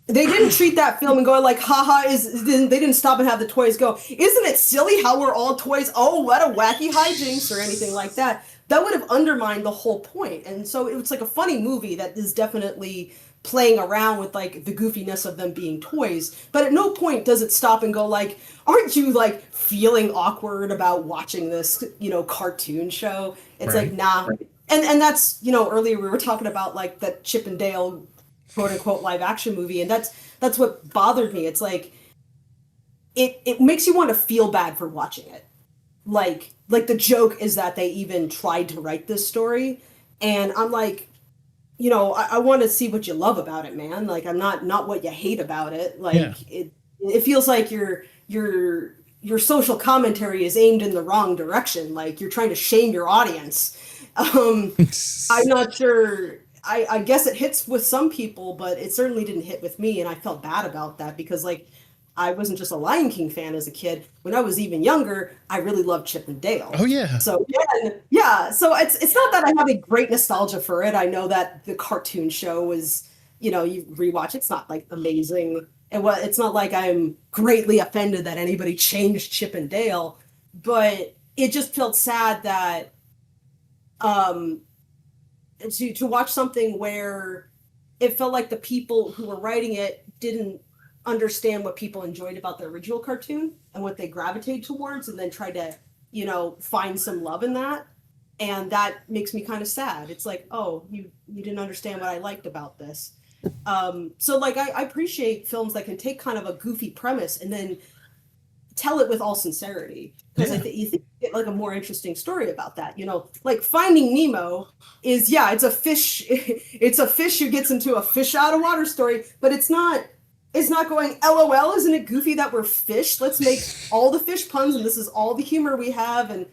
They didn't treat that film and go like, haha, they didn't stop and have the toys go, isn't it silly how we're all toys? Oh, what a wacky hijinks or anything like that. That would have undermined the whole point. And so it was like a funny movie that is definitely playing around with like the goofiness of them being toys. But at no point does it stop and go like, aren't you like feeling awkward about watching this, you know, cartoon show? It's like, nah. And that's, you know, earlier we were talking about like that Chip and Dale quote unquote live action movie, and that's what bothered me. It's like it makes you want to feel bad for watching it. Like the joke is that they even tried to write this story, and I'm like, you know, I want to see what you love about it, man. Like I'm not what you hate about it. Like it feels like your social commentary is aimed in the wrong direction. Like you're trying to shame your audience. I'm not sure. I guess it hits with some people, but it certainly didn't hit with me, and I felt bad about that because, like, I wasn't just a Lion King fan as a kid. When I was even younger, I really loved Chip and Dale. Oh yeah. So yeah. So it's not that I have a great nostalgia for it. I know that the cartoon show was, you know, you rewatch, it's not like amazing, and it's not like I'm greatly offended that anybody changed Chip and Dale, but it just felt sad that to watch something where it felt like the people who were writing it didn't understand what people enjoyed about the original cartoon and what they gravitated towards, and then try to, you know, find some love in that. And that makes me kind of sad. It's like, oh, you didn't understand what I liked about this. So like I appreciate films that can take kind of a goofy premise and then tell it with all sincerity, because Yeah. you think you get like a more interesting story about that. You know, like Finding Nemo is, yeah, it's a fish it's a fish who gets into a fish out of water story, but it's not going, LOL, isn't it goofy that we're fish? Let's make all the fish puns and this is all the humor we have, and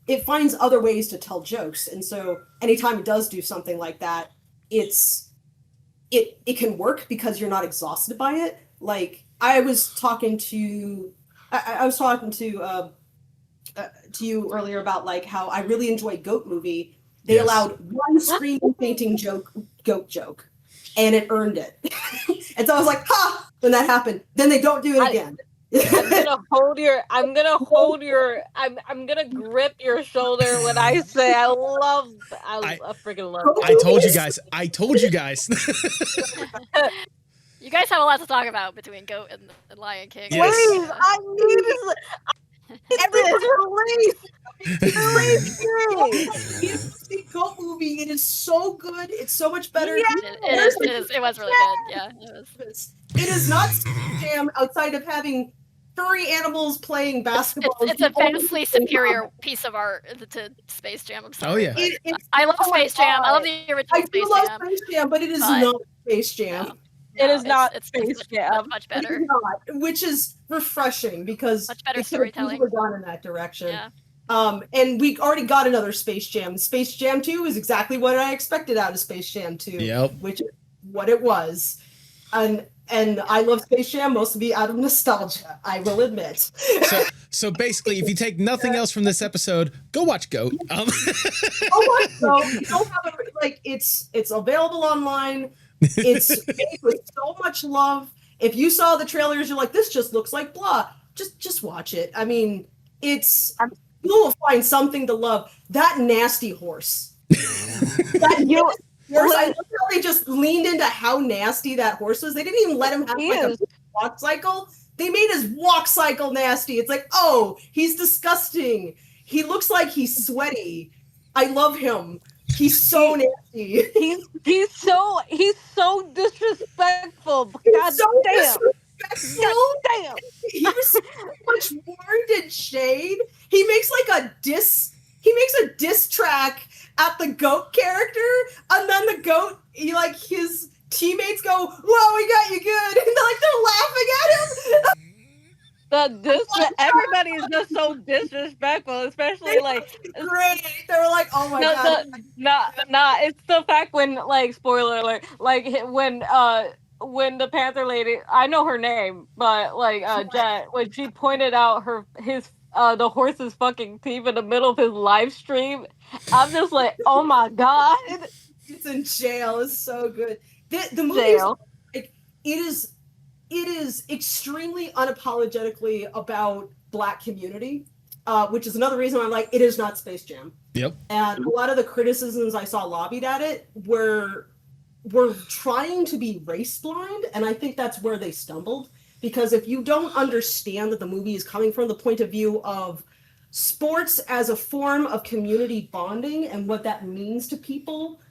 it finds other ways to tell jokes. And so anytime it does do something like that, it can work because you're not exhausted by it. Like I was talking to you earlier about like how I really enjoyed Goat Movie. They Yes. allowed one screaming fainting goat joke, and it earned it. And so I was like, ha! When that happened, then they don't do it again. I'm gonna grip your shoulder when I say I freaking love it. I told you guys. You guys have a lot to talk about between Goat and Lion King. Yes. Please, I need this. Everybody release me. Goat Movie, it is so good. It's so much better. Yeah. It was really good. Yeah, it was. It is not Space Jam outside of having furry animals playing basketball. It's a vastly superior piece of art to Space Jam. I'm sorry. Oh yeah. I love Space Jam. I love the original I do Space love Jam. Space Jam, but it is not Space Jam. It is not It's Space Jam. much It better. is not, which is refreshing because Much better it could have storytelling. easily gone in that direction. Yeah. And we already got another Space Jam. Space Jam 2 is exactly what I expected out of Space Jam 2. Yep. Which is what it was. And I love Space Jam mostly out of nostalgia, I will admit. So basically, if you take nothing else from this episode, go watch Goat. Oh my God! You don't have it, like it's available online. It's made with so much love. If you saw the trailers, you're like, this just looks like blah. Just watch it. I mean, you will find something to love. That nasty horse. I love how they just leaned into how nasty that horse was. They didn't even let him have like a walk cycle. They made his walk cycle nasty. It's like, oh, he's disgusting. He looks like he's sweaty. I love him. He's so nasty. He's so disrespectful. God damn. Damn. He was so much warned and shade. He makes like a diss track at the goat character, and then the goat, his teammates go, "Whoa, we got you good," and they're laughing at him. Everybody is just so disrespectful, especially like great. They were like, "Oh my God." It's the fact when, like, spoiler alert, like when the Panther lady, I know her name, but like Jet, when she pointed out the horse's fucking teeth in the middle of his live stream, I'm just like, oh my God. It's in jail. It's so good. The movie, like, it is extremely unapologetically about Black community, which is another reason I'm like, it is not Space Jam. Yep. And a lot of the criticisms I saw lobbied at it were trying to be race blind, and I think that's where they stumbled. Because if you don't understand that the movie is coming from the point of view of sports as a form of community bonding and what that means to people,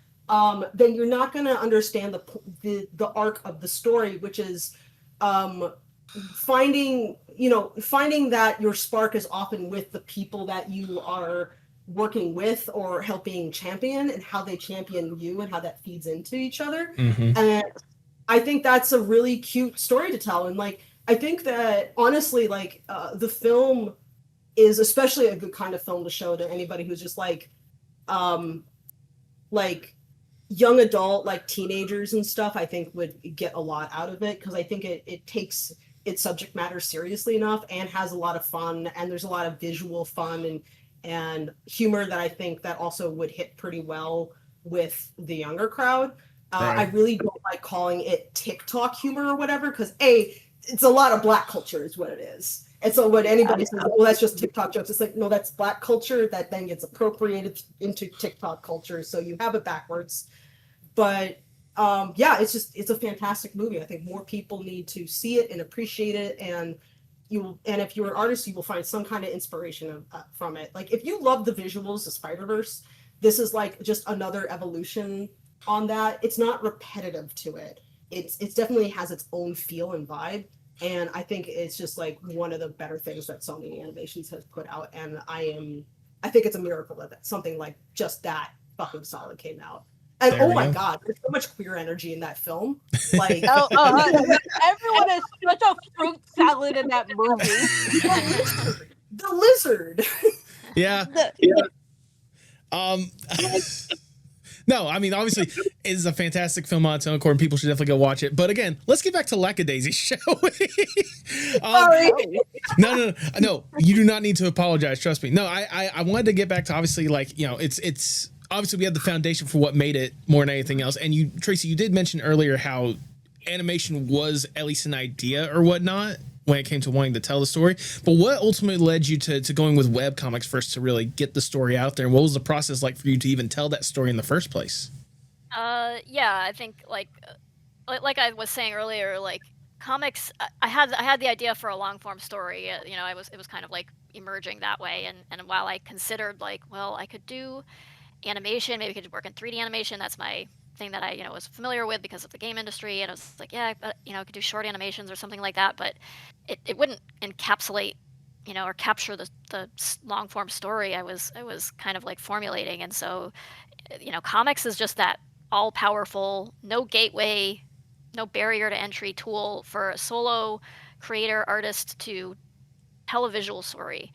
then you're not going to understand the arc of the story, which is finding that your spark is often with the people that you are working with or helping champion, and how they champion you and how that feeds into each other. Mm-hmm. And I think that's a really cute story to tell. And like, I think that honestly, like, the film is especially a good kind of film to show to anybody who's just like young adult, like teenagers and stuff. I think would get a lot out of it, because I think it takes its subject matter seriously enough and has a lot of fun, and there's a lot of visual fun and humor that I think that also would hit pretty well with the younger crowd. Right. I really don't like calling it TikTok humor or whatever, because it's a lot of Black culture is what it is. And so when anybody says, well, that's just TikTok jokes, it's like, no, that's Black culture that then gets appropriated into TikTok culture. So you have it backwards. But it's a fantastic movie. I think more people need to see it and appreciate it. And if you're an artist, you will find some kind of inspiration from it. Like, if you love the visuals of Spider-Verse, this is like just another evolution on that. It's not repetitive to it. It's definitely has its own feel and vibe. And I think it's just like one of the better things that Sony Animations has put out. And I think it's a miracle that something like just that fucking solid came out. And There oh we my go. God, there's so much queer energy in that film. Like, Everyone is such a fruit salad in that movie. the lizard. Yeah. No, I mean, obviously, it is a fantastic film on its own accord, and people should definitely go watch it. But again, let's get back to Lackadaisy, shall we? Sorry. No, you do not need to apologize. Trust me. No, I wanted to get back to, obviously, like, you know, it's obviously we have the foundation for what made it more than anything else. And you, Tracy, you did mention earlier how animation was at least an idea or whatnot when it came to wanting to tell the story. But what ultimately led you to going with webcomics first to really get the story out there? And what was the process like for you to even tell that story in the first place? Yeah, I think like I was saying earlier, like comics, I had the idea for a long form story. You know, it was kind of like emerging that way. And while I considered like, well, I could do animation, maybe I could work in 3D animation. That's my thing that I, you know, was familiar with because of the game industry. And I was like, yeah, but, you know, I could do short animations or something like that. But it wouldn't encapsulate, you know, or capture the long form story I was kind of like formulating. And so, you know, comics is just that all powerful, no gateway, no barrier to entry tool for a solo creator artist to tell a visual story.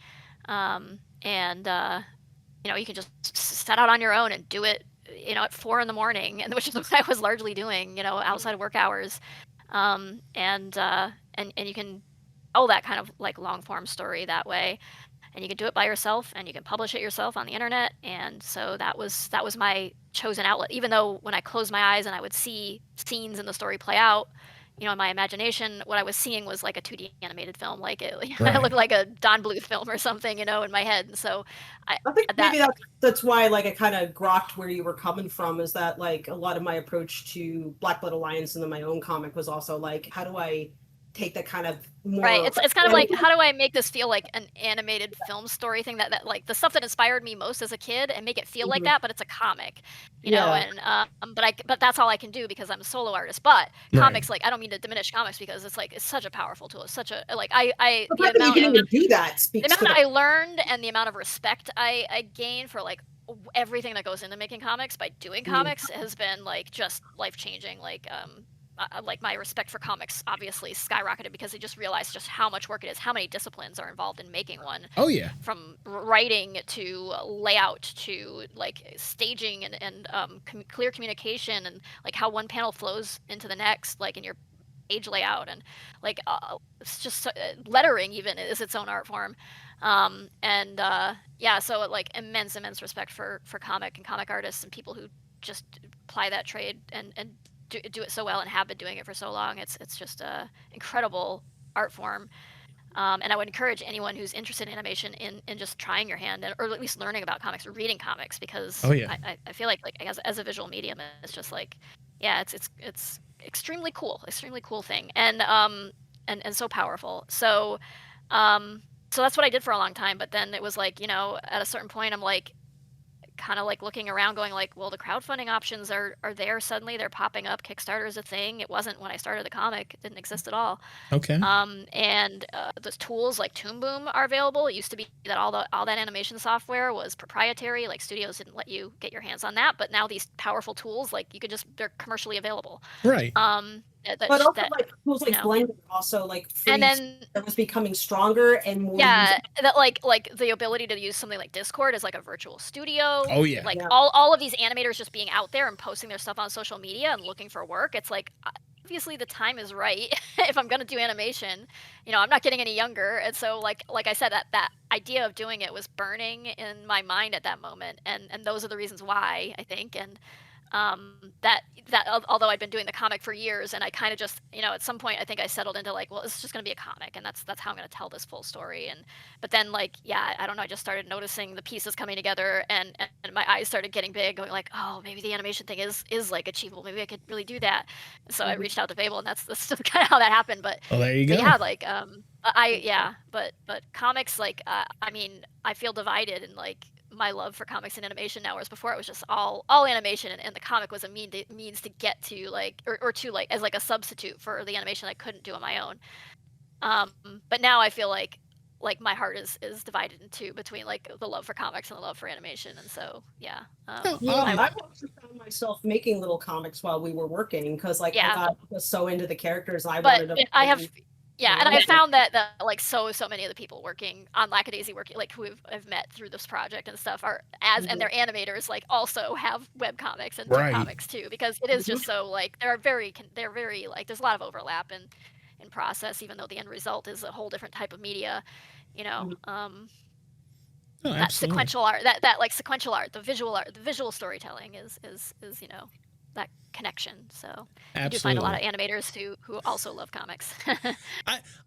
You know, you can just set out on your own and do it, you know, at 4 a.m, and which is what I was largely doing, you know, outside of work hours. And you can tell that kind of like long form story that way. And you can do it by yourself, and you can publish it yourself on the internet. And so that was my chosen outlet. Even though when I closed my eyes and I would see scenes in the story play out, you know, in my imagination, what I was seeing was like a 2D animated film, like it looked like a Don Bluth film or something, you know, in my head. And so I think maybe that's why like I kind of grokked where you were coming from, is that like a lot of my approach to Black Blood Alliance and then my own comic was also like, how do I take that kind of more right, it's kind of like, how do I make this feel like an animated film story thing, that like the stuff that inspired me most as a kid, and make it feel like that, but it's a comic, you know. And but that's all I can do because I'm a solo artist. But comics, like, I don't mean to diminish comics, because it's like, it's such a powerful tool. It's such a, like, the amount you can even do that speaks the amount to I learned and the amount of respect I gained for like everything that goes into making comics by doing comics has been like just life changing. Like my respect for comics obviously skyrocketed because I just realized just how much work it is, how many disciplines are involved in making one. Oh yeah. From writing to layout to like staging and clear communication, and like how one panel flows into the next, like in your page layout, and like it's just lettering even is its own art form. Yeah, so like immense respect for comic and comic artists and people who just apply that trade and do it so well and have been doing it for so long. It's just a incredible art form. And I would encourage anyone who's interested in animation in just trying your hand, or at least learning about comics or reading comics, because I feel like as a visual medium, it's just like, yeah, it's extremely cool thing, and so powerful. So that's what I did for a long time. But then it was like, you know, at a certain point, I'm like, kind of like looking around going like, well, the crowdfunding options are there suddenly. They're popping up. Kickstarter is a thing. It wasn't when I started the comic. It didn't exist at all. Okay. And the tools like Toon Boom are available. It used to be that all that animation software was proprietary. Like studios didn't let you get your hands on that. But now these powerful tools, like they're commercially available. Right. But also like tools like Blender also like and then that was becoming stronger and more. Yeah, that like the ability to use something like Discord as like a virtual studio. Oh yeah. Like all of these animators just being out there and posting their stuff on social media and looking for work. It's like, obviously the time is right if I'm gonna do animation. You know, I'm not getting any younger, and so like I said, that idea of doing it was burning in my mind at that moment, and those are the reasons why, I think. And that although I'd been doing the comic for years, and I kind of just, you know, at some point I think I settled into like, well, it's just going to be a comic, and that's how I'm going to tell this full story. But then like, yeah, I don't know, I just started noticing the pieces coming together, and my eyes started getting big, going like, oh, maybe the animation thing is like achievable. Maybe I could really do that. So I reached out to Fable, and that's kind of how that happened. But there you go. Yeah, like but comics, like I mean, I feel divided in like my love for comics and animation now, whereas before it was just all animation, and the comic was a means to get to like or to like as like a substitute for the animation I couldn't do on my own. But now I feel like my heart is divided in two between like the love for comics and the love for animation, and so yeah. I've also found myself making little comics while we were working because like I got just so into the characters. I wanted to. I have. Yeah, and I found that like so many of the people working on Lackadaisy, like who I've met through this project and stuff, are and their animators like also have web comics and comics too, because it is just so like they're very like there's a lot of overlap in process, even though the end result is a whole different type of media, you know. That sequential art, that like sequential art, the visual storytelling is you know, that connection. So you do find a lot of animators who also love comics.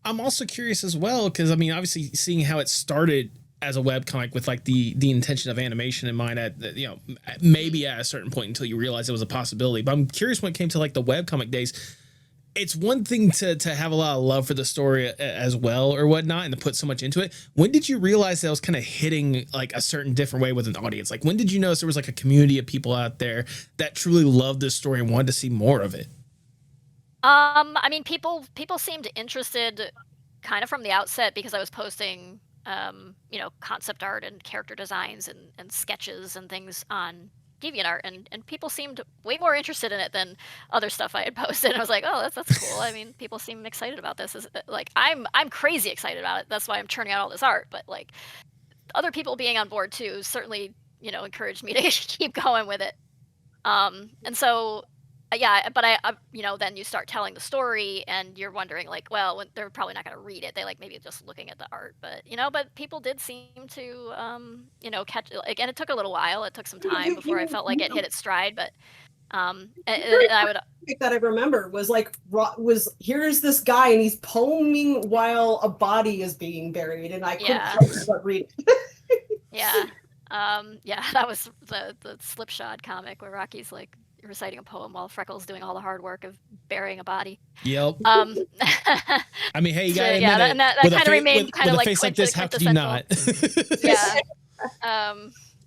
I'm also curious as well, because I mean, obviously seeing how it started as a webcomic with like the intention of animation in mind at you know, maybe at a certain point until you realize it was a possibility. But I'm curious when it came to like the webcomic days. It's one thing to have a lot of love for the story as well or whatnot and to put so much into it. When did you realize that was kind of hitting like a certain different way with an audience? Like when did you notice there was like a community of people out there that truly loved this story and wanted to see more of it? I mean, people seemed interested kind of from the outset because I was posting, you know, concept art and character designs and sketches and things on DeviantArt, and people seemed way more interested in it than other stuff I had posted. And I was like, oh, that's cool. I mean, people seem excited about this. Like I'm crazy excited about it. That's why I'm churning out all this art. But like other people being on board too certainly, you know, encouraged me to keep going with it. And so yeah, but I you know, then you start telling the story and you're wondering like, well, they're probably not going to read it. They like maybe just looking at the art, but you know, but people did seem to, you know, catch like, and it took a little while. It took some time before I felt like it hit its stride, but and I would that I remember was like here's this guy and he's poeming while a body is being buried, and I couldn't help but read. Yeah, yeah, that was the Slipshod comic where Rocky's like reciting a poem while Freckles doing all the hard work of burying a body. Yep. I mean, hey, you gotta admit and that kind of remained kind of like face like this. How could you not? Yeah.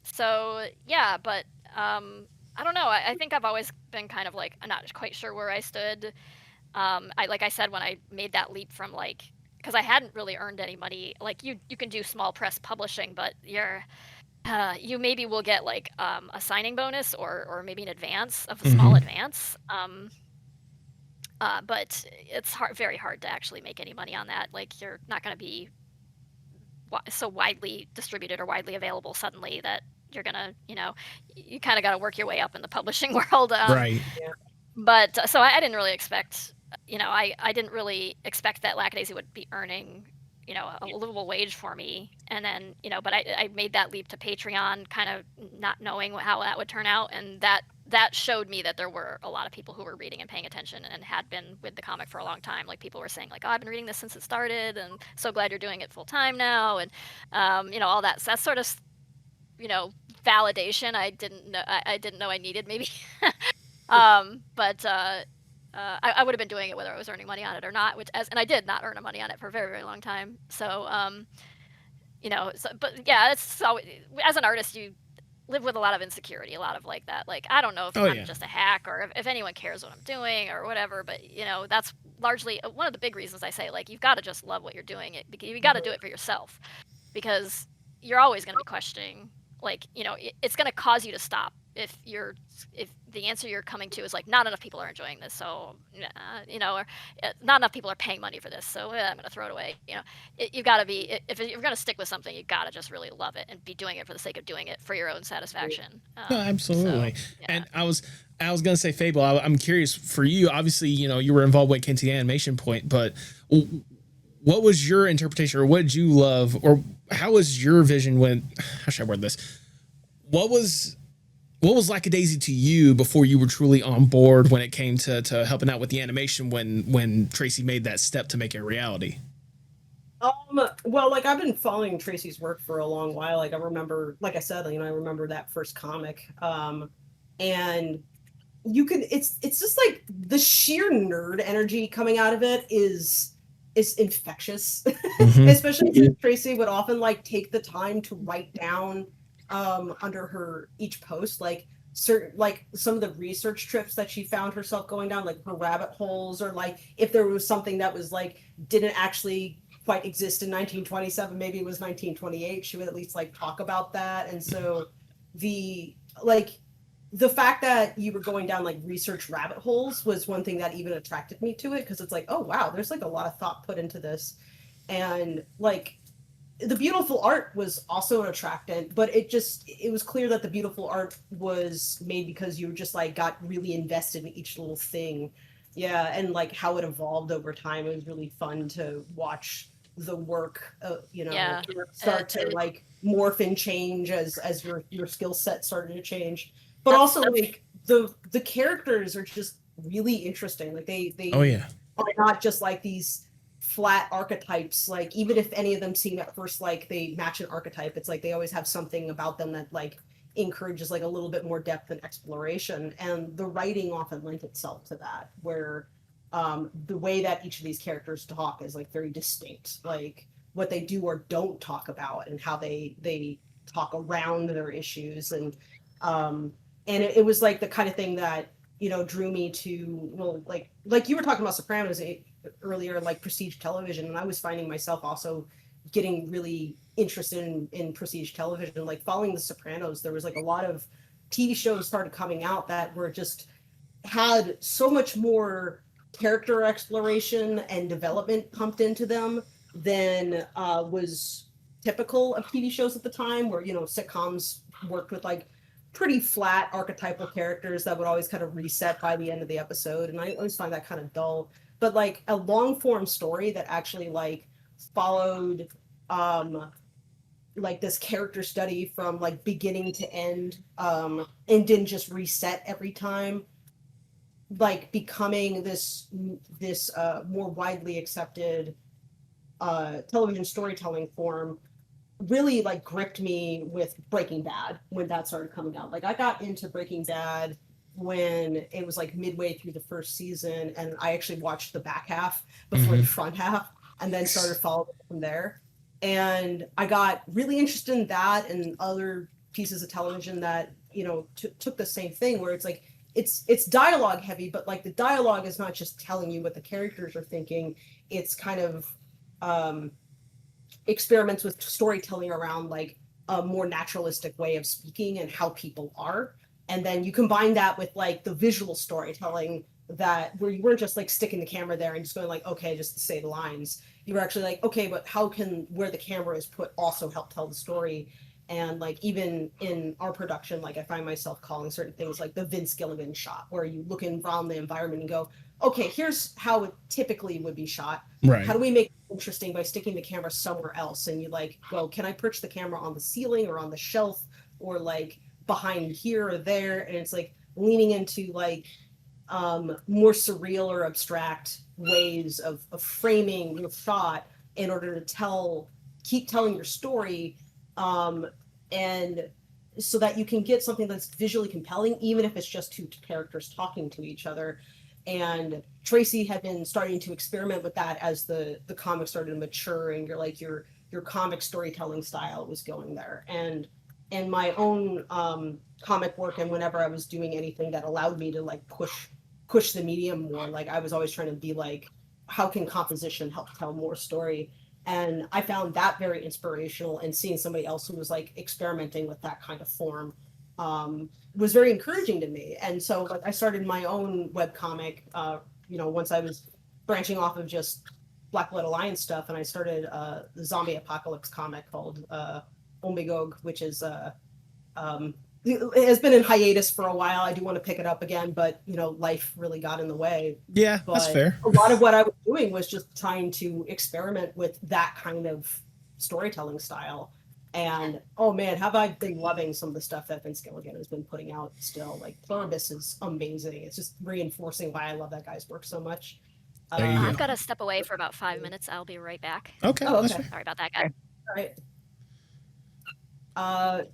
So yeah, but I don't know. I think I've always been kind of like, I'm not quite sure where I stood. Like I said, when I made that leap from like, because I hadn't really earned any money. Like you can do small press publishing, but you maybe will get like a signing bonus or maybe an advance of a small advance. But it's very hard to actually make any money on that. Like you're not going to be so widely distributed or widely available suddenly that you're gonna, you know, you kind of got to work your way up in the publishing world. Right. Yeah. But so I didn't really expect, you know, I didn't really expect that Lackadaisy would be earning, you know, a livable wage for me. And then, you know, but I made that leap to Patreon, kind of not knowing how that would turn out. And that showed me that there were a lot of people who were reading and paying attention and had been with the comic for a long time. Like people were saying like, oh, I've been reading this since it started and so glad you're doing it full time now. And, you know, all that. So that's sort of, you know, validation I didn't know I needed maybe. But I would have been doing it whether I was earning money on it or not, and I did not earn money on it for a very, very long time. So, you know, but yeah, it's so, as an artist, you live with a lot of insecurity, a lot of like that. Like, I don't know if I'm just a hack or if anyone cares what I'm doing or whatever, but you know, that's largely one of the big reasons I say, like, you've got to just love what you're doing. You got to do it for yourself, because you're always going to be questioning, like, you know, it's going to cause you to stop if the answer you're coming to is like, not enough people are enjoying this, so you know, or not enough people are paying money for this, so I'm gonna throw it away. You know, you've got to be, if you're gonna stick with something, you've got to just really love it and be doing it for the sake of doing it for your own satisfaction. No, absolutely. So, yeah. And I was gonna say, Fable, I'm curious for you. Obviously, you know, you were involved when it came to the animation point, but what was your interpretation, or what did you love, or how was your vision when? How should I word this? What was Lackadaisy to you before you were truly on board when it came to helping out with the animation when Tracy made that step to make it a reality? Well, like I've been following Tracy's work for a long while. Like I remember, like I said, you know, I remember that first comic. And you can, it's just like the sheer nerd energy coming out of it is infectious. Especially since Tracy would often like take the time to write down under her each post, like certain, like some of the research trips that she found herself going down, like her rabbit holes, or like if there was something that was like didn't actually quite exist in 1927, maybe it was 1928, she would at least like talk about that. And so the like the fact that you were going down like research rabbit holes was one thing that even attracted me to it, because it's like, oh wow, there's like a lot of thought put into this. And like the beautiful art was also an attractant, but it was clear that the beautiful art was made because you just like got really invested in each little thing. Yeah, and like how it evolved over time. It was really fun to watch the work, Yeah. start to like morph and change as your skill set started to change. But also like the characters are just really interesting. Like they Oh yeah. are not just like these flat archetypes. Like even if any of them seem at first like they match an archetype, it's like they always have something about them that like encourages like a little bit more depth and exploration. And the writing often lent itself to that, where the way that each of these characters talk is like very distinct, like what they do or don't talk about and how they talk around their issues. And it was like the kind of thing that drew me to, well, like you were talking about Sopranos earlier, like prestige television, and I was finding myself also getting really interested in prestige television. Like following the Sopranos, there was like a lot of TV shows started coming out that were just had so much more character exploration and development pumped into them than was typical of TV shows at the time, where sitcoms worked with like pretty flat archetypal characters that would always kind of reset by the end of the episode, and I always find that kind of dull. But like a long form story that actually like followed like this character study from like beginning to end, and didn't just reset every time, like becoming this more widely accepted television storytelling form, really like gripped me with Breaking Bad when that started coming out. Like I got into Breaking Bad when it was like midway through the first season, and I actually watched the back half before the front half, and then started following from there. And I got really interested in that and other pieces of television that took the same thing, where it's like it's dialogue heavy, but like the dialogue is not just telling you what the characters are thinking. It's kind of experiments with storytelling around like a more naturalistic way of speaking and how people are. And then you combine that with like the visual storytelling, that where you weren't just like sticking the camera there and just going like, okay, just to say the lines. You were actually like, okay, but how can where the camera is put also help tell the story? And like even in our production, like I find myself calling certain things like the Vince Gilligan shot, where you look around the environment and go, okay, here's how it typically would be shot. Right. How do we make it interesting by sticking the camera somewhere else? And you like, well, can I perch the camera on the ceiling or on the shelf or like behind here or there? And it's like leaning into like more surreal or abstract ways of framing your shot in order to keep telling your story, and so that you can get something that's visually compelling, even if it's just two characters talking to each other. And Tracy had been starting to experiment with that as the comic started to mature, and your comic storytelling style was going there. And my own comic work, and whenever I was doing anything that allowed me to like push the medium more, like I was always trying to be like, how can composition help tell more story? And I found that very inspirational, and seeing somebody else who was like experimenting with that kind of form was very encouraging to me. And so like I started my own webcomic, once I was branching off of just Black Blood Alliance stuff, and I started the zombie apocalypse comic called Omegog, which is it has been in hiatus for a while. I do want to pick it up again, but life really got in the way. Yeah, but that's fair. A lot of what I was doing was just trying to experiment with that kind of storytelling style. And oh man, have I been loving some of the stuff that Vince Gilligan has been putting out still. Like Prohibition is amazing. It's just reinforcing why I love that guy's work so much. There you go. I've got to step away for about 5 minutes. I'll be right back. Okay. Oh, okay. That's fair. Sorry about that, guys. All right.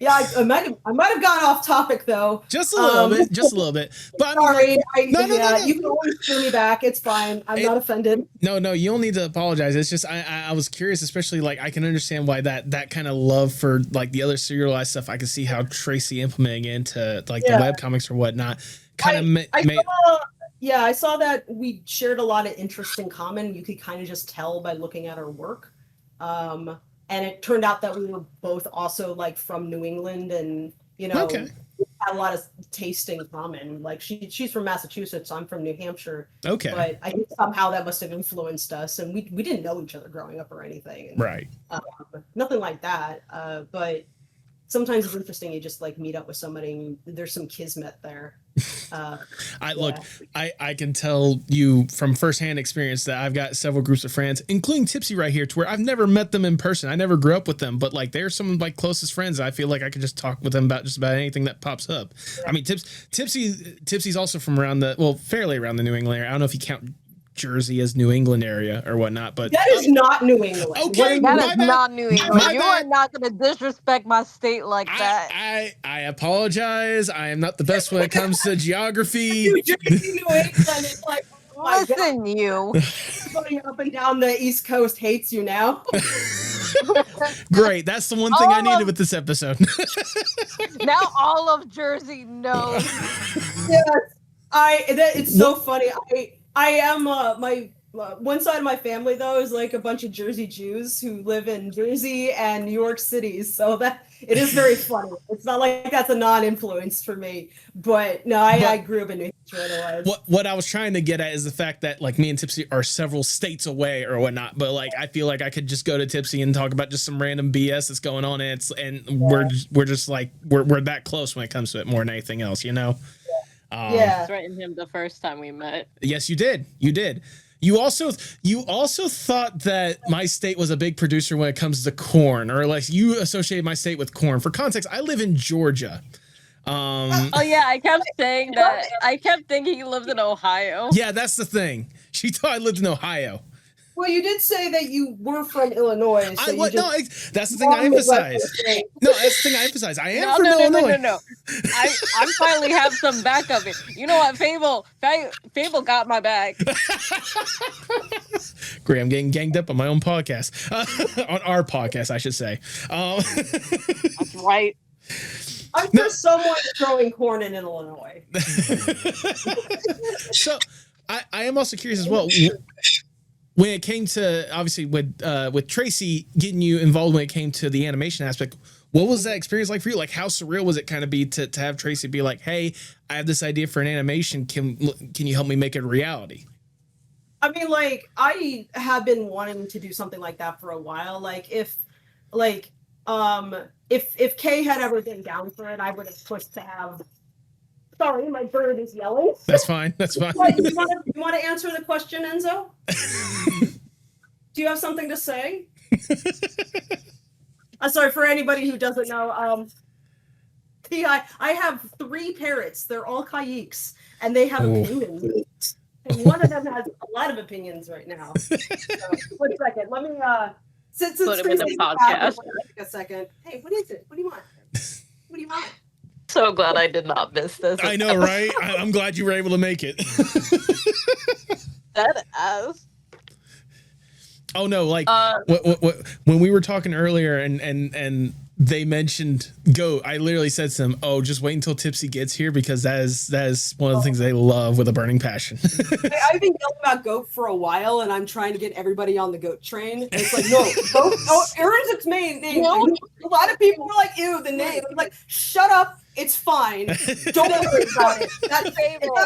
Yeah, I might have gone off topic though. Just a little bit, just a little bit. But Sorry, no. you can always steer me back. It's fine. I'm not offended. No, you don't need to apologize. It's just I was curious, especially like I can understand why that kind of love for like the other serialized stuff. I can see how Tracy implementing into like the web comics or whatnot kind of made. I saw that we shared a lot of interest in common. You could kind of just tell by looking at our work. And it turned out that we were both also like from New England, and we had a lot of taste in common. Like she's from Massachusetts, I'm from New Hampshire. Okay. But I think somehow that must have influenced us, and we didn't know each other growing up or anything. And, right. Nothing like that. But sometimes it's interesting. You just like meet up with somebody, and there's some kismet there. I can tell you from firsthand experience that I've got several groups of friends, including Tipsy right here, to where I've never met them in person. I never grew up with them, but like they're some of my closest friends. I feel like I could just talk with them about just about anything that pops up. Yeah. I mean, Tipsy's also from fairly around the New England area. I don't know if you count Jersey as New England area or whatnot, but that is not New England. Okay, that is not New England. You are not going to disrespect my state like that. I apologize. I am not the best when it comes to geography. New Jersey, New England. It's like, listen, you. Everybody up and down the East Coast hates you now. Great. That's the one thing I needed with this episode. Now all of Jersey knows. Yes, it's so funny. I am my one side of my family though is like a bunch of Jersey Jews who live in Jersey and New York City, so that it is very funny. It's not like that's a non-influence for me, but no, I grew up in New Hampshire otherwise. What I was trying to get at is the fact that like me and Tipsy are several states away or whatnot, but like I feel like I could just go to Tipsy and talk about just some random BS that's going on, and we're just like we're that close when it comes to it more than anything else, you know. I threatened him the first time we met. Yes, you did. You did. You also thought that my state was a big producer when it comes to corn, or like you associated my state with corn. For context, I live in Georgia. I kept saying that. I kept thinking he lived in Ohio. Yeah, that's the thing. She thought I lived in Ohio. Well, you did say that you were from Illinois. So that's the thing I emphasize. No, that's the thing I emphasize. I am from Illinois. No. I finally have some back of it. You know what, Fable got my back. Great, I'm getting ganged up on my own podcast. On our podcast, I should say. That's right. I'm sure someone throwing corn in Illinois. So, I am also curious as well. When it came to, obviously, with Tracy getting you involved when it came to the animation aspect, what was that experience like for you? Like, how surreal was it kind of be to have Tracy be like, hey, I have this idea for an animation. Can you help me make it a reality? I mean, like, I have been wanting to do something like that for a while. Like, if Kay had ever been down for it, I would have pushed to have... Sorry, my bird is yelling. That's fine. That's fine. What, you want to answer the question, Enzo? Do you have something to say? Sorry, for anybody who doesn't know, I have 3 parrots. They're all Kayaks, and they have opinions. And one of them has a lot of opinions right now. So, 1 second. Let me since put him in the podcast. Take a second. Hey, what is it? What do you want? What do you want? So glad I did not miss this. I know, right? I'm glad you were able to make it. That ass. Oh no! Like when we were talking earlier, and they mentioned goat, I literally said to them, "Oh, just wait until Tipsy gets here because that is one of the things they love with a burning passion." I've been yelling about goat for a while, and I'm trying to get everybody on the goat train. And it's like, no, goat. Oh, Aaron's its main name. No. A lot of people were like, "Ew, the name." I'm like, shut up. It's fine. Don't worry about it. That's Fable.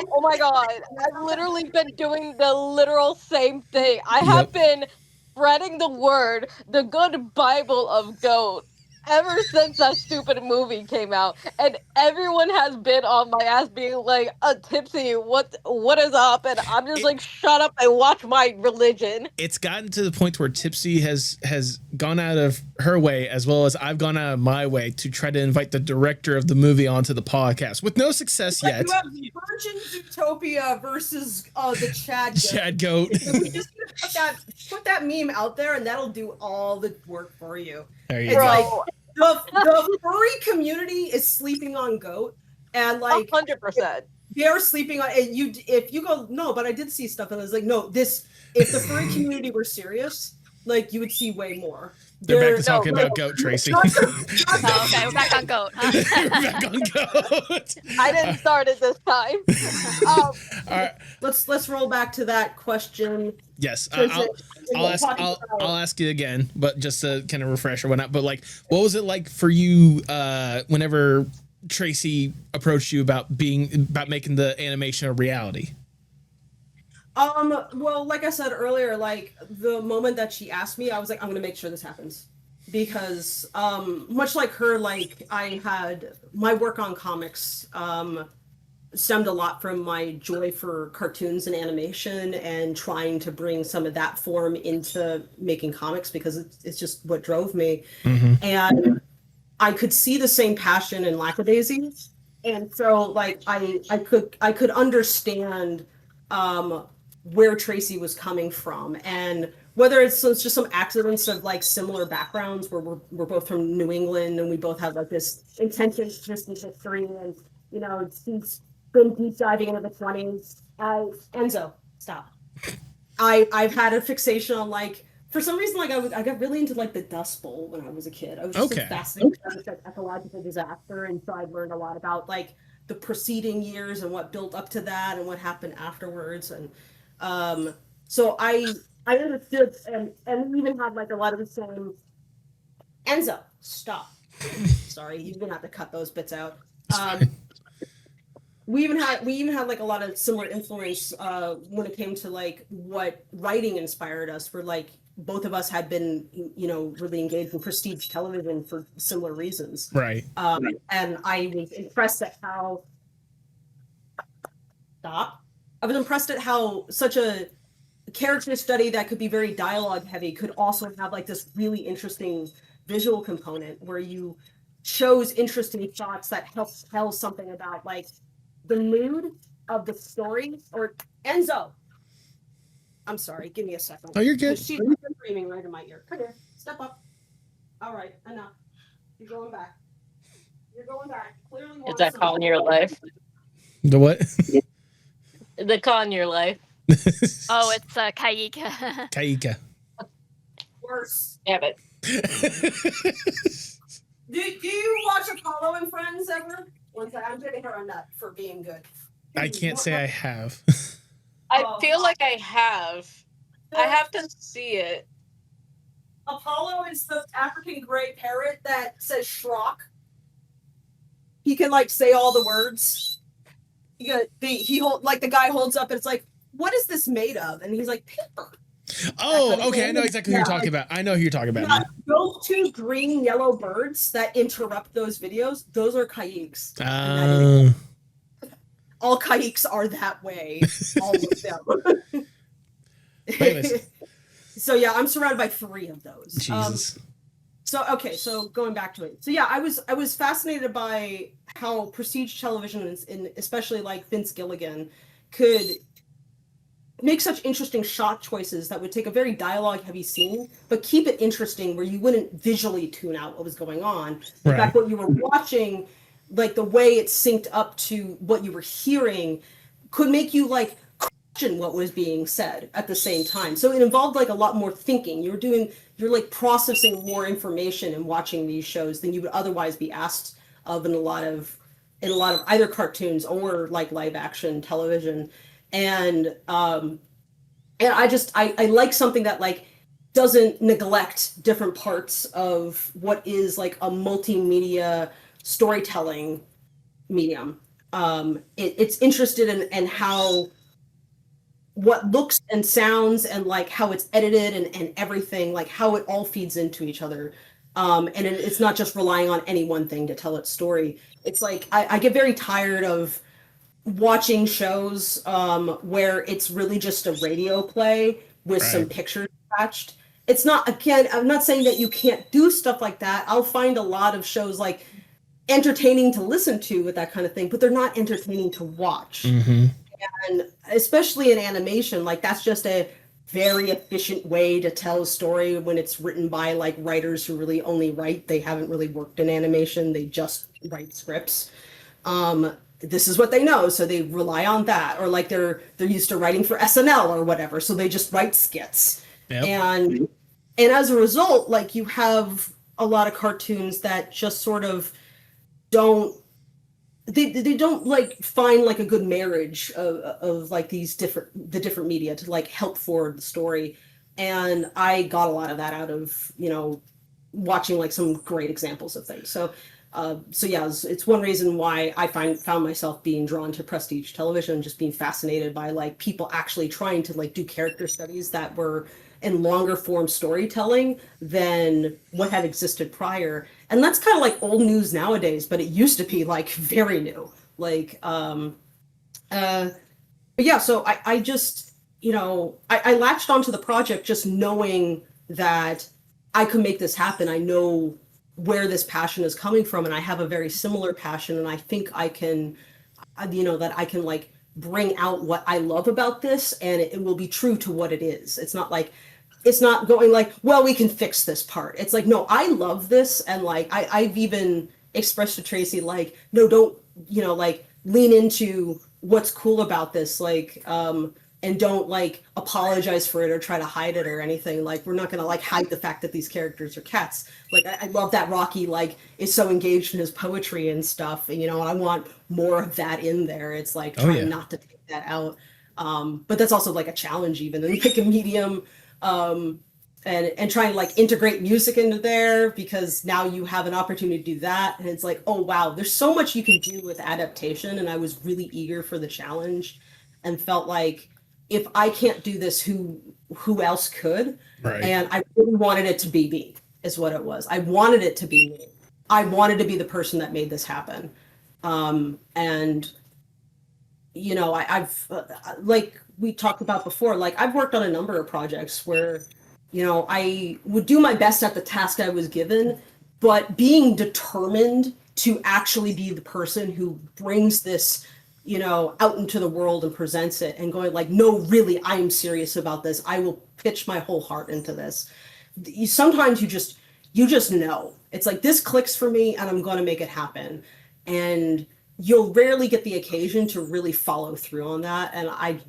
Oh my god. I've literally been doing the literal same thing. I have been spreading the word, the good Bible of goat, ever since that stupid movie came out. And everyone has been on my ass being like, Tipsy, what is up? And I'm just like, shut up and watch my religion. It's gotten to the point where Tipsy has gone out of her way, as well as I've gone out of my way, to try to invite the director of the movie onto the podcast with no success yet. You have Virgin Zootopia versus the Chad Goat. We just put that meme out there, and that'll do all the work for you. There you It's go. like, the furry community is sleeping on Goat, and like 100%. they're sleeping on. And if you go, no, but I did see stuff, and I was like, no, this. If the furry community were serious, like you would see way more. They're back to talking about Goat, Tracy. Oh, okay, we're back on Goat. Huh? We're back on Goat. I didn't start it this time. All right. Let's roll back to that question. Yes, I'll ask you again, but just to kind of refresh or whatnot. But like, what was it like for you whenever Tracy approached you about making the animation a reality? Well, like I said earlier, like the moment that she asked me, I was like, I'm gonna make sure this happens. Because much like her, like I had my work on comics stemmed a lot from my joy for cartoons and animation and trying to bring some of that form into making comics because it's just what drove me. Mm-hmm. And I could see the same passion in Lackadaisy. And so like I could understand where Tracy was coming from, and whether it's just some accidents of like similar backgrounds where we're both from New England and we both have like this intense interest in history, and you know she's been deep diving into the 20s. Enzo, stop. I've had a fixation on like, for some reason, like I got really into like the Dust Bowl when I was a kid. I was just fascinated by this ecological disaster, and so I learned a lot about like the preceding years and what built up to that and what happened afterwards. And so I understood and even had like a lot of the same. Enzo, stop. Sorry, you're gonna have to cut those bits out. We even had like a lot of similar influence when it came to like what writing inspired us. For like both of us had been, you know, really engaged in prestige television for similar reasons. Right. And I was impressed at how. Stop. I was impressed at how such a character study that could be very dialogue heavy could also have like this really interesting visual component where you chose interesting shots that help tell something about like the mood of the story. Or Enzo, I'm sorry, give me a second. Oh, you're good. She's screaming right in my ear. Come here, step up. All right, enough. You're going back. Clearly, is that calling your life? The what? The call in your life. Oh, it's Kaika. Kaika. Worse. Damn it. Do you watch Apollo and Friends ever? I'm giving her a nut for being good. I can't say I have. I feel like I have. I have to see it. Apollo is the African gray parrot that says schrock. He can like say all the words. The guy holds up and it's like, what is this made of? And he's like, paper. Oh, okay. I know exactly who you're talking about. I know who you're talking about. Yeah, those two green yellow birds that interrupt those videos, those are kayaks. All kayaks are that way. All of them. So yeah, I'm surrounded by 3 of those. Jesus. So going back to it. So yeah, I was fascinated by how prestige television, and especially like Vince Gilligan, could make such interesting shot choices that would take a very dialogue heavy scene, but keep it interesting where you wouldn't visually tune out what was going on. In fact, what you were watching, like the way it synced up to what you were hearing, could make you like question what was being said at the same time. So it involved like a lot more thinking. You're like processing more information and watching these shows than you would otherwise be asked of in a lot of either cartoons or like live action television. And I like something that like doesn't neglect different parts of what is like a multimedia storytelling medium. It's interested in how what looks and sounds and like how it's edited and everything, like how it all feeds into each other. And it's not just relying on any one thing to tell its story. It's like I get very tired of watching shows where it's really just a radio play with some pictures attached. It's not, again, I'm not saying that you can't do stuff like that. I'll find a lot of shows like entertaining to listen to with that kind of thing, but they're not entertaining to watch. Mm-hmm. And especially in animation, like that's just a very efficient way to tell a story when it's written by like writers who really only write. They haven't really worked in animation. They just write scripts. This is what they know, so they rely on that. Or like they're used to writing for SNL or whatever, so they just write skits. Yep. And as a result, like you have a lot of cartoons that just sort of don't they don't like find like a good marriage of like the different media to like help forward the story. And I got a lot of that out of, you know, watching like some great examples of things. So yeah, it's one reason why I found myself being drawn to prestige television, just being fascinated by like people actually trying to like do character studies that were in longer form storytelling than what had existed prior. And that's kind of like old news nowadays, but it used to be like very new. Like, but yeah, so I just, you know, I latched onto the project just knowing that I could make this happen. I know where this passion is coming from, and I have a very similar passion, and I think I can, you know, that I can like bring out what I love about this, and it will be true to what it is. It's not like, it's not going like, well, we can fix this part. It's like, no, I love this, and like I've even expressed to Tracy like, no, don't, you know, like lean into what's cool about this, like and don't like apologize for it or try to hide it or anything. Like we're not gonna like hide the fact that these characters are cats. Like I love that Rocky like is so engaged in his poetry and stuff, and you know, and I want more of that in there. It's like trying not to take that out, but that's also like a challenge even in like a medium, and trying to like integrate music into there, because now you have an opportunity to do that, and it's like, oh wow, there's so much you can do with adaptation. And I was really eager for the challenge and felt like, if I can't do this, who else could? Right. And I really wanted it to be me, is what it was. I wanted it to be me. I wanted to be the person that made this happen. And you know, I've like we talked about before, like I've worked on a number of projects where, you know, I would do my best at the task I was given, but being determined to actually be the person who brings this, you know, out into the world and presents it, and going like, no, really, I'm serious about this. I will pitch my whole heart into this. Sometimes you just know. It's like, this clicks for me and I'm going to make it happen. And you'll rarely get the occasion to really follow through on that. And I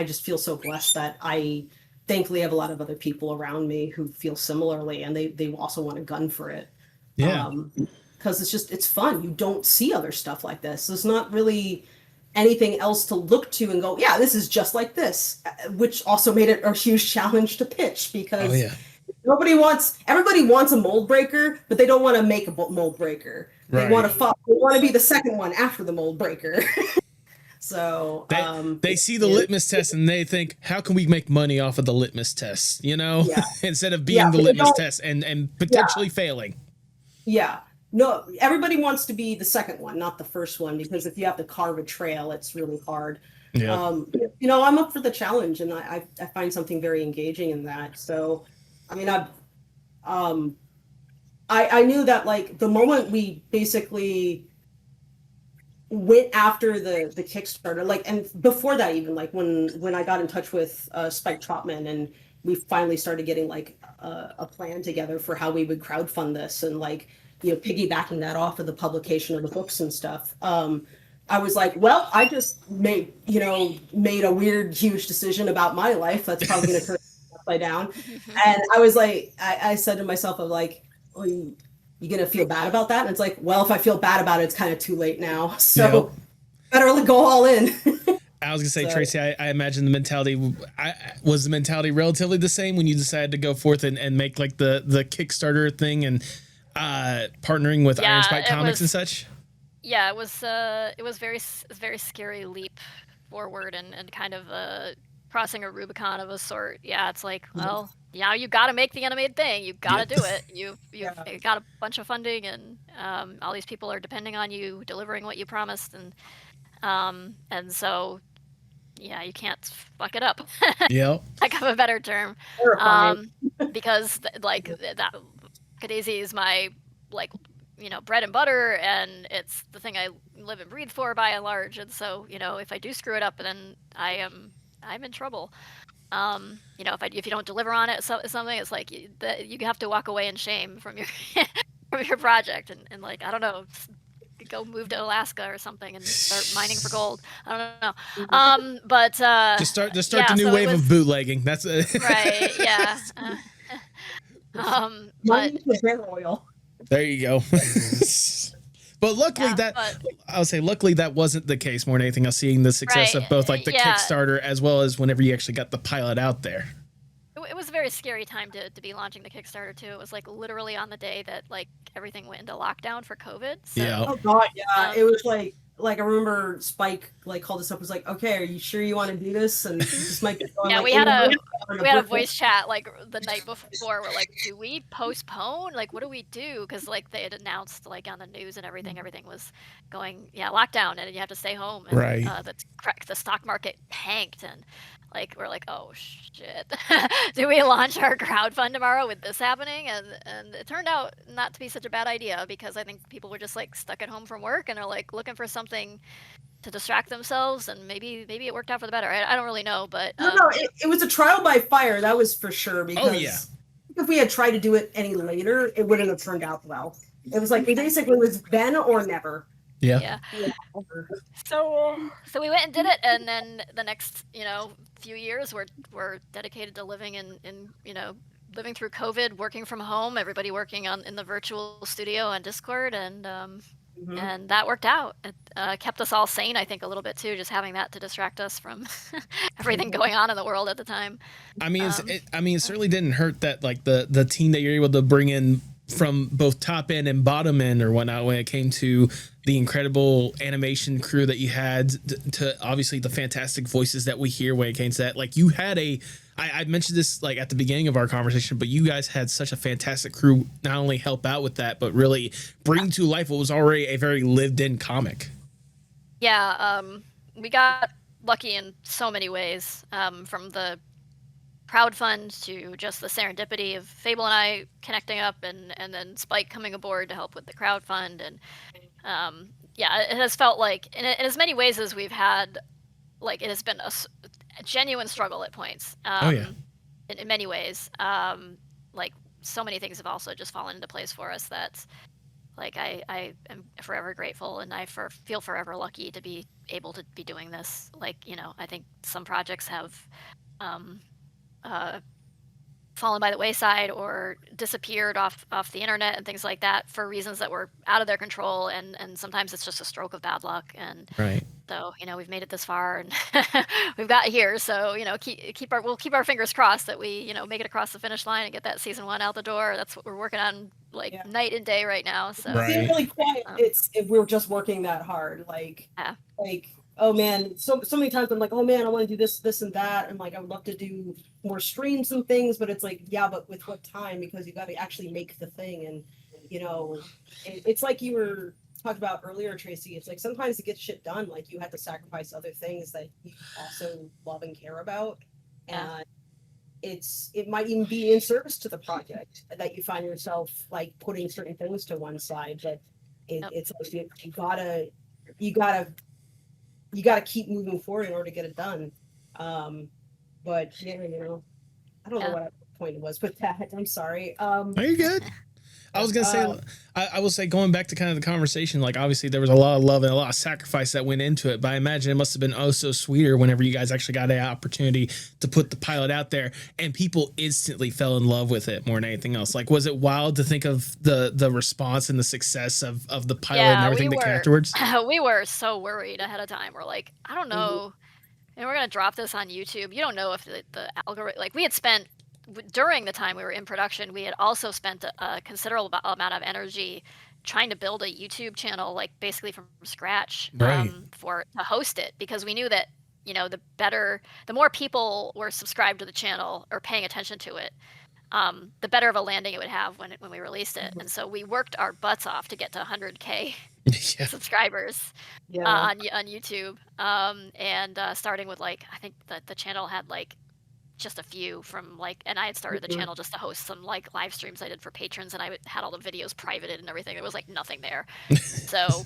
just feel so blessed that I thankfully have a lot of other people around me who feel similarly, and they also want a gun for it. Yeah. Because it's fun. You don't see other stuff like this. There's not really anything else to look to and go, yeah, this is just like this, which also made it a huge challenge to pitch, because everybody wants a mold breaker, but they don't want to make a mold breaker. They want to be the second one after the mold breaker. So they see the litmus test and they think, how can we make money off of the litmus test, you know, instead of being the litmus test and potentially failing. Yeah. No, everybody wants to be the second one, not the first one, because if you have to carve a trail, it's really hard. Yeah. You know, I'm up for the challenge, and I find something very engaging in that. So, I mean, I knew that like the moment we basically went after the Kickstarter, like, and before that even, like when I got in touch with Spike Trotman, and we finally started getting like a plan together for how we would crowdfund this, and like, you know, piggybacking that off of the publication of the books and stuff. I was like, well, I just made a weird, huge decision about my life that's probably going to turn upside down. And I was like, I said to myself, I'm like, well, you going to feel bad about that? And it's like, well, if I feel bad about it, it's kind of too late now. So better go all in. I was gonna say, Tracy, I imagine the mentality was relatively the same when you decided to go forth and make like the Kickstarter thing and partnering with Iron Spike Comics and such. Yeah, it was very scary leap forward, and kind of crossing a Rubicon of a sort. Yeah, it's like, well, now you got to make the animated thing. You got to do it. You got a bunch of funding, and all these people are depending on you delivering what you promised, and so yeah, you can't fuck it up. Yeah, lack of a better term, because like that Lackadaisy is my bread and butter, and it's the thing I live and breathe for by and large. And so, if I do screw it up, then I'm in trouble. You know, if you don't deliver on it, something, it's like you have to walk away in shame from your from your project, and like I don't know, go move to Alaska or something and start mining for gold. I don't know. But Just start yeah, the new so wave of bootlegging. That's right. Yeah. But Money to bear oil. there you go. But luckily I would say luckily that wasn't the case more than anything else, seeing the success of both like the Kickstarter as well as whenever you actually got the pilot out there. It was a very scary time to be launching the Kickstarter too. It was like literally on the day that like everything went into lockdown for COVID. So, Yeah. Oh god, yeah. It was like I remember Spike like called us up, was like, okay, are you sure you want to do this? And this might be going, yeah, like, we had a voice chat like the night before. We're like, do we postpone? Like, what do we do? Because like they had announced like on the news and everything was going lockdown and you have to stay home. And, right. The stock market tanked and like we're like, oh shit, do we launch our crowdfund tomorrow with this happening? And it turned out not to be such a bad idea because I think people were just like stuck at home from work and are like looking for something to distract themselves, and maybe it worked out for the better. I don't really know, but no, it was a trial by fire, that was for sure. Because if we had tried to do it any later, it wouldn't have turned out well. It was like it basically was then or never. Yeah. So we went and did it, and then the next few years were dedicated to living in living through COVID, working from home, everybody working in the virtual studio on Discord, and and that worked out. It kept us all sane, I think, a little bit too, just having that to distract us from everything going on in the world at the time. I mean, it certainly didn't hurt that like the team that you're able to bring in from both top end and bottom end or whatnot when it came to the incredible animation crew that you had to obviously the fantastic voices that we hear when it came to that. Like you had I mentioned this like at the beginning of our conversation, but you guys had such a fantastic crew, not only help out with that, but really bring to life what was already a very lived in comic. Yeah. We got lucky in so many ways, from the crowdfund to just the serendipity of Fable and I connecting up and then Spike coming aboard to help with the crowdfund. And it has felt like in as many ways as we've had, like it has been a genuine struggle at points. In many ways, like so many things have also just fallen into place for us that like I am forever grateful, and I feel forever lucky to be able to be doing this. Like, I think some projects have fallen by the wayside or disappeared off the internet and things like that for reasons that were out of their control, and sometimes it's just a stroke of bad luck. And so we've made it this far and we've got here, so we'll keep our fingers crossed that we make it across the finish line and get that season 1 out the door. That's what we're working on night and day right now. So it's really quiet. If we're just working that hard, like oh man, so many times I'm like, oh man, I want to do this and that, and like I would love to do more streams and things, but it's like, yeah, but with what time? Because you got to actually make the thing. And it's like you were talking about earlier, Tracy. It's like sometimes to get shit done, like you have to sacrifice other things that you also love and care about, and it might even be in service to the project that you find yourself like putting certain things to one side. But it's like you gotta keep moving forward in order to get it done. But I don't know what point it was with that. I'm sorry. Are you good? I was gonna say, I will say, going back to kind of the conversation, like obviously there was a lot of love and a lot of sacrifice that went into it, but I imagine it must have been oh so sweeter whenever you guys actually got the opportunity to put the pilot out there and people instantly fell in love with it more than anything else. Like, was it wild to think of the response and the success of the pilot and everything that came afterwards? We were so worried ahead of time. We're like, I don't know, and we're gonna drop this on YouTube. You don't know if the algorithm, like we had spent during the time we were in production, we had also spent a considerable amount of energy trying to build a YouTube channel, like basically from scratch, to host it, because we knew that the more people were subscribed to the channel or paying attention to it, the better of a landing it would have when we released it. And so we worked our butts off to get to 100K subscribers on YouTube, and starting with like I think the channel had like just a few from like, and I had started the channel just to host some like live streams I did for patrons, and I had all the videos privated and everything. There was like nothing there. So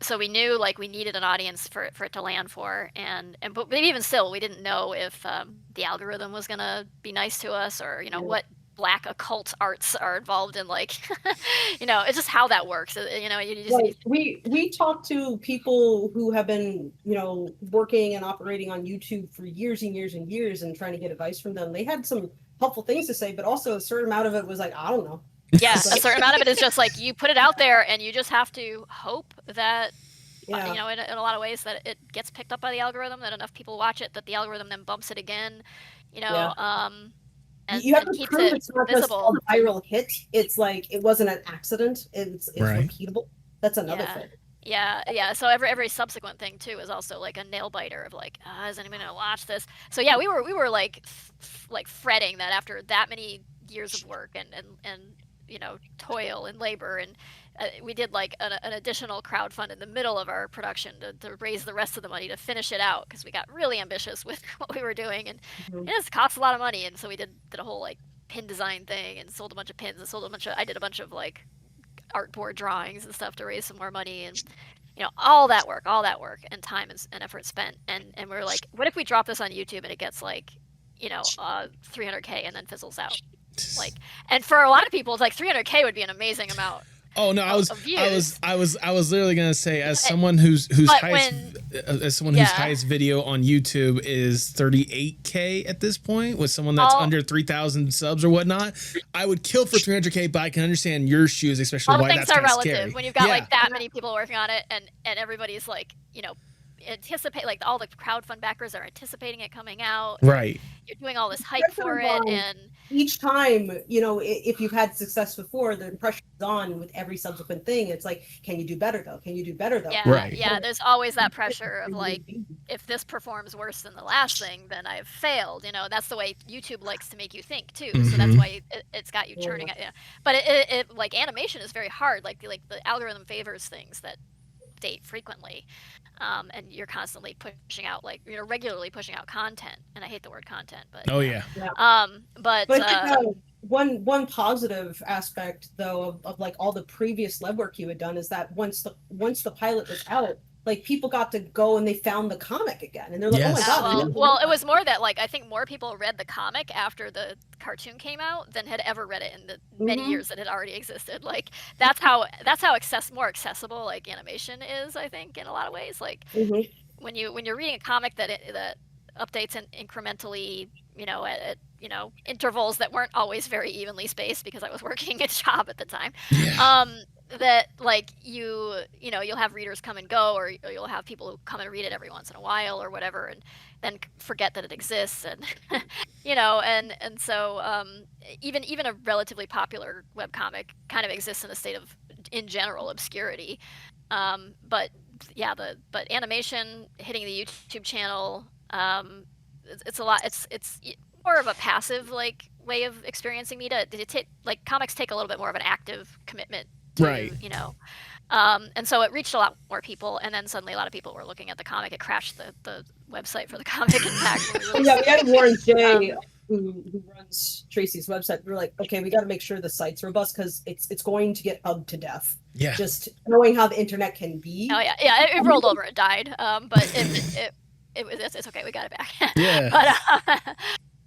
So we knew like we needed an audience for it to land for, but even still, we didn't know if the algorithm was gonna be nice to us, or what black occult arts are involved in, like it's just how that works. You just Right. We talked to people who have been working and operating on YouTube for years and years and years, and trying to get advice from them. They had some helpful things to say, but also a certain amount of it was like, I don't know. Yeah, a certain amount of it is just like you put it out there and you just have to hope that in a lot of ways that it gets picked up by the algorithm, that enough people watch it, that the algorithm then bumps it again, and you have to keeps prove it it's not visible. just a viral hit. It's like it wasn't an accident. It's Right. repeatable. That's another thing. Yeah. So every subsequent thing too is also like a nail biter of like, is anyone gonna watch this? So yeah, we were like like fretting that after that many years of work and toil and labor, and we did like an additional crowdfund in the middle of our production to raise the rest of the money to finish it out, because we got really ambitious with what we were doing, and it just costs a lot of money. And so we did a whole like pin design thing and sold a bunch of pins and I did a bunch of like artboard drawings and stuff to raise some more money, and all that work and time and effort spent, and we were like, what if we drop this on YouTube and it gets like 300K and then fizzles out? Like, and for a lot of people, it's like 300K would be an amazing amount. Oh no, I was literally gonna say, as someone whose highest video on YouTube is 38K at this point, with someone that's under 3,000 subs or whatnot, I would kill for 300K. But I can understand your shoes, especially why that's kind of scary. Relative when you've got like that many people working on it, and everybody's like anticipate, like all the crowdfund backers are anticipating it coming out. Right. You're doing all this hype for it, and each time, if you've had success before, the pressure is on with every subsequent thing. It's like, can you do better though? Can you do better though? Yeah, right. Yeah, there's always that pressure of like, if this performs worse than the last thing, then I've failed. That's the way YouTube likes to make you think too. So that's why it's got you churning it. But it like animation is very hard. Like the algorithm favors things that date frequently, and you're constantly pushing out, like regularly pushing out content. And I hate the word content, but but one positive aspect though of like all the previous legwork you had done is that once the pilot was out, like people got to go and they found the comic again, and they're like, oh my god. Well, it was more that like I think more people read the comic after the cartoon came out than had ever read it in the many years that it already existed. Like that's how more accessible like animation is, I think, in a lot of ways. Like when you're reading a comic that updates incrementally, at intervals that weren't always very evenly spaced, because I was working a job at the time. That like you'll have readers come and go, or you'll have people who come and read it every once in a while or whatever, and then forget that it exists, and and so even a relatively popular webcomic kind of exists in a state of, in general, obscurity. But animation hitting the YouTube channel, it's a lot. It's more of a passive like way of experiencing media. Like comics take a little bit more of an active commitment to, right. And so it reached a lot more people, and then suddenly a lot of people were looking at the comic. It crashed the website for the comic. In fact, we had Warren J, who runs Tracy's website. We were like, okay, we got to make sure the site's robust, because it's going to get bugged to death. Yeah, just knowing how the internet can be. Oh yeah, it rolled over, it died. But it's okay, we got it back. Yeah.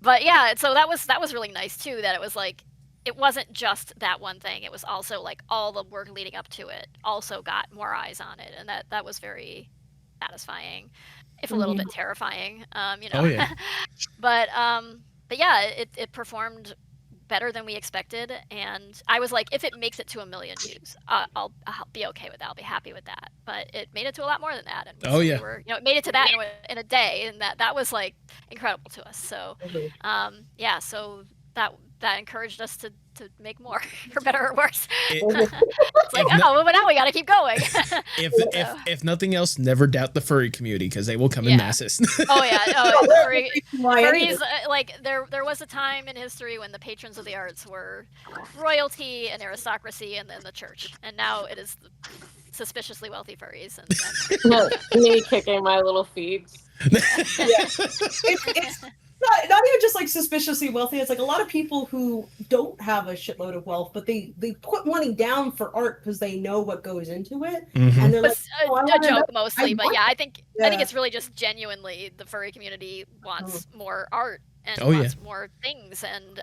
But yeah, so that was really nice too. That it was like, it wasn't just that one thing. It was also like all the work leading up to it also got more eyes on it, and that was very satisfying, if a little bit terrifying. Oh yeah. But yeah, it performed better than we expected, and I was like, if it makes it to 1 million views, I'll be okay with that. I'll be happy with that. But it made it to a lot more than that, and it made it to that in a day, and that was like incredible to us. So so that encouraged us to make more, for better or worse. It's like, but now we got to keep going. if nothing else, never doubt the furry community, because they will come in masses. Furries, like there was a time in history when the patrons of the arts were royalty and aristocracy, and then the church, and now it is the suspiciously wealthy furries. And me kicking my little feet. It's not even just like suspiciously wealthy. It's like a lot of people who don't have a shitload of wealth, but they put money down for art because they know what goes into it, and they're like, a joke mostly. But yeah, I think Yeah. it's really just genuinely the furry community wants more art and Oh, yeah. wants more things, and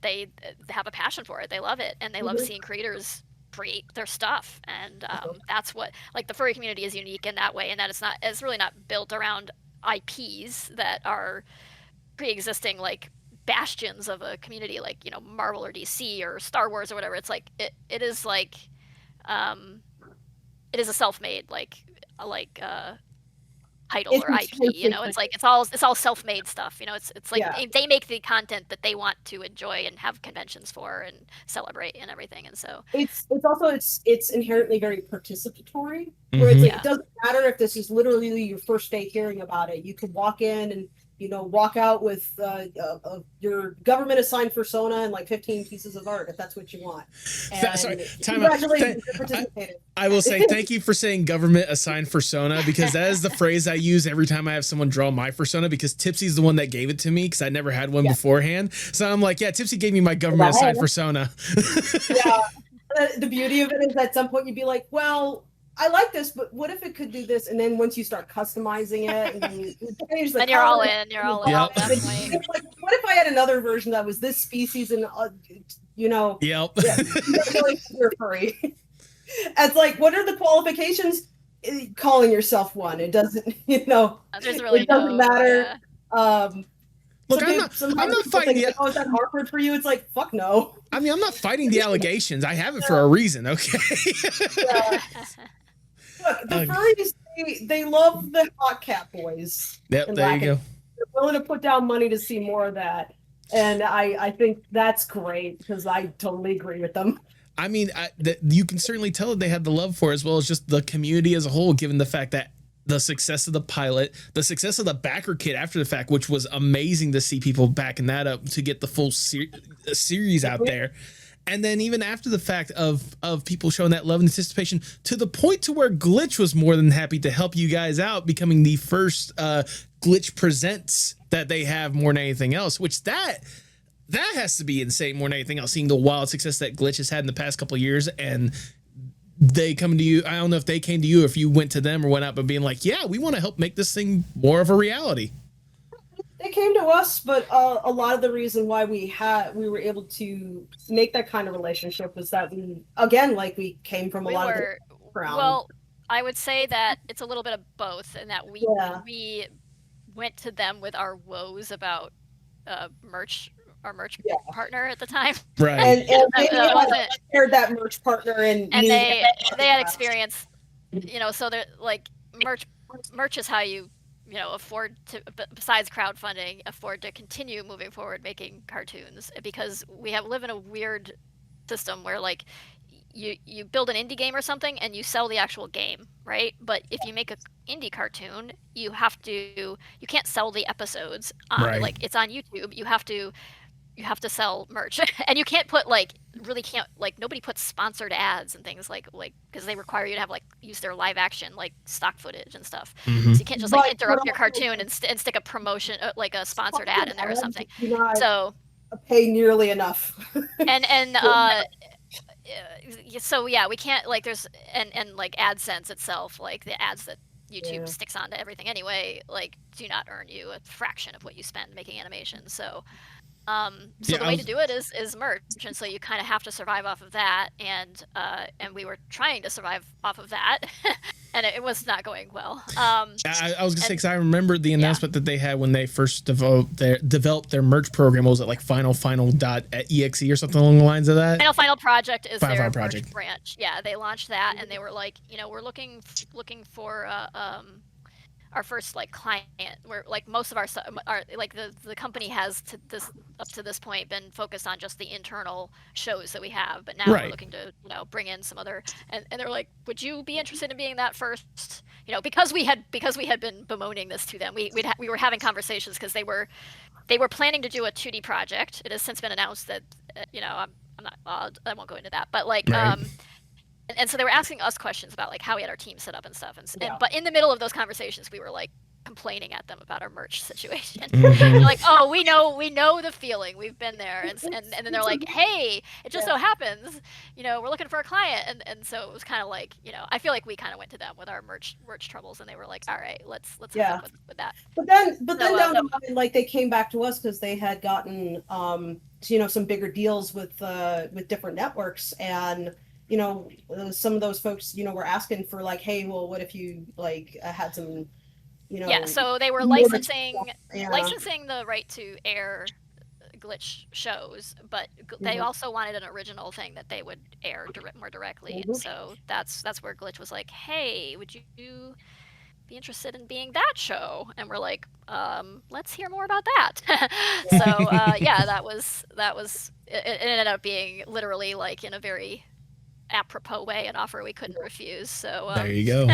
they have a passion for it. They love it, and they love seeing creators create their stuff, and that's what, like, the furry community is unique in that way, and that it's really not built around IPs that are pre-existing, like bastions of a community, like, you know, Marvel or DC or Star Wars or whatever. It's like it is like it is a self-made like title It's or IP, you know. It's like it's all self-made stuff, you know. It's like they make the content that they want to enjoy and have conventions for and celebrate and everything, and so it's also it's inherently very participatory, where it's like it doesn't matter if this is literally your first day hearing about it. You could walk in and, you know, walk out with your government assigned persona and like 15 pieces of art if that's what you want. Sorry, congratulations, you participated. I will say thank you for saying government assigned persona, because that is the phrase I use every time I have someone draw my persona, because Tipsy's the one that gave it to me because I never had one beforehand. So I'm like, yeah, Tipsy gave me my government assigned persona. Yeah. The beauty of it is at some point you'd be like, well, I like this, but what if it could do this? And then once you start customizing it, and then you're just like, and you're all in. You're all in. Yep. At that point. It's like, what if I had another version that was this species and, you know, Yep. you're furry. It's like, what are the qualifications? Calling yourself one. It doesn't, you know, There's really it doesn't matter. Look, I'm not fighting the. Oh, is that awkward for you? It's like, fuck no. I mean, I'm not fighting the allegations. I have it for a reason, okay? Look, the furries, they love the hot cat boys. Yep, there you go. They're willing to put down money to see more of that. And I think that's great, because I totally agree with them. I mean, you can certainly tell that they had the love for it, as well as just the community as a whole, given the fact that the success of the pilot, the success of the backer kit after the fact, which was amazing to see people backing that up to get the full series out there. And then even after the fact of people showing that love and anticipation, to the point to where Glitch was more than happy to help you guys out, becoming the first Glitch Presents that they have more than anything else, which that has to be insane more than anything else, seeing the wild success that Glitch has had in the past couple of years. And they come to you. I don't know if they came to you, if you went to them or went out, but being like, yeah, we want to help make this thing more of a reality. They came to us, but a lot of the reason why we were able to make that kind of relationship was that we came from a lot of background. Well, I would say that it's a little bit of both, and that we went to them with our woes about merch, our merch partner at the time. Right. And they shared that merch partner, and they had experience, you know, so they're like, merch is how you afford to, besides crowdfunding, afford to continue moving forward making cartoons, because we live in a weird system where, like, you build an indie game or something and you sell the actual game, right? But if you make an indie cartoon, you can't sell the episodes on, like, it's on YouTube. You have to sell merch, and you can't put nobody puts sponsored ads and things like because they require you to have use their live action stock footage and stuff. So you can't just interrupt your cartoon and stick a promotion like a sponsored ad in there or something. So pay nearly enough. So yeah, we can't there's and AdSense itself, the ads that YouTube sticks onto everything anyway, do not earn you a fraction of what you spend making animation. So the way to do it is merch, and so you kind of have to survive off of that, and we were trying to survive off of that, and it was not going well. I was gonna say, because I remember the announcement that they had when they first developed their merch program. What was it, like final.exe or something along the lines of that? Final Project is their Project merch branch. Yeah, they launched that, and they were like, we're looking for our first client, where most of our the company has up to this point been focused on just the internal shows that we have, but now we're looking to bring in some other, and they're like, would you be interested in being that first, because we had been bemoaning this to them. We were having conversations because they were planning to do a 2D project. It has since been announced that I'm not, I won't go into that, but and so they were asking us questions about how we had our team set up and stuff, but in the middle of those conversations we were complaining at them about our merch situation. Mhm. They're like, oh, we know the feeling. We've been there. And then they're like, hey, it just so happens, we're looking for a client. And so it was kind of like, I feel like we kind of went to them with our merch troubles, and they were like, all right, let's hook up with that. But then down the line, like, they came back to us because they had gotten some bigger deals with different networks, and some of those folks were asking for, like, hey, well, what if you like had some so they were licensing the right to air Glitch shows, but they also wanted an original thing that they would air more directly. And so that's where Glitch was like, hey, would you be interested in being that show? And we're like, let's hear more about that. So that was it ended up being literally, like, in a very apropos way, an offer we couldn't refuse. So there you go.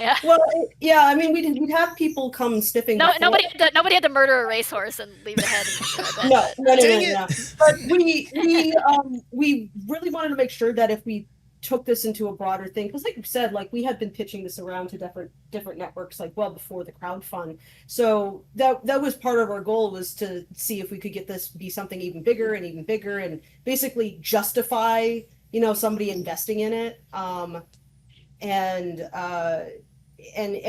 Yeah. Well, yeah. I mean, we'd have people come sniffing. Nobody had to murder a racehorse and leave it ahead. No. But we really wanted to make sure that if we took this into a broader thing, because, like you said, like, we had been pitching this around to different networks, like, well before the crowdfund. So that was part of our goal, was to see if we could get this be something even bigger, and basically justify somebody investing in it. And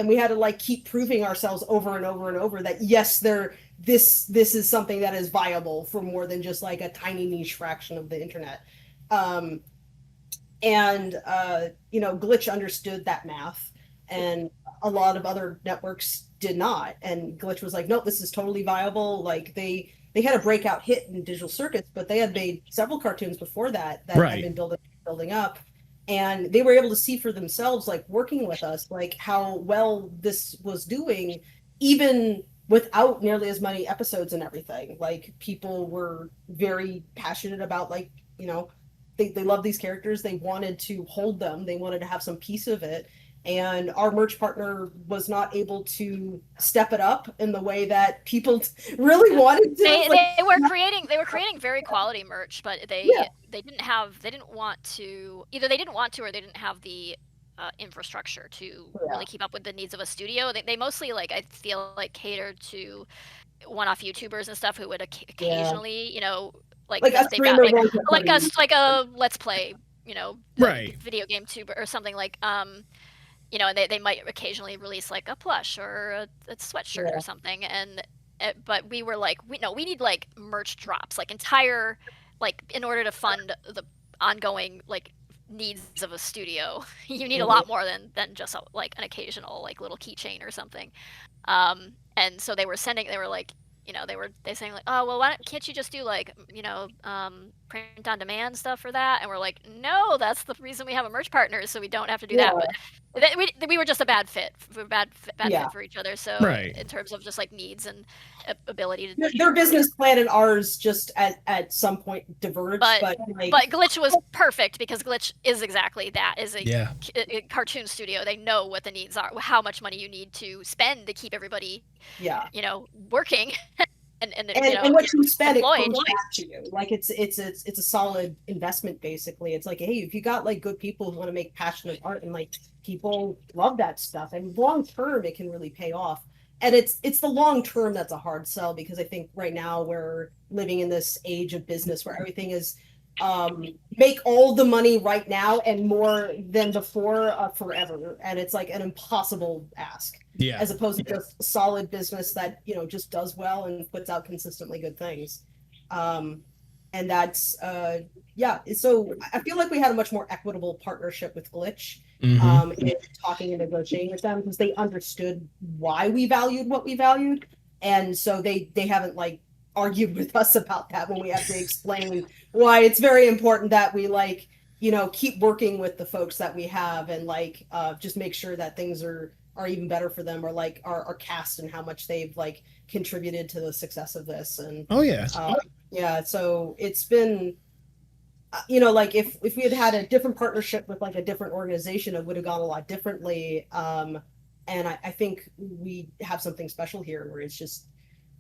we had to, like, keep proving ourselves over and over and over that yes, this is something that is viable for more than just, like, a tiny niche fraction of the internet. Glitch understood that math, and a lot of other networks did not. And Glitch was like, nope, this is totally viable. Like, they had a breakout hit in Digital Circuits, but they had made several cartoons before that right. had been building up. And they were able to see for themselves, like, working with us, like, how well this was doing, even without nearly as many episodes and everything. Like, people were very passionate about, like, they love these characters. They wanted to hold them. They wanted to have some piece of it. And our merch partner was not able to step it up in the way that people really wanted to. They were creating very quality merch, but they didn't want to, or they didn't have the infrastructure to really keep up with the needs of a studio. They mostly, like, I feel like, catered to one-off YouTubers and stuff who would occasionally, like a streamer, like a Let's Play, right, video game tuber or something, like, and they might occasionally release, like, a plush or a sweatshirt or something. But we were like, we need, like, merch drops, like, entire, like, in order to fund the ongoing, like, needs of a studio. You need a lot more than just like an occasional, like, little keychain or something. And so they were like, they saying, like, oh, well, can't you just do, like, print on demand stuff for that? And we're like, no, that's the reason we have a merch partner, so we don't have to do that. But we were just a bad fit for each other. So in terms of just, like, needs and ability to their business plan and ours just at some point diverged. But Glitch was perfect, because Glitch is exactly that, is a cartoon studio. They know what the needs are, how much money you need to spend to keep everybody working. And what you spend, it comes back to you. Like, it's a solid investment, basically. It's like, hey, if you got, like, good people who want to make passionate art, and, like, people love that stuff, and long term it can really pay off. And it's the long term that's a hard sell, because I think right now we're living in this age of business where everything is make all the money right now and more than before forever, and it's like an impossible ask. As opposed to just solid business that just does well and puts out consistently good things. And that's so I feel like we had a much more equitable partnership with Glitch, in talking and negotiating with them, because they understood why we valued what we valued, and so they haven't, like, argued with us about that when we have to explain why it's very important that we, like, keep working with the folks that we have, and, like, just make sure that things are even better for them, or, like, our cast and how much they've, like, contributed to the success of this. And so it's been like, if we had a different partnership with, like, a different organization, it would have gone a lot differently. And I think we have something special here, where it's just,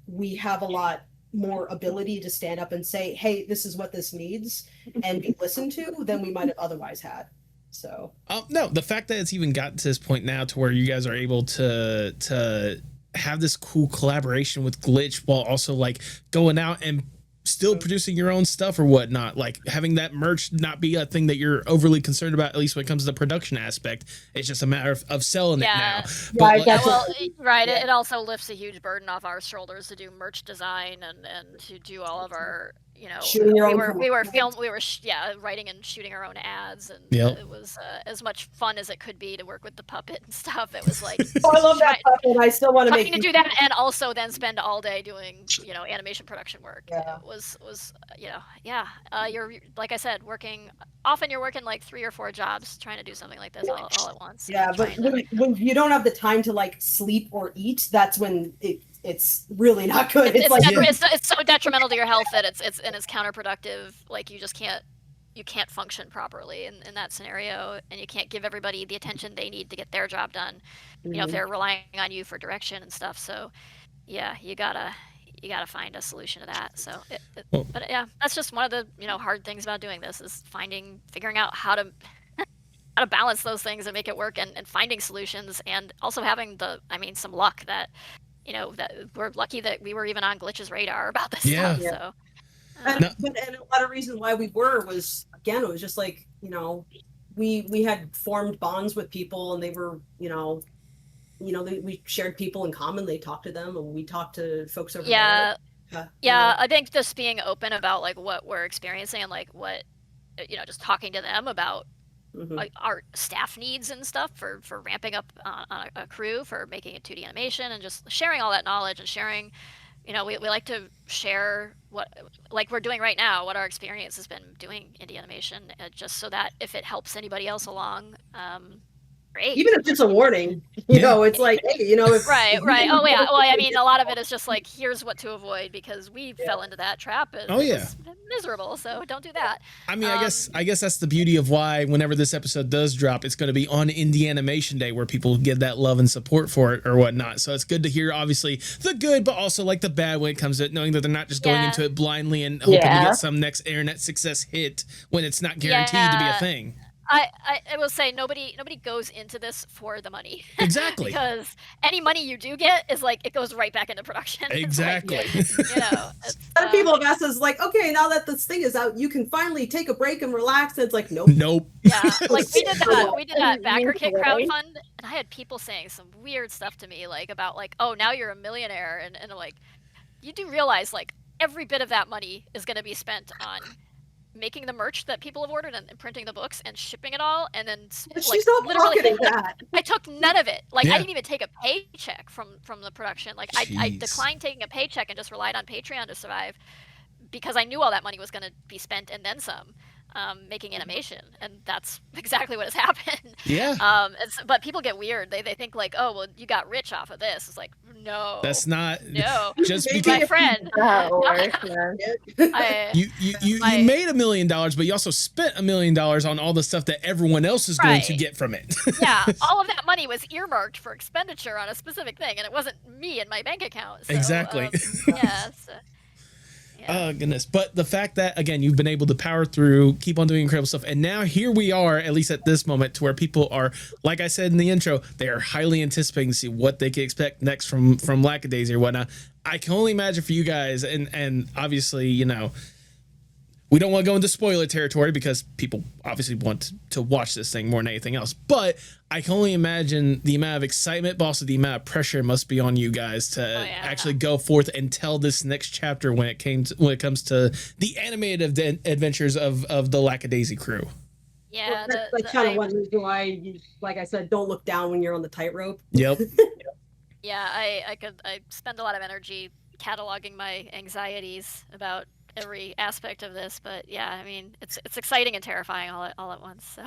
we have a lot more ability to stand up and say, hey, this is what this needs, and be listened to, than we might have otherwise had. So no, the fact that it's even gotten to this point now, to where you guys are able to have this cool collaboration with Glitch while also like going out and still producing your own stuff or whatnot, like having that merch not be a thing that you're overly concerned about, at least when it comes to the production aspect. It's just a matter of selling it now. But, right. It also lifts a huge burden off our shoulders to do merch design and to do all of our, we were writing and shooting our own ads, and it was as much fun as it could be to work with the puppet and stuff. It was like, I love that puppet. I still want to do that, and also then spend all day doing animation production work. Yeah. It was you're, like I said, you're working like 3 or 4 jobs trying to do something like this all at once. Yeah, but when you don't have the time to like sleep or eat, that's when it's really not good. It's so detrimental to your health that it's counterproductive. Like you can't function properly in that scenario, and you can't give everybody the attention they need to get their job done. If they're relying on you for direction and stuff. So yeah, you gotta find a solution to that. So but yeah, that's just one of the hard things about doing this is figuring out how to balance those things and make it work, and finding solutions, and also having some luck that that we're lucky that we were even on Glitch's radar about this stuff. Yeah. So and a lot of reason why we was, again, it was just like, we had formed bonds with people, and they were, we shared people in common. They talked to them, and we talked to folks over there. I think just being open about like what we're experiencing, and like what, just talking to them about like our staff needs and stuff for ramping up on a crew for making a 2D animation, and just sharing all that knowledge, and sharing, we like to share what, like we're doing right now, what our experience has been doing indie animation, just so that if it helps anybody else along, great. Even if it's a warning, it's like, hey, if right. Oh yeah. Well, I mean, a lot of it is just like, here's what to avoid, because we fell into that trap and it was miserable. So don't do that. I mean, I guess that's the beauty of why whenever this episode does drop, it's going to be on Indie Animation Day, where people give that love and support for it or whatnot. So it's good to hear, obviously, the good, but also like the bad when it comes to it, knowing that they're not just going into it blindly and hoping to get some next internet success hit when it's not guaranteed to be a thing. I will say nobody goes into this for the money. Exactly. Because any money you do get is like, it goes right back into production. Exactly. Like, a lot of people have asked us, like, okay, now that this thing is out, you can finally take a break and relax. And it's like, nope. Yeah, like we did that backer kick crowdfund, and I had people saying some weird stuff to me, like about like, oh, now you're a millionaire, and like, you do realize like every bit of that money is going to be spent on making the merch that people have ordered, and printing the books and shipping it all, and then she's not pocketing that. I took none of it. Like I didn't even take a paycheck from the production. Like I declined taking a paycheck and just relied on Patreon to survive, because I knew all that money was going to be spent and then some, making animation, and that's exactly what has happened. Yeah. But people get weird. They think like, oh, well, you got rich off of this. It's like, no. That's not. No. Just because my friend. you made $1 million, but you also spent $1 million on all the stuff that everyone else is going to get from it. Yeah, all of that money was earmarked for expenditure on a specific thing, and it wasn't me and my bank account. So, exactly. Yeah. Oh, goodness. But the fact that, again, you've been able to power through, keep on doing incredible stuff. And now here we are, at least at this moment, to where people are, like I said in the intro, they are highly anticipating to see what they can expect next from Lackadaisy or whatnot. I can only imagine for you guys, and obviously, we don't want to go into spoiler territory because people obviously want to watch this thing more than anything else. But I can only imagine the amount of excitement, but also the amount of pressure must be on you guys to actually go forth and tell this next chapter when it comes to the animated adventures of the Lackadaisy crew. Yeah, that's kind of one reason why you, like I said, don't look down when you're on the tightrope. Yep. Yeah, I spend a lot of energy cataloging my anxieties about every aspect of this, but yeah, I mean, it's exciting and terrifying all at once. So,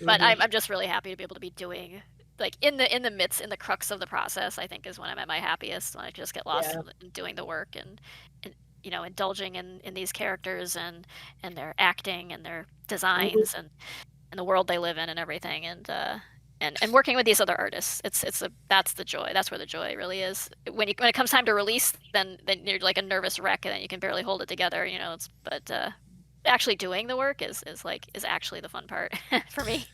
but I'm just really happy to be able to be doing, like, in the crux of the process. I think is when I'm at my happiest, when I just get lost in doing the work and indulging in these characters and their acting and their designs and the world they live in and everything, and working with these other artists. That's the joy. That's where the joy really is. When it comes time to release, then you're like a nervous wreck, and then you can barely hold it together. actually doing the work is actually the fun part for me.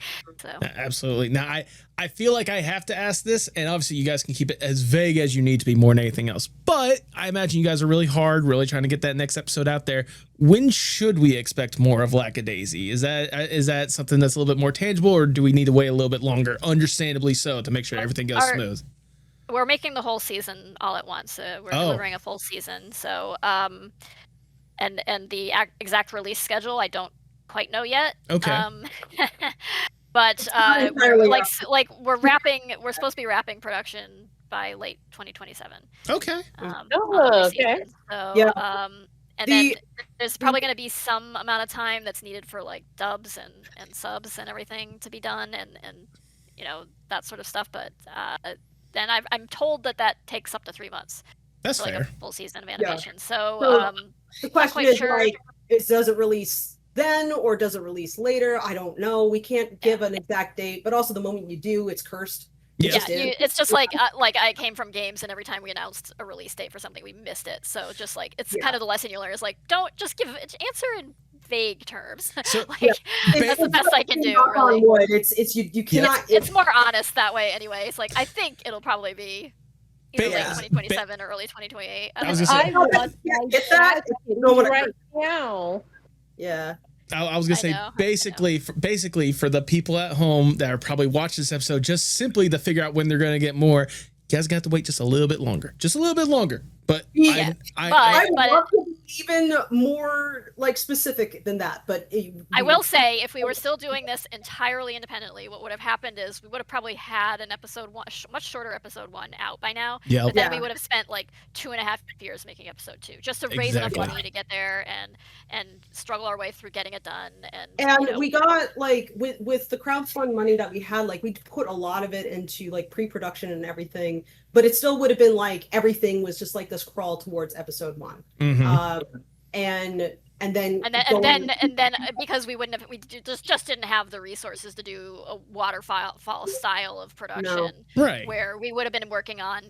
So Absolutely. Now I feel like I have to ask this, and obviously you guys can keep it as vague as you need to be more than anything else. But I imagine you guys are really hard, really trying to get that next episode out there. When should we expect more of Lackadaisy? Is that something that's a little bit more tangible, or do we need to wait a little bit longer? Understandably so, to make sure everything goes smooth. We're making the whole season all at once. We're delivering a full season. So and the exact release schedule I don't quite know yet. Okay. But we're supposed to be wrapping production by late 2027 Okay. Okay. So Yeah. then there's probably going to be some amount of time that's needed for like dubs and subs and everything to be done, and that sort of stuff. But then I'm told that takes up to 3 months. That's for, fair. Like a full season of animation. Yeah. So the question is, does it release then or does it release later? I don't know. We can't give an exact date, but also the moment you do, it's cursed. It's just like I came from games, and every time we announced a release date for something, we missed it. So just like it's kind of the lesson you learn is like, don't just answer in vague terms. So, that's the best I can do. Really, it's you cannot. It's more honest that way, anyway. It's like I think it'll probably be either late 2027 or early 2028. I was gonna say, get that right now. Yeah. I was gonna say basically for the people at home that are probably watching this episode, just simply to figure out when they're gonna get more, you guys got to wait just a little bit longer, But I would love to be even more like specific than that. But I will say, if we were still doing this entirely independently, what would have happened is we would have probably had an episode one, much shorter episode 1 out by now. Yeah. But then we would have spent like 2.5 years making episode 2 just to raise enough money to get there and struggle our way through getting it done. And we got like with the crowdfund money that we had, like we put a lot of it into like pre-production and everything. But it still would have been like everything was just like this crawl towards episode 1, and then because we just didn't have the resources to do a waterfall style of production, right? Where we would have been working on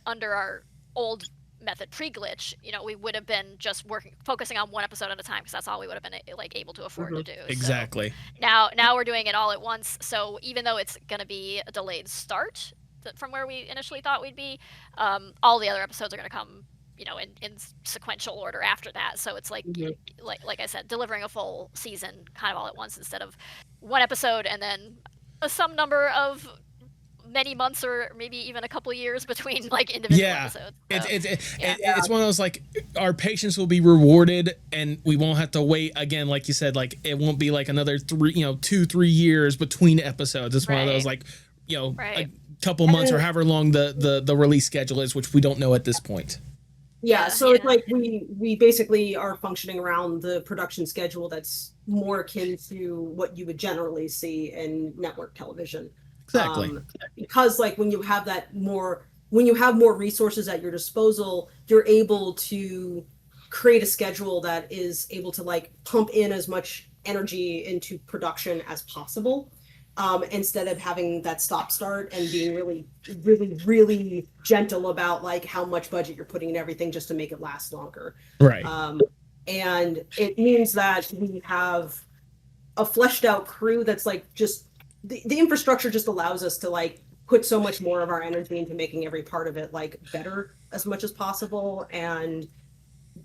under our old method pre-glitch, we would have been just focusing on one episode at a time because that's all we would have been like able to afford to do. Exactly. So now we're doing it all at once. So even though it's going to be a delayed start from where we initially thought we'd be, all the other episodes are going to come in sequential order after that. So it's like like I said, delivering a full season kind of all at once instead of one episode and then some number of many months or maybe even a couple of years between like individual episodes. So, it's one of those like our patience will be rewarded and we won't have to wait again, like you said, like it won't be like another 2-3 years between episodes. It's one of those like a couple months or however long the release schedule is, which we don't know at this point. It's like we basically are functioning around the production schedule that's more akin to what you would generally see in network television. Exactly. Because like when you have more resources at your disposal, you're able to create a schedule that is able to like pump in as much energy into production as possible. Instead of having that stop start and being really, really, really gentle about like how much budget you're putting in everything just to make it last longer. Right. And it means that we have a fleshed out crew that's like just the infrastructure just allows us to like put so much more of our energy into making every part of it like better as much as possible. And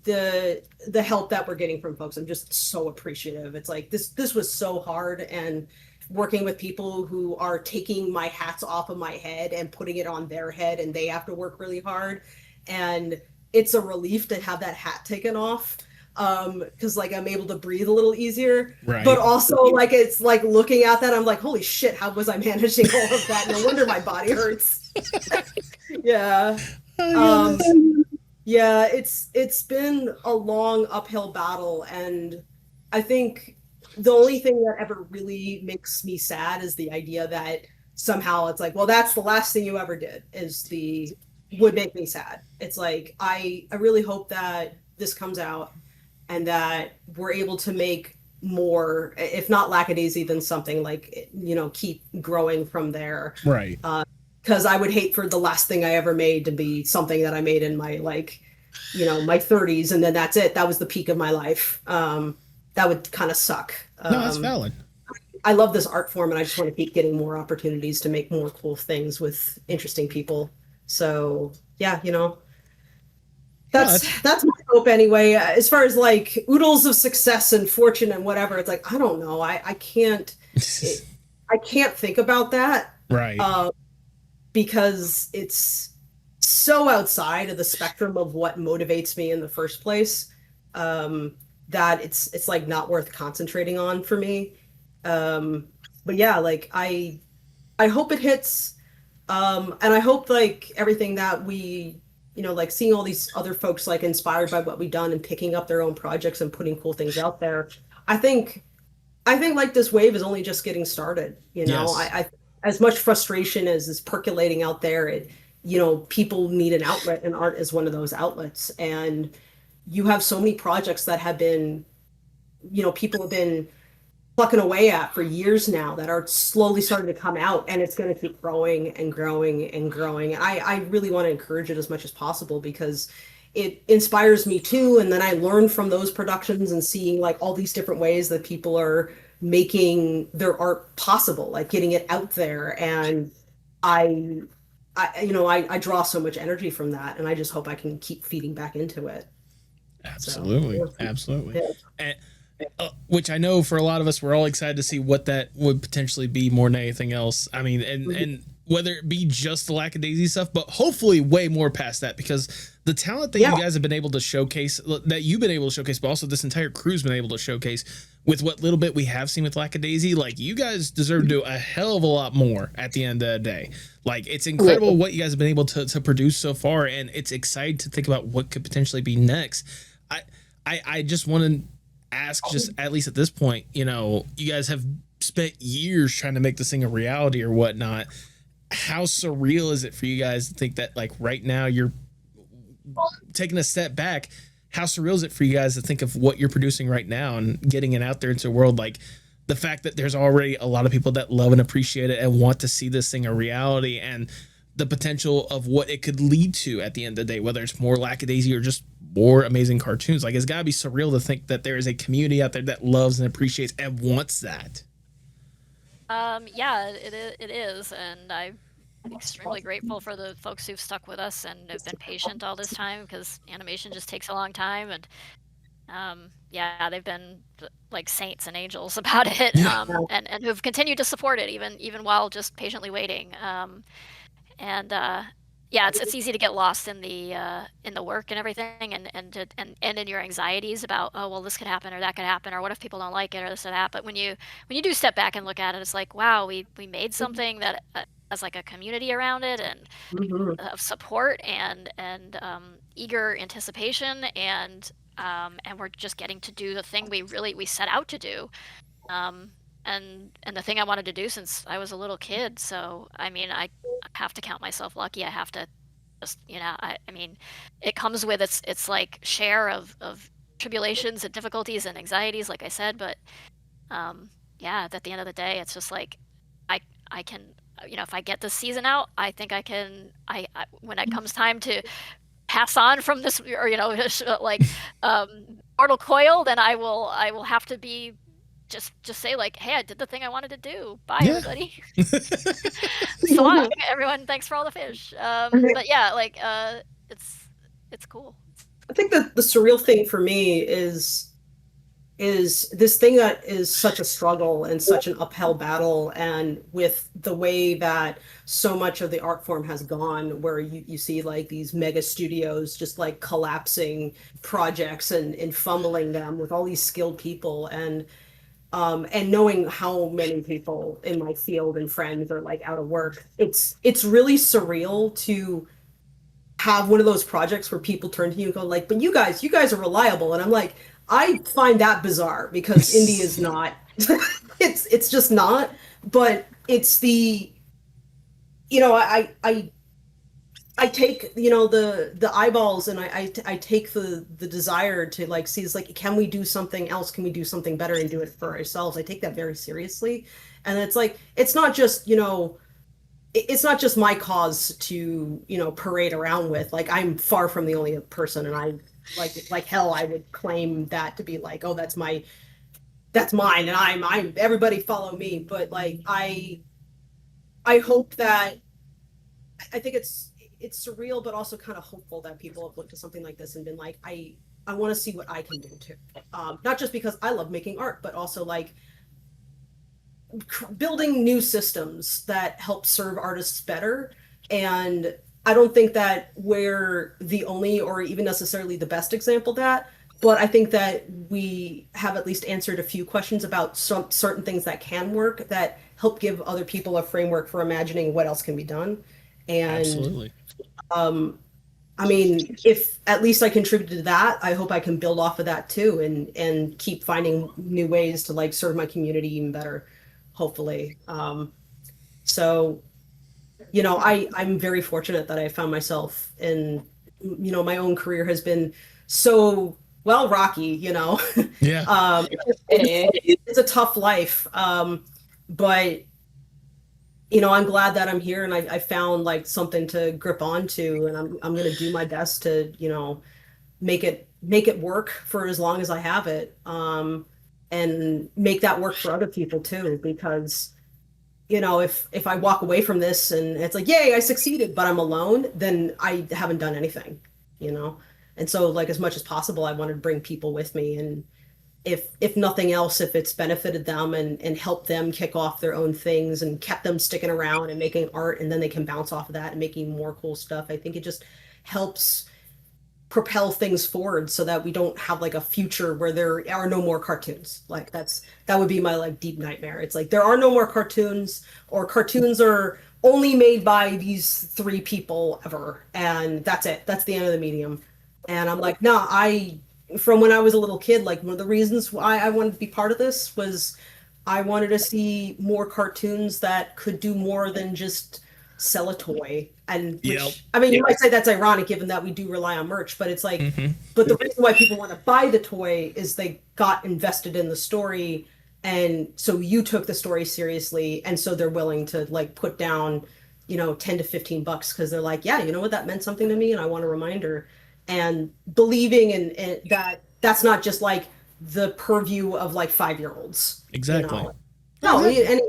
the help that we're getting from folks, I'm just so appreciative. It's like this was so hard, and working with people who are taking my hats off of my head and putting it on their head, and they have to work really hard. And it's a relief to have that hat taken off. Because like I'm able to breathe a little easier, right. But also like it's like looking at that, I'm like, holy shit, how was I managing all of that? No wonder my body hurts. It's been a long uphill battle, and I think the only thing that ever really makes me sad is the idea that somehow it's like, well, that's the last thing you ever did would make me sad. It's like, I really hope that this comes out and that we're able to make more, if not Lackadaisy, then something like, keep growing from there. Right. Because I would hate for the last thing I ever made to be something that I made in my my 30s, and then that's it. That was the peak of my life. that would kind of suck. No, that's valid. I love this art form, and I just want to keep getting more opportunities to make more cool things with interesting people. So yeah, that's my hope anyway. As far as like oodles of success and fortune and whatever, it's like I don't know. I can't think about that, right? Because it's so outside of the spectrum of what motivates me in the first place, that it's like not worth concentrating on for me. But yeah, like I hope it hits, and I hope like everything that we, like seeing all these other folks like inspired by what we've done and picking up their own projects and putting cool things out there. I think like this wave is only just getting started. Yes. I as much frustration as is percolating out there, people need an outlet, and art is one of those outlets. And you have so many projects that have been, people have been plucking away at for years now that are slowly starting to come out, and it's going to keep growing and growing and growing. And I really want to encourage it as much as possible because it inspires me too. And then I learn from those productions and seeing like all these different ways that people are making their art possible, like getting it out there. And I draw so much energy from that, and I just hope I can keep feeding back into it. Absolutely. So, Absolutely. yeah. And, which I know for a lot of us, we're all excited to see what that would potentially be more than anything else. I mean, and whether it be just the Lackadaisy stuff, but hopefully way more past that, because the talent that you guys have been able to showcase, that you've been able to showcase, but also this entire crew's been able to showcase with what little bit we have seen with Lackadaisy, like you guys deserve to do a hell of a lot more at the end of the day. Like it's incredible what you guys have been able to produce so far, and it's exciting to think about what could potentially be next. I just want to ask, just at least at this point, you guys have spent years trying to make this thing a reality or whatnot. How surreal is it for you guys to think that like right now you're taking a step back? How surreal is it for you guys to think of what you're producing right now and getting it out there into the world? Like the fact that there's already a lot of people that love and appreciate it and want to see this thing a reality, and the potential of what it could lead to at the end of the day, whether it's more Lackadaisy or just more amazing cartoons. Like it's gotta be surreal to think that there is a community out there that loves and appreciates and wants that. Yeah, it is, and I'm extremely grateful for the folks who've stuck with us and have been patient all this time, because animation just takes a long time. And yeah, they've been like saints and angels about it, and who've continued to support it even while just patiently waiting. Yeah, it's easy to get lost in the work and everything, and in your anxieties about, oh well, this could happen or that could happen, or what if people don't like it or this or that. But when you do step back and look at it, it's like, wow, we made something that has like a community around it, and of support and eager anticipation, and we're just getting to do the thing we set out to do. And the thing I wanted to do since I was a little kid. So I mean, I have to count myself lucky. I have to just, I mean, it comes with its like share of tribulations and difficulties and anxieties, like I said. But yeah, at the end of the day, it's just like I can, if I get this season out, I think I can. I when it comes time to pass on from this, or like mortal coil, then I will have to be. Just say like, hey, I did the thing I wanted to do. Bye, everybody. So long, everyone. Thanks for all the fish. But yeah, like it's cool. I think that the surreal thing for me is this thing that is such a struggle and such an uphill battle, and with the way that so much of the art form has gone, where you see like these mega studios just like collapsing projects and fumbling them with all these skilled people, and knowing how many people in my field and friends are like out of work, it's really surreal to have one of those projects where people turn to you and go like, but you guys are reliable. And I'm like, I find that bizarre, because indie is not, it's just not, but it's the, I take, the eyeballs, and I take the desire to like see, it's like, can we do something else? Can we do something better and do it for ourselves? I take that very seriously. And it's like, it's not just, it's not just my cause to, parade around with. Like, I'm far from the only person, and I like hell, I would claim that to be like, oh, that's my that's mine, and I'm everybody follow me. But like I hope that I think it's surreal, but also kind of hopeful that people have looked at something like this and been like, I want to see what I can do too. Not just because I love making art, but also like building new systems that help serve artists better. And I don't think that we're the only or even necessarily the best example of that, but I think that we have at least answered a few questions about some certain things that can work that help give other people a framework for imagining what else can be done. And Absolutely. I mean, if at least I contributed to that, I hope I can build off of that too, and keep finding new ways to like serve my community even better, hopefully. So, you know, I'm very fortunate that I found myself in, you know, my own career has been so well rocky, you know. Yeah. It's a tough life, but you know, I'm glad that I'm here and I found like something to grip onto, and I'm gonna do my best to, you know, make it work for as long as I have it, and make that work for other people too. Because, you know, if I walk away from this and it's like, yay, I succeeded, but I'm alone, then I haven't done anything, you know. And so, like, as much as possible, I want to bring people with me, and if nothing else, if it's benefited them and helped them kick off their own things and kept them sticking around and making art, and then they can bounce off of that and making more cool stuff, I think it just helps propel things forward so that we don't have like a future where there are no more cartoons. Like that would be my like deep nightmare. It's like there are no more cartoons, or cartoons are only made by these three people ever, and that's it. That's the end of the medium. And I'm like, no, from when I was a little kid, like one of the reasons why I wanted to be part of this was I wanted to see more cartoons that could do more than just sell a toy. And which, I mean, you might say that's ironic given that we do rely on merch, but it's like, but the reason why people want to buy the toy is they got invested in the story. And so you took the story seriously. And so they're willing to like put down, you know, 10 to 15 bucks because they're like, yeah, you know what, that meant something to me and I want a reminder. And believing in that that's not just like the purview of like 5-year-olds. Exactly. You know? No, any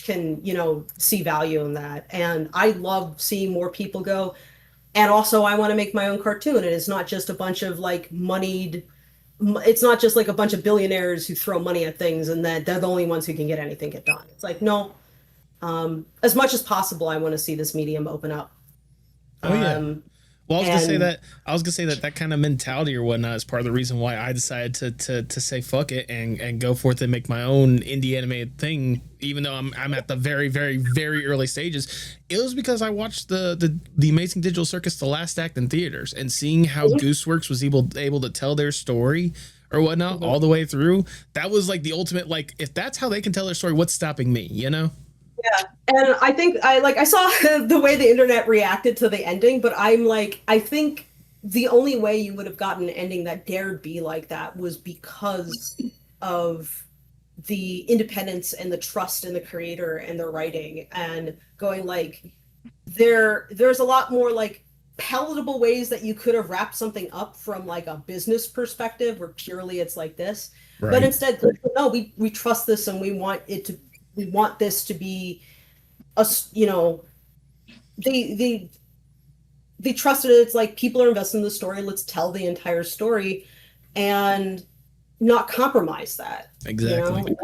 can, you know, see value in that. And I love seeing more people go. And also I want to make my own cartoon. And it's not just a bunch of like it's not just like a bunch of billionaires who throw money at things and that they're the only ones who can get anything get done. It's like, no, as much as possible, I want to see this medium open up. Oh yeah. Well, I was gonna say that kind of mentality or whatnot is part of the reason why I decided to say fuck it and go forth and make my own indie animated thing, even though I'm at the very, very, very early stages. It was because I watched the Amazing Digital Circus, The Last Act in theaters, and seeing how Gooseworks was able to tell their story or whatnot all the way through. That was like the ultimate, like, if that's how they can tell their story, what's stopping me, you know? Yeah, and I think I saw the way the internet reacted to the ending, but I'm like, I think the only way you would have gotten an ending that dared be like that was because of the independence and the trust in the creator and the writing, and going like, there's a lot more like palatable ways that you could have wrapped something up from like a business perspective where purely it's like this. Right. But instead, no, we trust this and we want this to be you know, they trusted it. It's like people are invested in the story. Let's tell the entire story and not compromise that. Exactly. You know?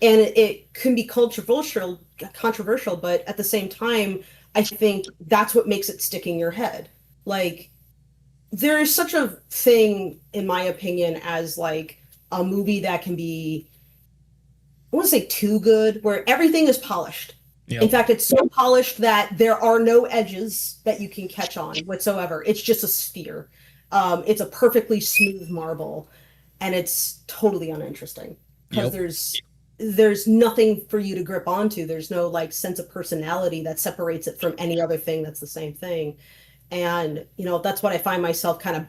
And it can be controversial, but at the same time, I think that's what makes it stick in your head. Like, there is such a thing, in my opinion, as like a movie that can be, I want to say too good, where everything is polished. Yep. In fact, it's so polished that there are no edges that you can catch on whatsoever. It's just a sphere. It's a perfectly smooth marble, and it's totally uninteresting because there's nothing for you to grip onto. There's no like sense of personality that separates it from any other thing that's the same thing. And, you know, that's what I find myself kind of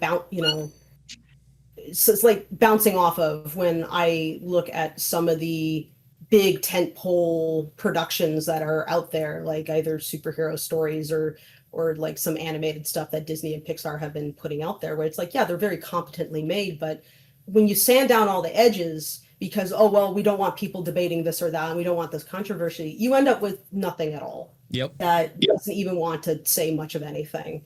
it's like bouncing off of when I look at some of the big tentpole productions that are out there, like either superhero stories or like some animated stuff that Disney and Pixar have been putting out there, where it's like, yeah, they're very competently made, but when you sand down all the edges, because, oh, well, we don't want people debating this or that, and we don't want this controversy, you end up with nothing at all. Yep. That doesn't even want to say much of anything.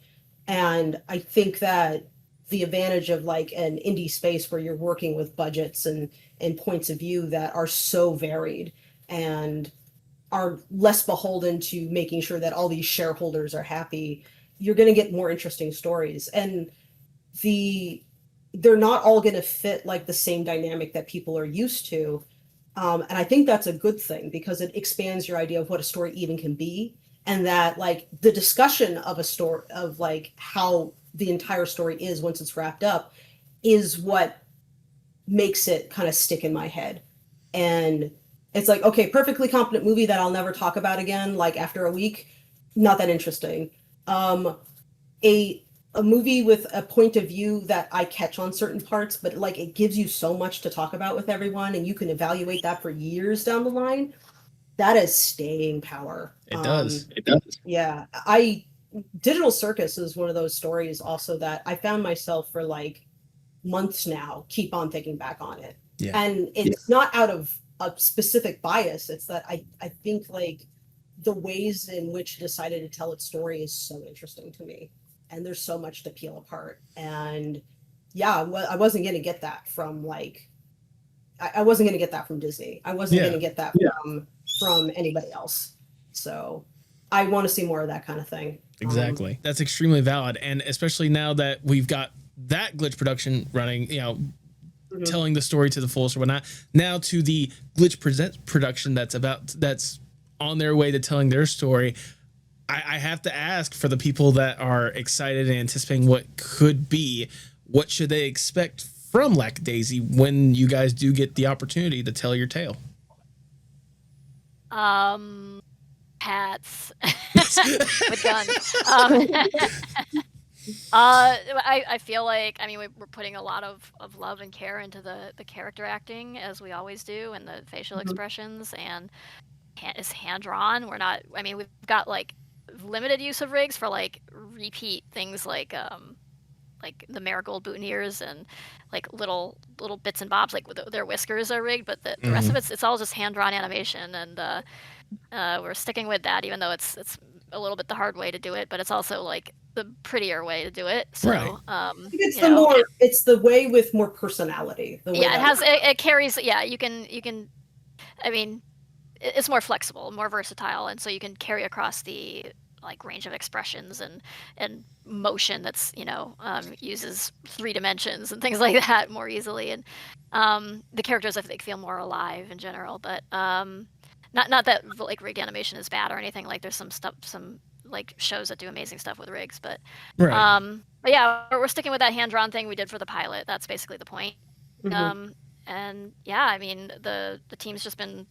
And I think that the advantage of like an indie space where you're working with budgets and points of view that are so varied and are less beholden to making sure that all these shareholders are happy, you're going to get more interesting stories. And they're not all going to fit like the same dynamic that people are used to. And I think that's a good thing because it expands your idea of what a story even can be. And that like the discussion of a story of like how the entire story is once it's wrapped up is what makes it kind of stick in my head. And it's like, okay, perfectly competent movie that I'll never talk about again, like after a week, not that interesting. A movie with a point of view that I catch on certain parts, but like it gives you so much to talk about with everyone and you can evaluate that for years down the line. That is staying power. It does. Yeah. Digital Circus is one of those stories also that I found myself for like months now, keep on thinking back on it. Yeah. And it's not out of a specific bias. It's that I think like the ways in which it decided to tell its story is so interesting to me. And there's so much to peel apart. And yeah, I wasn't going to get that from like, I wasn't going to get that from Disney. I wasn't going to get that from anybody else. So I want to see more of that kind of thing. Exactly. That's extremely valid. And especially now that we've got that glitch production running, you know, telling the story to the fullest or whatnot, now to the glitch production that's on their way to telling their story. I have to ask for the people that are excited and anticipating what could be, what should they expect from Lackadaisy when you guys do get the opportunity to tell your tale? Hats with guns. I feel like, I mean, we're putting a lot of love and care into the character acting, as we always do, and the facial expressions, and it's hand drawn. We're not, I mean, we've got like limited use of rigs for like repeat things like the marigold boutonnieres and like little bits and bobs, like their whiskers are rigged, but the rest of it's all just hand drawn animation, and we're sticking with that, even though it's a little bit the hard way to do it, but it's also like the prettier way to do it. So it's the way with more personality. It carries. Yeah, you can. I mean, it's more flexible, more versatile, and so you can carry across the like range of expressions and motion that's uses 3 dimensions and things like that more easily, and the characters I think feel more alive in general. But not that like rig animation is bad or anything. Like there's some like shows that do amazing stuff with rigs, but yeah, we're sticking with that hand drawn thing we did for the pilot. That's basically the point. And yeah, I mean the team's just been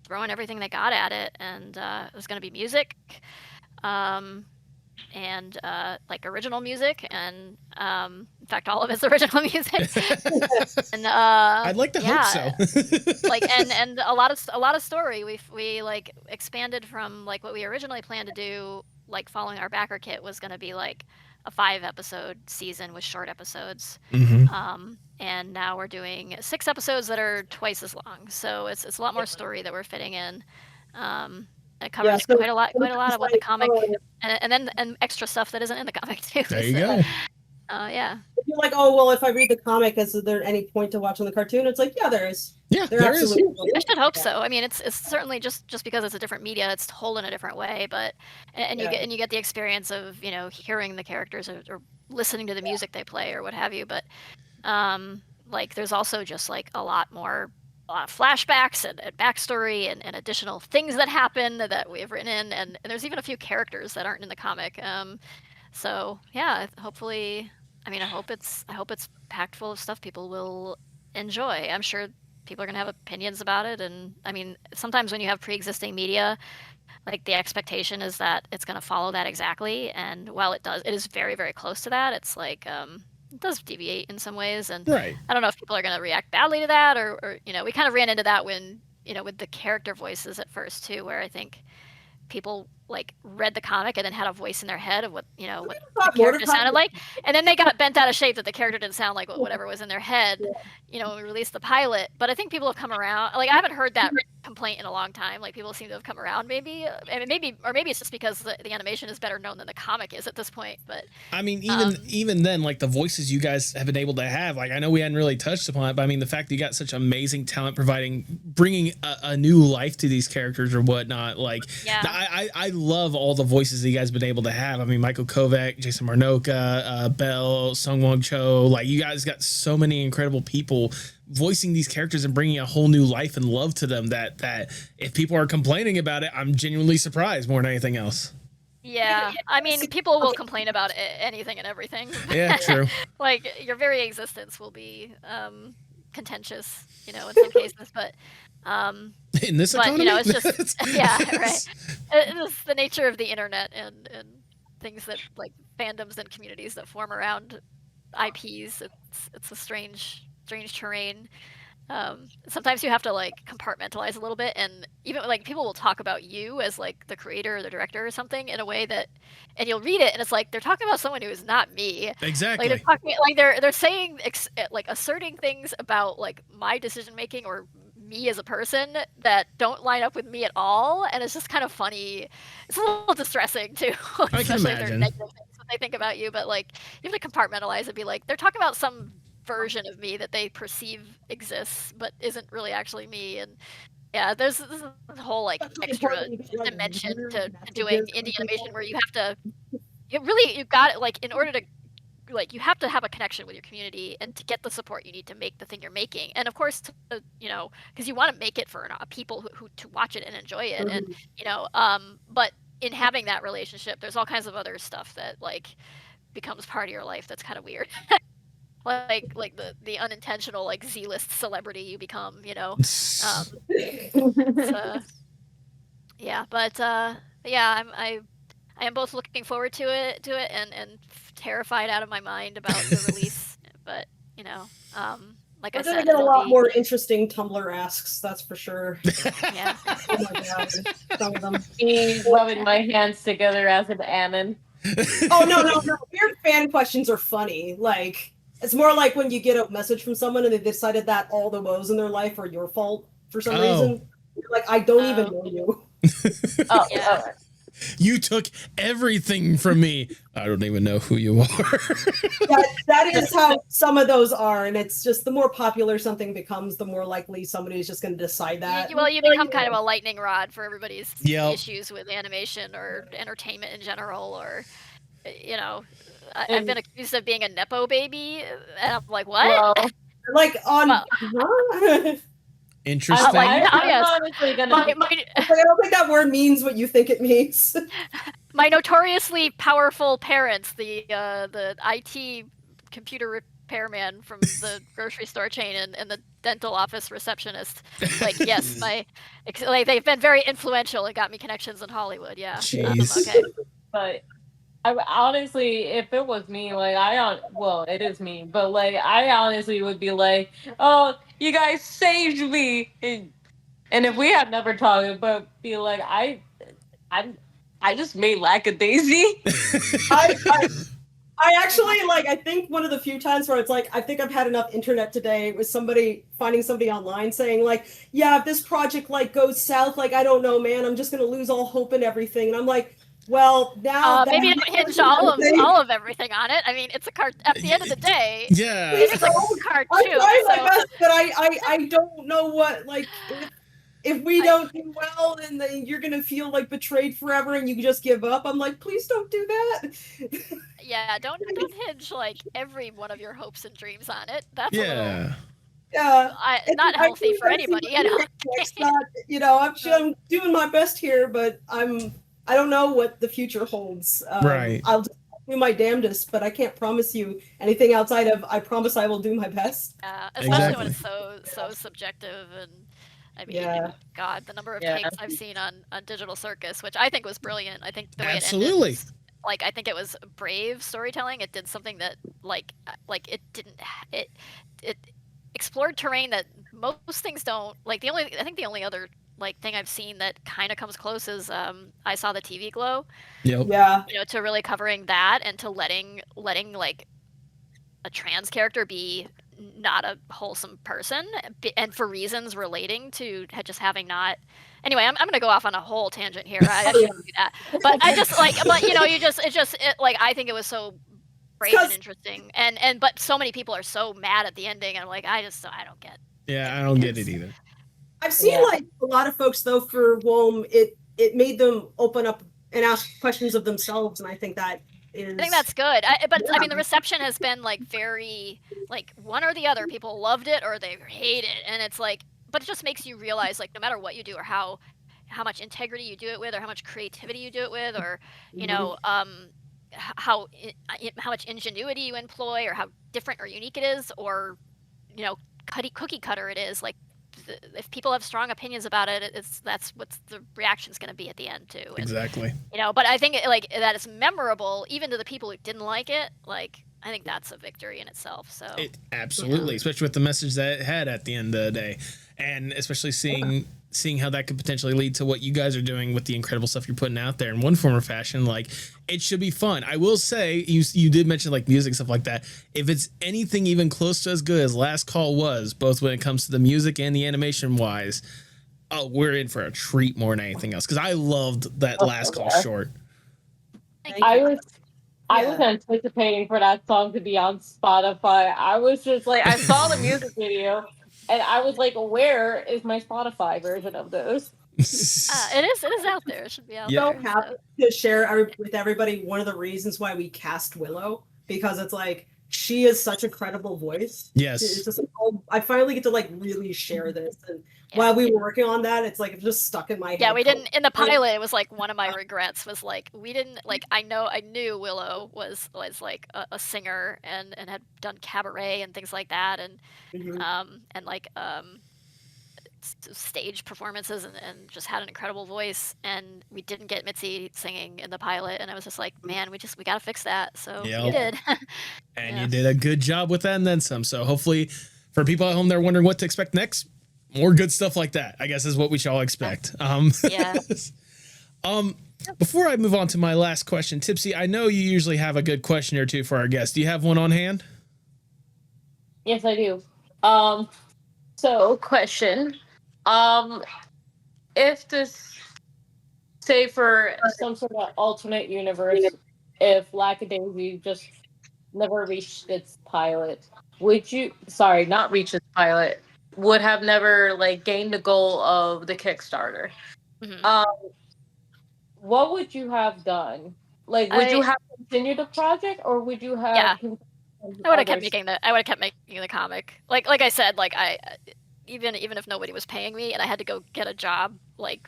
throwing everything they got at it, and there's going to be music, and like original music, and in fact all of it's original music. And I'd like to hope so. Like and a lot of story. We like expanded from like what we originally planned to do, like following our backer kit was going to be like a 5-episode season with short episodes. And now we're doing 6 episodes that are twice as long. So it's a lot more story that we're fitting in. It covers quite a lot of what the comic, and extra stuff that isn't in the comic too. There you go. Yeah. If you're like, oh well, if I read the comic, is there any point to watching the cartoon? It's like, yeah, there is. Yeah, there is. I should hope so. I mean, it's certainly just because it's a different media, it's told in a different way. But you get the experience of hearing the characters or listening to the music they play or what have you. But like there's also just like a lot of flashbacks and backstory and additional things that happen that we've written in, and there's even a few characters that aren't in the comic. So yeah, hopefully, I mean, I hope it's packed full of stuff people will enjoy. I'm sure people are gonna have opinions about it, and I mean, sometimes when you have pre-existing media, like the expectation is that it's gonna follow that exactly, and while it is very, very close to that. It's like it does deviate in some ways, and I don't know if people are going to react badly to that, or we kind of ran into that when with the character voices at first too, where I think people like read the comic and then had a voice in their head of what what thought the character Mordecai sounded was- like, and then they got bent out of shape that the character didn't sound like whatever was in their head. When we released the pilot. But I think people have come around. Like I haven't heard that complaint in a long time. Like people seem to have come around. Maybe maybe it's just because the animation is better known than the comic is at this point. But I mean, even then, like the voices you guys have been able to have, like I know we hadn't really touched upon it, but I mean the fact that you got such amazing talent bringing a new life to these characters or whatnot. Like I love all the voices that you guys have been able to have. I mean, Michael Kovac, Jason Marnoka, Bell, Sungwon Cho, like you guys got so many incredible people voicing these characters and bringing a whole new life and love to them that if people are complaining about it, I'm genuinely surprised more than anything else. Yeah, I mean, people will complain about anything and everything. Yeah, true. Like your very existence will be contentious, in some cases, but in this economy, it's just right. It's the nature of the internet and things that like fandoms and communities that form around IPs. It's a strange terrain. Sometimes you have to like compartmentalize a little bit, and even like people will talk about you as like the creator or the director or something in a way that, and you'll read it and it's like they're talking about someone who is not me. Exactly. Like they're talking, like they're saying like asserting things about like my decision making or me as a person that don't line up with me at all, and it's just kind of funny. It's a little distressing too, I can especially if they're imagine. negative things that they think about you. But like you have to compartmentalize and be like they're talking about some version of me that they perceive exists but isn't really actually me. And there's this whole like extra dimension to doing indie animation where you've got it, like in order to like you have to have a connection with your community and to get the support you need to make the thing you're making, and of course because you want to make it for people who to watch it and enjoy it. And but in having that relationship there's all kinds of other stuff that like becomes part of your life that's kind of weird. like the unintentional like Z-list celebrity you become, I am both looking forward to it and terrified out of my mind about the release. But like We're I gonna said, get a it'll lot be more interesting Tumblr asks, that's for sure. yeah. Oh my god, some of them. Me rubbing my hands together as an Anon. Oh no! Weird fan questions are funny. Like it's more like when you get a message from someone and they decided that all the woes in their life are your fault for some reason. You're like, I don't even know you. You took everything from me. I don't even know who you are. that is how some of those are, and it's just the more popular something becomes, the more likely somebody is just going to decide that. You become kind of a lightning rod for everybody's Yep. issues with animation or entertainment in general, or I've been accused of being a nepo baby, and I'm like, what? Well, Like on. Interesting. I'm honestly gonna. I don't think that word means what you think it means. My notoriously powerful parents, the IT computer repairman from the grocery store chain and the dental office receptionist, like yes, they've been very influential and got me connections in Hollywood. Yeah. Jeez. Okay. But I honestly, if it was me, like it is me, but like I honestly would be like, oh, you guys saved me, and if we had never talked, but be like, I just made Lackadaisy. I actually I think one of the few times where it's like I think I've had enough internet today was finding somebody online saying like, yeah, if this project goes south, I don't know, man, I'm just gonna lose all hope and everything, and I'm like, well, now maybe don't hinge all of everything on it. I mean, it's a card. At the end of the day, yeah, it's a cartoon. I'm trying my best, but I don't know what if we don't do well, then you're gonna feel betrayed forever, and you just give up. I'm like, please don't do that. Yeah, don't hinge every one one of your hopes and dreams on it. That's not healthy for anybody. I'm doing my best here, but I don't know what the future holds. Right. I'll just do my damnedest, but I can't promise you anything outside of I promise I will do my best. Especially when it's so subjective. And I mean, God, the number of takes I've seen on Digital Circus, which I think was brilliant. I think the way it ended, I think it was brave storytelling. It did something that it explored terrain that most things don't. I think the only other like thing I've seen that kind of comes close is I Saw the TV Glow. Yep. Yeah. You know, to really covering that and to letting like a trans character be not a wholesome person, and for reasons relating to just having not. Anyway, I'm gonna go off on a whole tangent here. I shouldn't do that, but I just like, but you know, like I think it was so brave and interesting, and but so many people are so mad at the ending, and I'm like, I don't get. Yeah, I don't get it either. I've seen like a lot of folks though for WOM, it made them open up and ask questions of themselves, and I think that is. I think that's good. I mean, the reception has been like very like one or the other. People loved it or they hate it, and it's like, but it just makes you realize like no matter what you do or how much integrity you do it with or how much creativity you do it with or you know how much ingenuity you employ or how different or unique it is or you know cookie cutter it is, like if people have strong opinions about it, that's what the reaction's going to be at the end too. And, exactly. you know, but I think like that it's memorable even to the people who didn't like it. Like I think that's a victory in itself. So absolutely, especially with the message that it had at the end of the day, and especially seeing how that could potentially lead to what you guys are doing with the incredible stuff you're putting out there in one form or fashion. Like it should be fun. I will say you did mention like music, stuff like that. If it's anything even close to as good as Last Call was, both when it comes to the music and the animation wise, we're in for a treat more than anything else. Cause I loved that Last Call short. I was anticipating for that song to be on Spotify. I was just like, I saw the music video and I was like, where is my Spotify version of this? It is out there. It should be out there. I'm so happy to share with everybody one of the reasons why we cast Willow, because it's like she is such a credible voice. Yes. It's just like, I finally get to like really share this. And while we were working on that, it's like it just stuck in my head. Yeah, we didn't in the pilot. It was like one of my regrets was like we didn't like. I knew Willow was like a singer and had done cabaret and things like that, and like stage performances and just had an incredible voice, and we didn't get Mitzi singing in the pilot, and I was just like, man, we gotta fix that. So we did. And you did a good job with that and then some. So hopefully for people at home that are wondering what to expect next, more good stuff like that, I guess, is what we should all expect. Before I move on to my last question, Tipsy, I know you usually have a good question or two for our guests. Do you have one on hand? Yes, I do. So question. If this, say for some sort of alternate universe, if Lackadaisy just never reached its pilot, would have never like gained the goal of the Kickstarter, what would you have done? Like, would you have continued the project, or would you have? I would have kept making the comic. Like I said, like even if nobody was paying me and I had to go get a job, like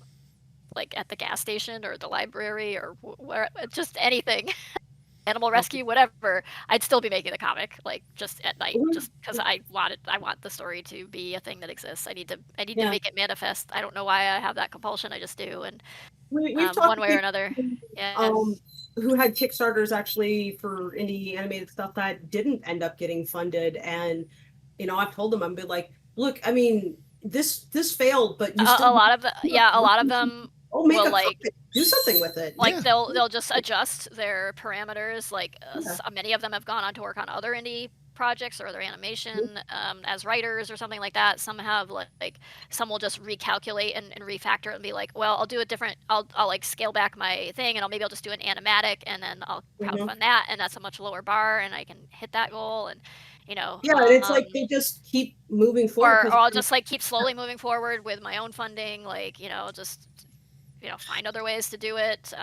at the gas station or the library or where, just anything. Animal rescue, whatever, I'd still be making the comic, like just at night, just because I want the story to be a thing that exists. I need to make it manifest. I don't know why I have that compulsion. I just do, and we've one way or another. Who had Kickstarters actually for indie animated stuff that didn't end up getting funded, and I've told them, I'm been like, look, I mean, this failed, but you still a lot of them. Will like do something with it. Like they'll just adjust their parameters. Like many of them have gone on to work on other indie projects or other animation as writers or something like that. Some have like some will just recalculate and refactor and be like, well, I'll do a different. I'll like scale back my thing and maybe I'll just do an animatic and then I'll crowdfund that, and that's a much lower bar and I can hit that goal. And and it's like they just keep moving forward, or I'll just like keep slowly moving forward with my own funding, like just find other ways to do it.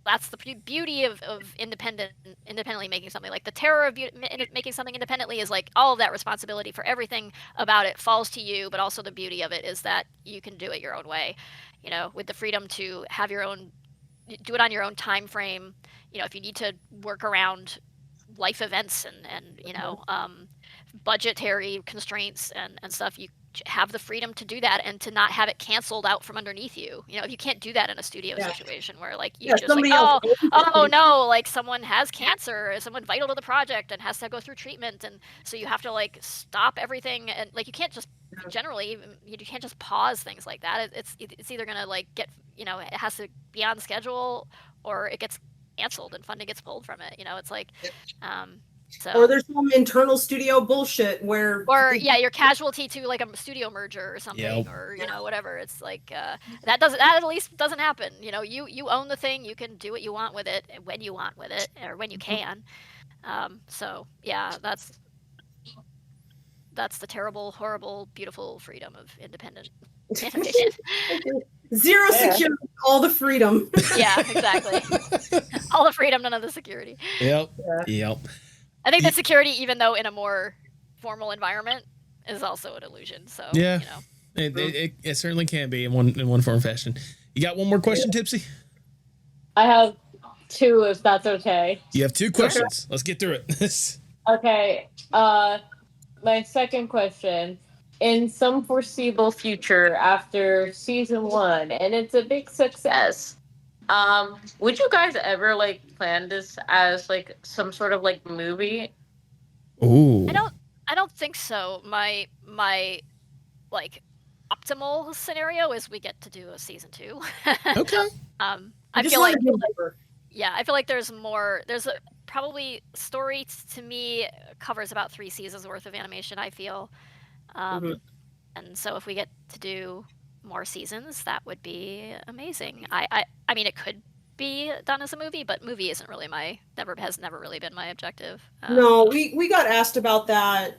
That's the beauty of independently making something. Like the terror of making something independently is like all of that responsibility for everything about it falls to you, but also the beauty of it is that you can do it your own way, with the freedom to have your own, do it on your own time frame. If you need to work around life events and budgetary constraints and stuff, you have the freedom to do that and to not have it canceled out from underneath you. If you can't do that in a studio situation where like you just like, oh no, like someone has cancer or someone vital to the project and has to go through treatment, and so you have to like stop everything, and like you can't just generally you can't just pause things like that. It's either gonna like get, you know, it has to be on schedule, or it gets canceled and funding gets pulled from it. You know, it's like, so. Or there's some internal studio bullshit where. Or you're casualty to like a studio merger or something, or you know, whatever. It's like that at least doesn't happen. You know, you own the thing. You can do what you want with it when you want with it, or when you can. So yeah, that's the terrible, horrible, beautiful freedom of independent animation. Zero security, all the freedom. Yeah, exactly. All the freedom, none of the security. Yep. I think the security, even though in a more formal environment, is also an illusion. So yeah, you know. it certainly can be in one form or fashion. You got one more question, Tipsy? I have 2, if that's okay. You have 2 questions. Let's get through it. Okay. My second question: in some foreseeable future, after season 1, and it's a big success, would you guys ever like plan this as like some sort of like movie? Ooh. I don't think so. My like optimal scenario is we get to do a season 2. Okay. I feel like I feel like there's more. There's probably story to me covers about 3 seasons worth of animation, I feel. And so if we get to do more seasons, that would be amazing. I mean, it could be done as a movie, but movie isn't really has never really been my objective. No, we got asked about that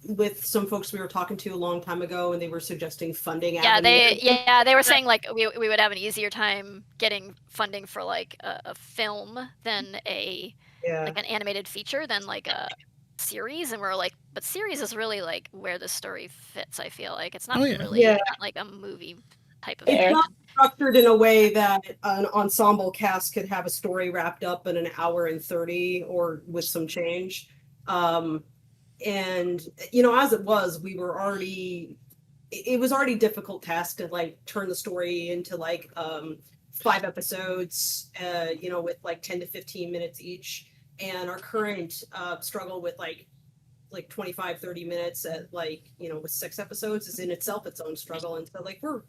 with some folks we were talking to a long time ago, and they were suggesting funding. They were saying like we would have an easier time getting funding for like a film than like an animated feature than like a series, and we're like, but series is really like where the story fits. I feel like it's not really like a movie type of. It's not structured in a way that an ensemble cast could have a story wrapped up in an hour and 30 or with some change. And you know, as it was, it was already difficult task to like turn the story into like 5 episodes, you know, with like 10 to 15 minutes each. And our current struggle with like 25-30 minutes at like, you know, with 6 episodes is in itself its own struggle. And so like we're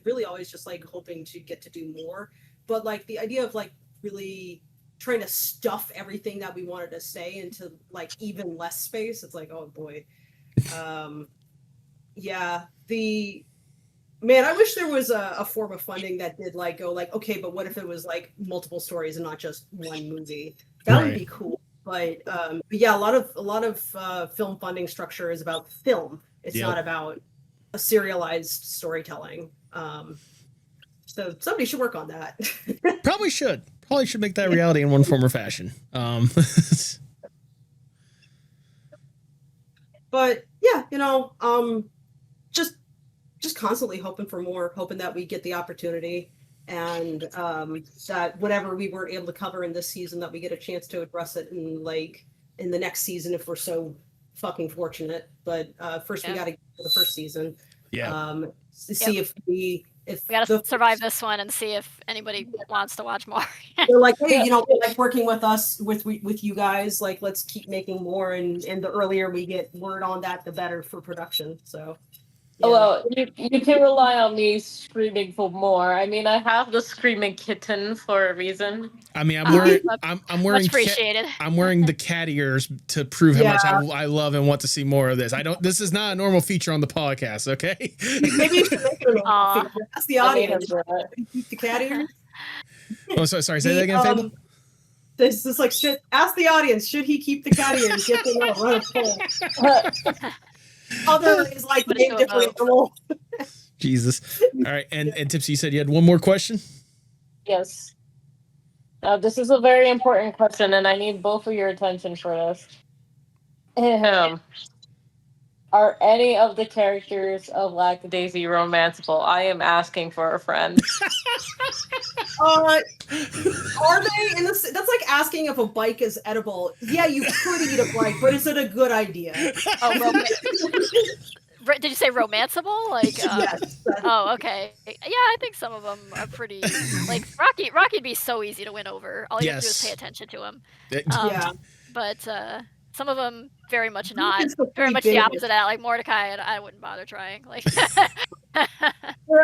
really always just like hoping to get to do more. But like the idea of like really trying to stuff everything that we wanted to say into like even less space, it's like, oh boy. Man, I wish there was a form of funding that did like go like, okay, but what if it was like multiple stories and not just one movie? That would be cool. But yeah, a lot of film funding structure is about film. It's not about a serialized storytelling. So somebody should work on that. Probably should make that reality in one form or fashion. But yeah, you know, just constantly hoping for more, hoping that we get the opportunity, and that whatever we weren't able to cover in this season, that we get a chance to address it in the next season if we're so fucking fortunate. But first we got to get to the first season. See if we got to survive this one and see if anybody wants to watch more. They're like, hey, you know, like working with us, with you guys, like let's keep making more, and the earlier we get word on that, the better for production. So. Yeah. Well, you can rely on me screaming for more. I mean, I have the screaming kitten for a reason. I mean, I'm wearing much appreciated. I'm wearing the cat ears to prove how much I love and want to see more of this. This is not a normal feature on the podcast, okay? Maybe you should make it a normal feature. Ask the audience. Keep the cat ears. Oh, sorry. Say that again, Fable. This is like shit. Ask the audience. Should he keep the cat ears? Get to know. Run a poll. Other is like name differential. Jesus. All right, and Tipsy, you said you had one more question? Yes. This is a very important question, and I need both of your attention for this. Are any of the characters of Lackadaisy romanceable? I am asking for a friend. Are they in this? That's like asking if a bike is edible. Yeah, you could eat a bike, but is it a good idea? Did you say romanceable? Like, yes. Oh, okay. Yeah, I think some of them are pretty. Like Rocky'd be so easy to win over. All you have to do is pay attention to him. Yeah. But some of them, very much not. It's a Very pretty much the big opposite of that. Like Mordecai, and I wouldn't bother trying. Like,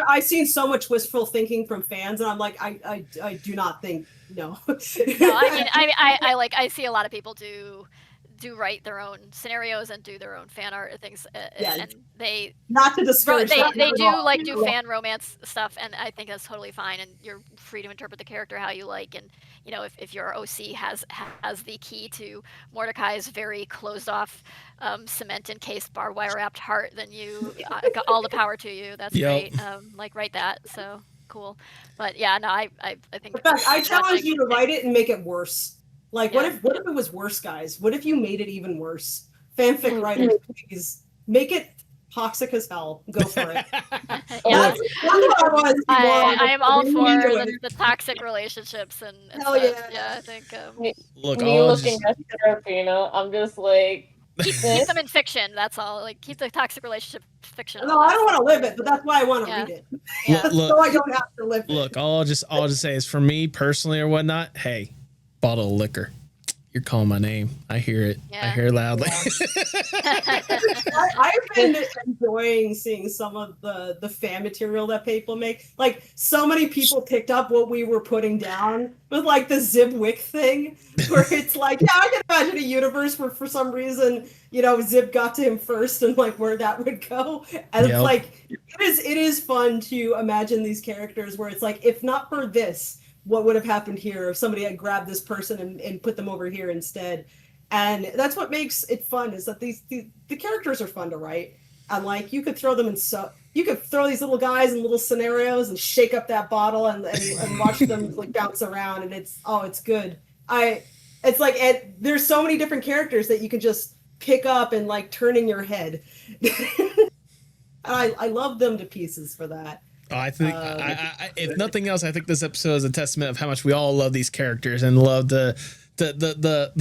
I've seen so much wistful thinking from fans, and I'm like, I do not think no. no, I mean, I see a lot of people do write their own scenarios and do their own fan art and things, Yeah. and they not to discourage. they do like do fan romance stuff, and I think that's totally fine, and you're free to interpret the character how you like. And you know, if your OC has the key to Mordecai's very closed off, cement encased barbed wire wrapped heart, then you got all the power to you. That's great. Like write that. So cool. But yeah, no, I think. In fact, I challenge you to write it and make it worse. Like, what if it was worse, guys? What if you made it even worse? Fanfic writers, please make it toxic as hell. Go for it. Yeah. I am all for the toxic relationships and hell yeah. Yeah, I think. Look, me looking at Serafina, I'm just like. Keep them in fiction. That's all. Like keep the toxic relationship fiction. No, I don't want to live it, but that's why I want to read it. Yeah. So I don't have to live it. Look, all I'll just say is for me personally or whatnot. Hey, bottle of liquor. You're calling my name. I hear it. Yeah. I hear it loudly. I've been enjoying seeing some of the fan material that people make. Like, so many people picked up what we were putting down with, like, the Zib Wick thing, where it's like, yeah, I can imagine a universe where, for some reason, you know, Zib got to him first and, like, where that would go. And it's like, it is fun to imagine these characters where it's like, if not for this, what would have happened here if somebody had grabbed this person and put them over here instead. And that's what makes it fun, is that the characters are fun to write. And like, you could throw them you could throw these little guys in little scenarios and shake up that bottle and watch them like bounce around, and it's good. There's so many different characters that you can just pick up and like turn in your head. I love them to pieces for that. I think, if nothing else, I think this episode is a testament of how much we all love these characters and love the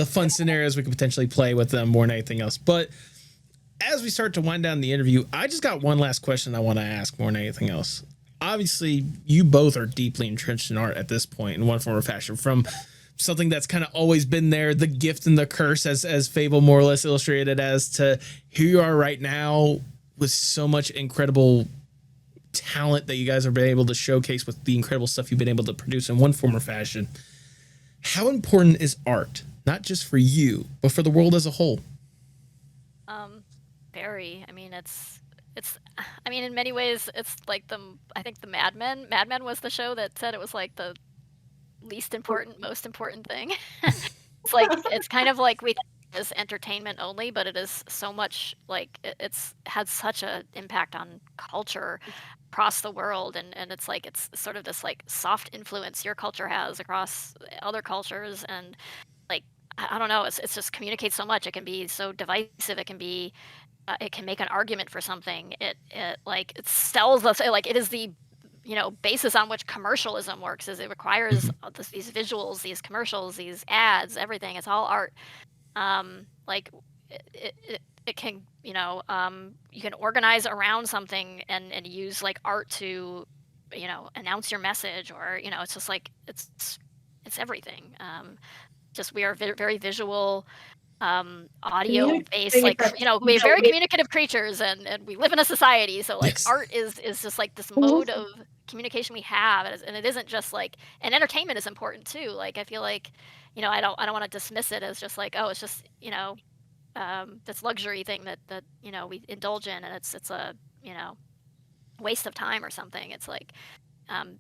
fun scenarios we could potentially play with them more than anything else. But as we start to wind down the interview, I just got one last question I want to ask more than anything else. Obviously, you both are deeply entrenched in art at this point in one form or fashion, from something that's kind of always been there, the gift and the curse, as Fable more or less illustrated as, to here you are right now with so much incredible talent that you guys have been able to showcase with the incredible stuff you've been able to produce in one form or fashion. How important is art, not just for you, but for the world as a whole? Very. I mean, I mean, in many ways, it's like I think the Mad Men was the show that said it was like the least important, most important thing. It's like, it's kind of like we is entertainment only, but it is so much, like, it's had such an impact on culture across the world, and it's like, it's sort of this like soft influence your culture has across other cultures, and like, I don't know, it's just communicates so much. It can be so divisive. It can be it can make an argument for something. It like, it sells us, like, it is the, you know, basis on which commercialism works, is it requires these visuals, these commercials, these ads, everything. It's all art. Like, it can, you know, you can organize around something and use like art to, you know, announce your message, or, you know, it's just like, it's everything. Just, we are very visual, audio based, like, you know, we're very communicative creatures, and we live in a society. So like, art is just like this mode of communication we have, and it isn't just like, and entertainment is important too. Like, I feel like, you know, I don't want to dismiss it as just like, oh, it's just, you know, this luxury thing that you know, we indulge in, and it's a, you know, waste of time or something. It's like,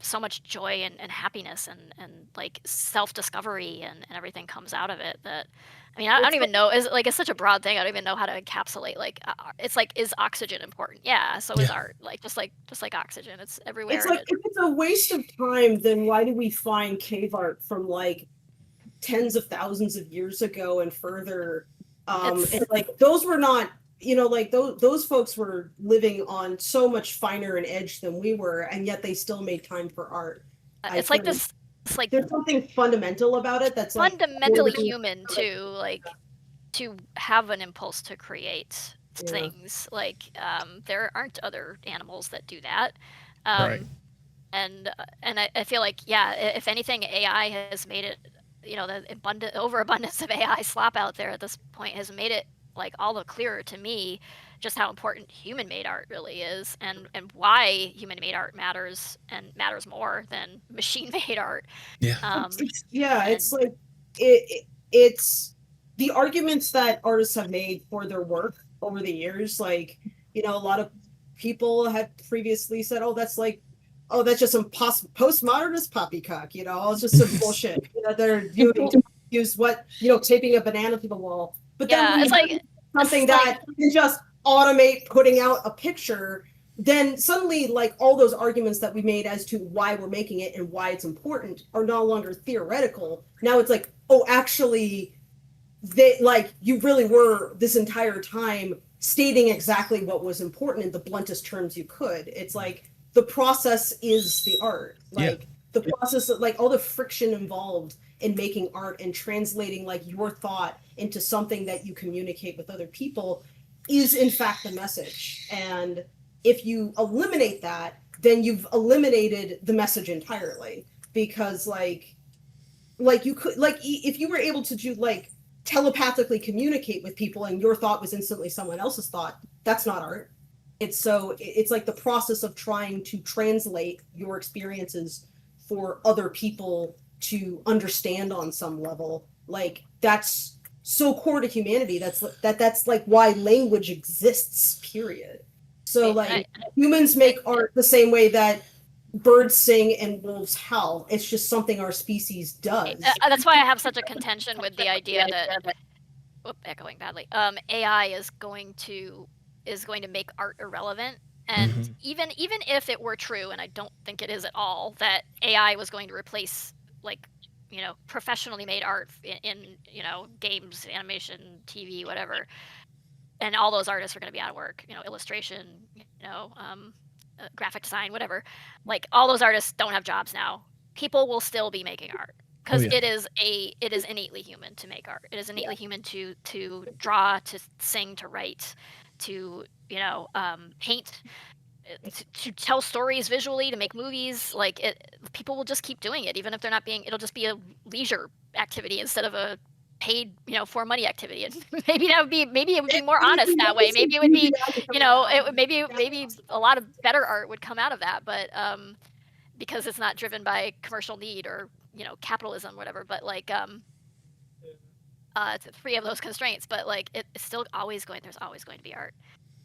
so much joy and happiness and like self-discovery and everything comes out of it, that, I mean, I don't even know, it's such a broad thing. I don't even know how to encapsulate, like, it's like, is oxygen important? Yeah, so is art. Like, just like oxygen, it's everywhere. It's like, if it's a waste of time, then why do we find cave art from like tens of thousands of years ago and further? And like, those were not, you know, like those folks were living on so much finer an edge than we were, and yet they still made time for art. It's like this. It's like, there's something fundamental about it that's fundamentally like, human too, like, to have an impulse to create things. Like, there aren't other animals that do that. Right. And I feel like, yeah, if anything, AI has made it, you know, the overabundance of AI slop out there at this point has made it like all the clearer to me just how important human-made art really is, and why human-made art matters more than machine-made art. Yeah. It's like it's the arguments that artists have made for their work over the years. Like, a lot of people had previously said, "Oh, that's just some postmodernist poppycock." It's just some bullshit. They're doing to use taping a banana to the wall. But then it's like something that can just automate putting out a picture, then suddenly like all those arguments that we made as to why we're making it and why it's important are no longer theoretical. Now it's like, oh, actually you really were this entire time stating exactly what was important in the bluntest terms you could. It's like the process is the art. The process of all the friction involved in making art and translating your thought into something that you communicate with other people is in fact the message. And if you eliminate that, then you've eliminated the message entirely, because you could if you were able to do telepathically communicate with people and your thought was instantly someone else's thought, that's not art. It's like the process of trying to translate your experiences for other people to understand on some level. That's so core to humanity. That's why language exists, period. So humans make art the same way that birds sing and wolves howl. It's just something our species does. That's why I have such a contention with the idea that echoing badly. AI is going to make art irrelevant. And even if it were true, and I don't think it is at all, that AI was going to replace professionally made art in games, animation, TV, whatever, and all those artists are going to be out of work, illustration, graphic design, whatever, all those artists don't have jobs now. People will still be making art because it is innately human to make art. It is innately human to draw, to sing, to write, to paint, to tell stories visually, to make movies. People will just keep doing it, even if they're not being. It'll just be a leisure activity instead of a paid, for money activity. And maybe it would be more honest that way. Maybe it would be, maybe a lot of better art would come out of that. But because it's not driven by commercial need or capitalism, whatever. But it's free of those constraints. But it's still always going. There's always going to be art.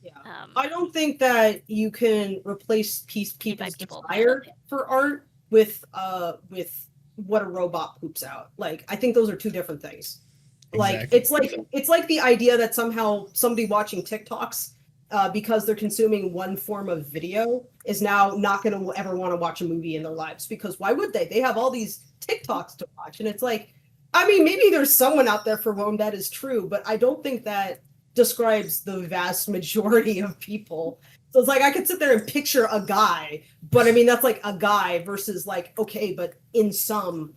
Yeah. I don't think that you can replace people's desire for art with what a robot poops out. I think those are two different things. Exactly. It's like the idea that somehow somebody watching TikToks because they're consuming one form of video is now not going to ever want to watch a movie in their lives, because why would they? They have all these TikToks to watch. And it's maybe there's someone out there for whom that is true, but I don't think that describes the vast majority of people. So it's I could sit there and picture a guy, but that's a guy versus okay, but in sum,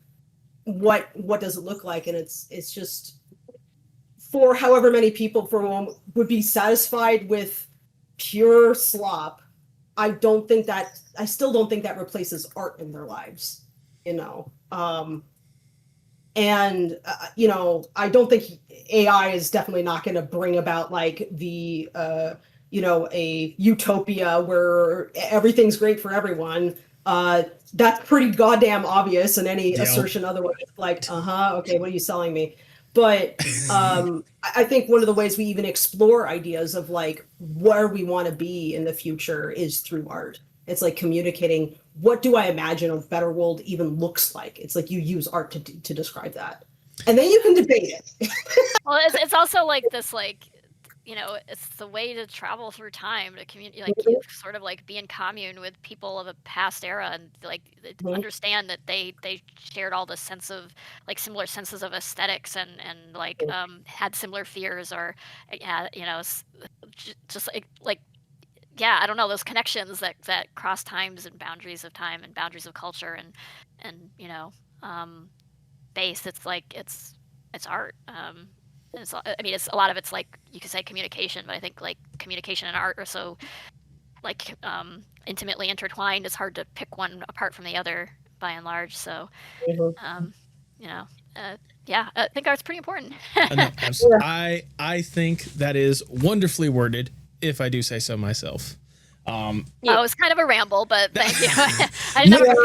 what does it look like? And it's just for however many people for whom would be satisfied with pure slop. I still don't think that replaces art in their lives, and I don't think AI is definitely not going to bring about the a utopia where everything's great for everyone. That's pretty goddamn obvious, and any assertion otherwise okay, what are you selling me? But I think one of the ways we even explore ideas of where we want to be in the future is through art. It's communicating, what do I imagine a better world even looks like? It's you use art to describe that. And then you can debate it. Well, it's also this it's the way to travel through time, to communicate, sort of be in commune with people of a past era, and understand that they shared all the sense of similar senses of aesthetics, and had similar fears, or just I don't know, those connections that cross times and boundaries of time and boundaries of culture, and base. It's it's art. It's a lot of it's you could say communication, but I think communication and art are so intimately intertwined. It's hard to pick one apart from the other by and large. So yeah, I think art's pretty important. No, absolutely. I think that is wonderfully worded, if I do say so myself. Oh, it was kind of a ramble, but thank you. I didn't have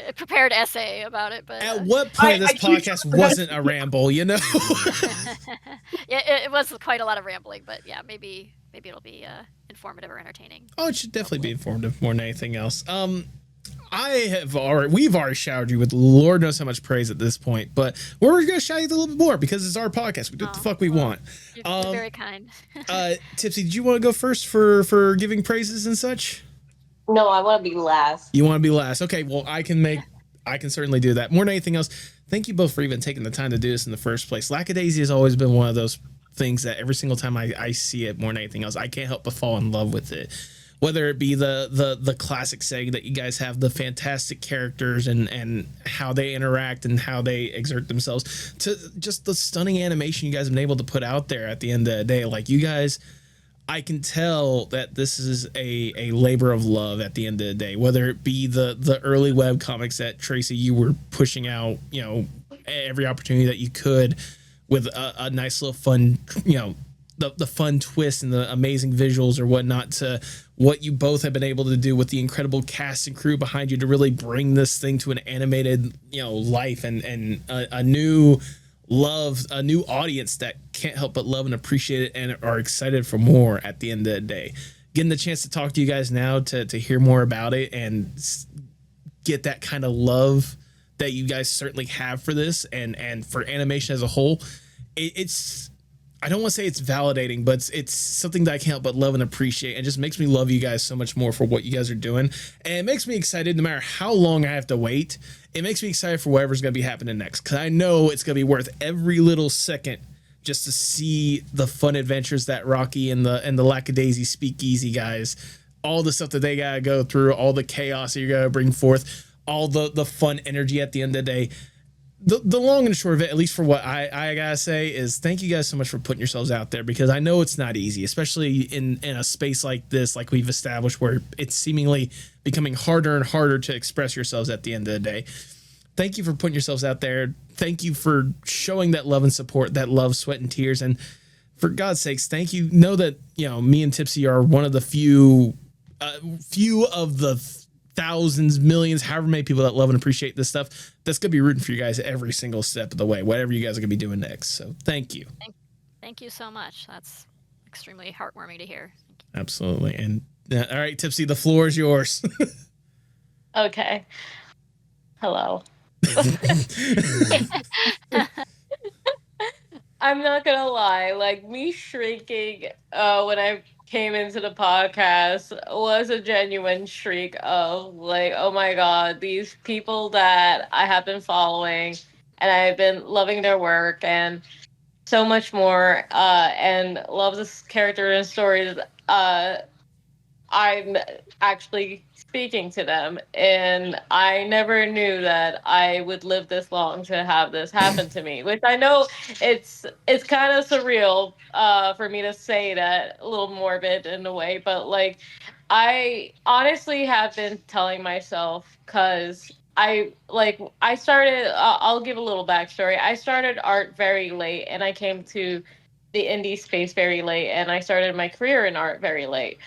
a prepared essay about it, but at what point this podcast wasn't a ramble, you know? Yeah, it was quite a lot of rambling, but yeah, maybe it'll be informative or entertaining. Oh, it should definitely be informative more than anything else. We've already showered you with Lord knows how much praise at this point, but we're going to shout you a little bit more because it's our podcast. We do what the fuck we want. You're very kind. Tipsy, did you want to go first for giving praises and such? No, I want to be last. You want to be last? Okay, well, I can certainly do that. More than anything else, thank you both for even taking the time to do this in the first place. Lackadaisy has always been one of those things that every single time I see it, more than anything else, I can't help but fall in love with it. Whether it be the classic setting that you guys have, the fantastic characters and how they interact and how they exert themselves, to just the stunning animation you guys have been able to put out there at the end of the day. Like, you guys, I can tell that this is a labor of love at the end of the day, whether it be the early web comics that Tracy, you were pushing out, you know, every opportunity that you could with a nice little fun, you know, the fun twist and the amazing visuals or whatnot, to what you both have been able to do with the incredible cast and crew behind you to really bring this thing to an animated, you know, life and a new audience that can't help but love and appreciate it and are excited for more at the end of the day. Getting the chance to talk to you guys now to hear more about it and get that kind of love that you guys certainly have for this and for animation as a whole, it's I don't want to say it's validating, but it's something that I can't help but love and appreciate, and just makes me love you guys so much more for what you guys are doing. And it makes me excited no matter how long I have to wait. It makes me excited for whatever's going to be happening next, because I know it's going to be worth every little second just to see the fun adventures that Rocky and the Lackadaisy Speakeasy guys, all the stuff that they got to go through, all the chaos that you're going to bring forth, all the fun energy at the end of the day. The long and short of it, at least for what I gotta say, is thank you guys so much for putting yourselves out there, because I know it's not easy, especially in a space like this, like we've established, where it's seemingly becoming harder and harder to express yourselves at the end of the day. Thank you for putting yourselves out there. Thank you for showing that love and support, that love, sweat, and tears. And for God's sakes, thank you. Know that, you know, me and Tipsy are one of the few of the thousands, millions, however many people that love and appreciate this stuff, that's going to be rooting for you guys every single step of the way, whatever you guys are going to be doing next. So thank you. Thank you so much. That's extremely heartwarming to hear. Absolutely. And all right, Tipsy, the floor is yours. Okay. Hello. I'm not gonna lie, like, me shrieking when I came into the podcast was a genuine shriek of, like, oh my god, these people that I have been following and I've been loving their work and so much more, and love this character and stories. I'm actually speaking to them, and I never knew that I would live this long to have this happen to me, which I know it's kind of surreal for me to say that, a little morbid in a way, but like, I honestly have been telling myself, because I started, I'll give a little backstory. I started art very late, and I came to the indie space very late, and I started my career in art very late.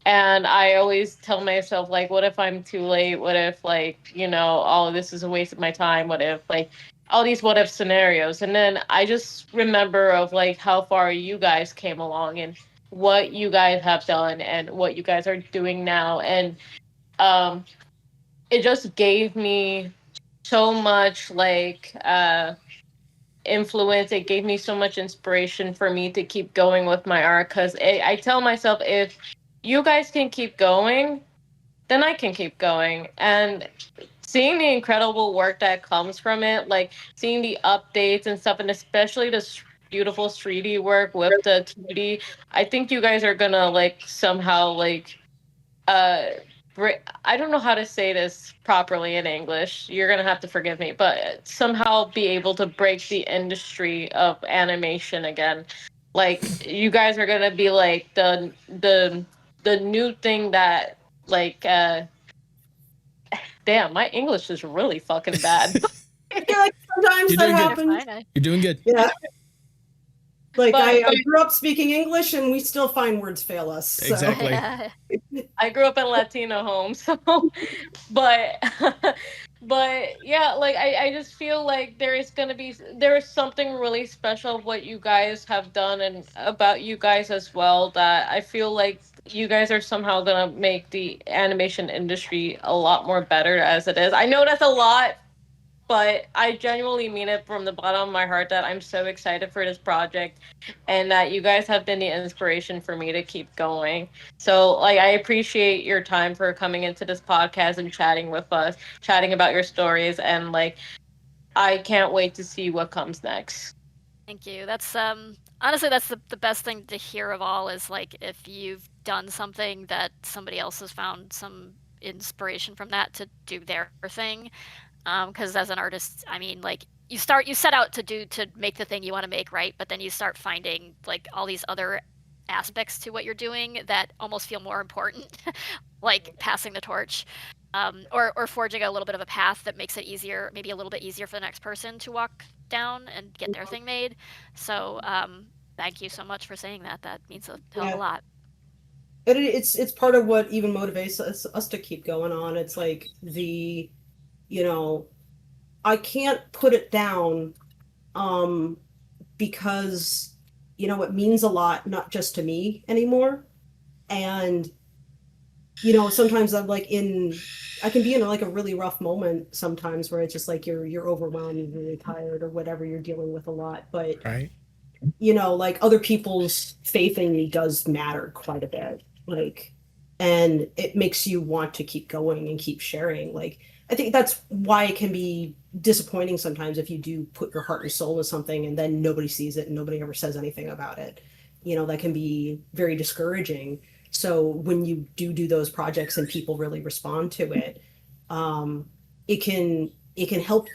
And I always tell myself, like, what if I'm too late? What if, like, you know, all of this is a waste of my time? What if, like, all these what if scenarios? And then I just remember of, like, how far you guys came along and what you guys have done and what you guys are doing now. And it just gave me so much, like, influence. It gave me so much inspiration for me to keep going with my art, because I tell myself, if you guys can keep going, then I can keep going. And seeing the incredible work that comes from it, like seeing the updates and stuff, and especially the beautiful 3D work with the 2D, I think you guys are gonna, like, somehow, like, I don't know how to say this properly in English. You're gonna have to forgive me, but somehow be able to break the industry of animation again. Like, you guys are gonna be like the new thing that, like, damn, my English is really fucking bad. I feel like sometimes You're that doing good. happens. You're doing good. Yeah. Like But- I grew up speaking English, and we still find words fail us. So. Exactly. I grew up in a Latino home, so but but yeah, like I just feel like there is something really special of what you guys have done and about you guys as well, that I feel like you guys are somehow gonna make the animation industry a lot more better as it is. I know that's a lot, but I genuinely mean it from the bottom of my heart that I'm so excited for this project and that you guys have been the inspiration for me to keep going. So, like, I appreciate your time for coming into this podcast and chatting with us, chatting about your stories, and, like, I can't wait to see what comes next. Thank you. That's honestly that's the best thing to hear of all is like if you've done something that somebody else has found some inspiration from that to do their thing. Because as an artist, I mean, like you set out to make the thing you want to make, right? But then you start finding like all these other aspects to what you're doing that almost feel more important, like passing the torch, or forging a little bit of a path that makes it easier, maybe a little bit easier for the next person to walk down and get their thing made. So thank you so much for saying that. That means a hell of a lot. It's part of what even motivates us to keep going on. It's like I can't put it down because, it means a lot, not just to me anymore. And, sometimes I'm like I can be in like a really rough moment sometimes where it's just like you're overwhelmed, you're really tired or whatever, you're dealing with a lot. But, Right. Like other people's faith in me does matter quite a bit. Like, and it makes you want to keep going and keep sharing. Like, I think that's why it can be disappointing sometimes if you do put your heart and soul into something and then nobody sees it and nobody ever says anything about it. That can be very discouraging. So when you do those projects and people really respond to it, it can help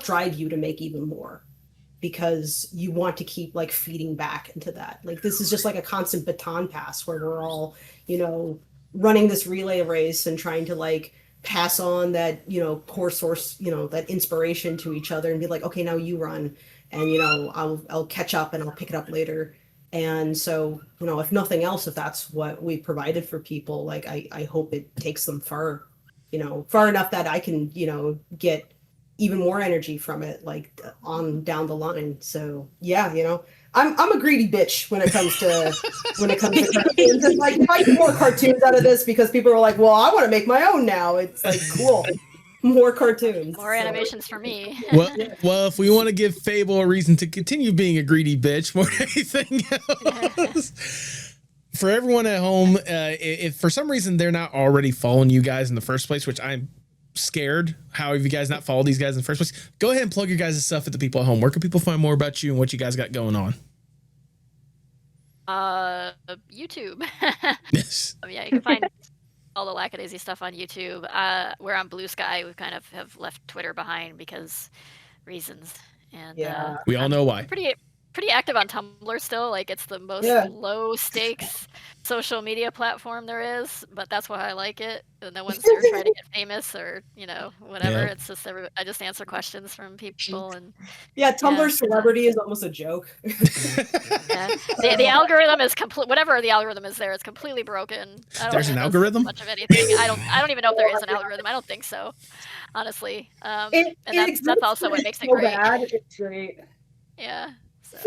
drive you to make even more, because you want to keep like feeding back into that. Like this is just like a constant baton pass where we're all, running this relay race and trying to like pass on that, core source, that inspiration to each other and be like, okay, now you run and, I'll catch up and I'll pick it up later. And so, if nothing else, if that's what we provided for people, like I hope it takes them far enough that I can, get even more energy from it, like on down the line. So yeah, I'm a greedy bitch when it comes to cartoons. And like if I get more cartoons out of this because people are like, well, I want to make my own now. It's like cool. More cartoons. More animations for me. Well, if we want to give Fable a reason to continue being a greedy bitch more than anything else. For everyone at home, if for some reason they're not already following you guys in the first place, which I'm scared, how have you guys not followed these guys in the first place? Go ahead and plug your guys' stuff at the people at home. Where can people find more about you and what you guys got going on? YouTube. Yes. Yeah, you can find all the Lackadaisy stuff on YouTube. We're on Blue Sky. We kind of have left Twitter behind because reasons. And Yeah. We all know why. Pretty active on Tumblr still. Like it's the most low stakes social media platform there is, but that's why I like it. No one's there trying to get famous or whatever. Yeah. It's just I just answer questions from people and Tumblr celebrity is almost a joke. The algorithm is complete. Whatever the algorithm is there, it's completely broken. There's an algorithm? Much of anything. I don't even know if there is an algorithm. I don't think so, honestly. And that's also what makes it great. It's great. Yeah. So.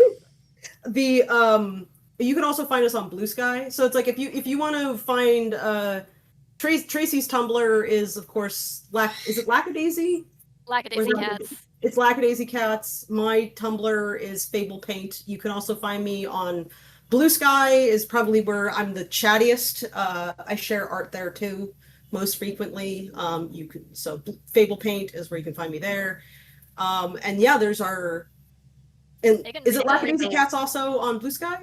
You can also find us on Blue Sky. So it's like if you want to find Tracy's Tumblr is of course is it Lackadaisy? Lackadaisy Cats. It's Lackadaisy Cats. My Tumblr is Fable Paint. You can also find me on Blue Sky is probably where I'm the chattiest. I share art there too, most frequently. Fable Paint is where you can find me there. And yeah, there's our. And is it Lackadaisy Cats also on Blue Sky?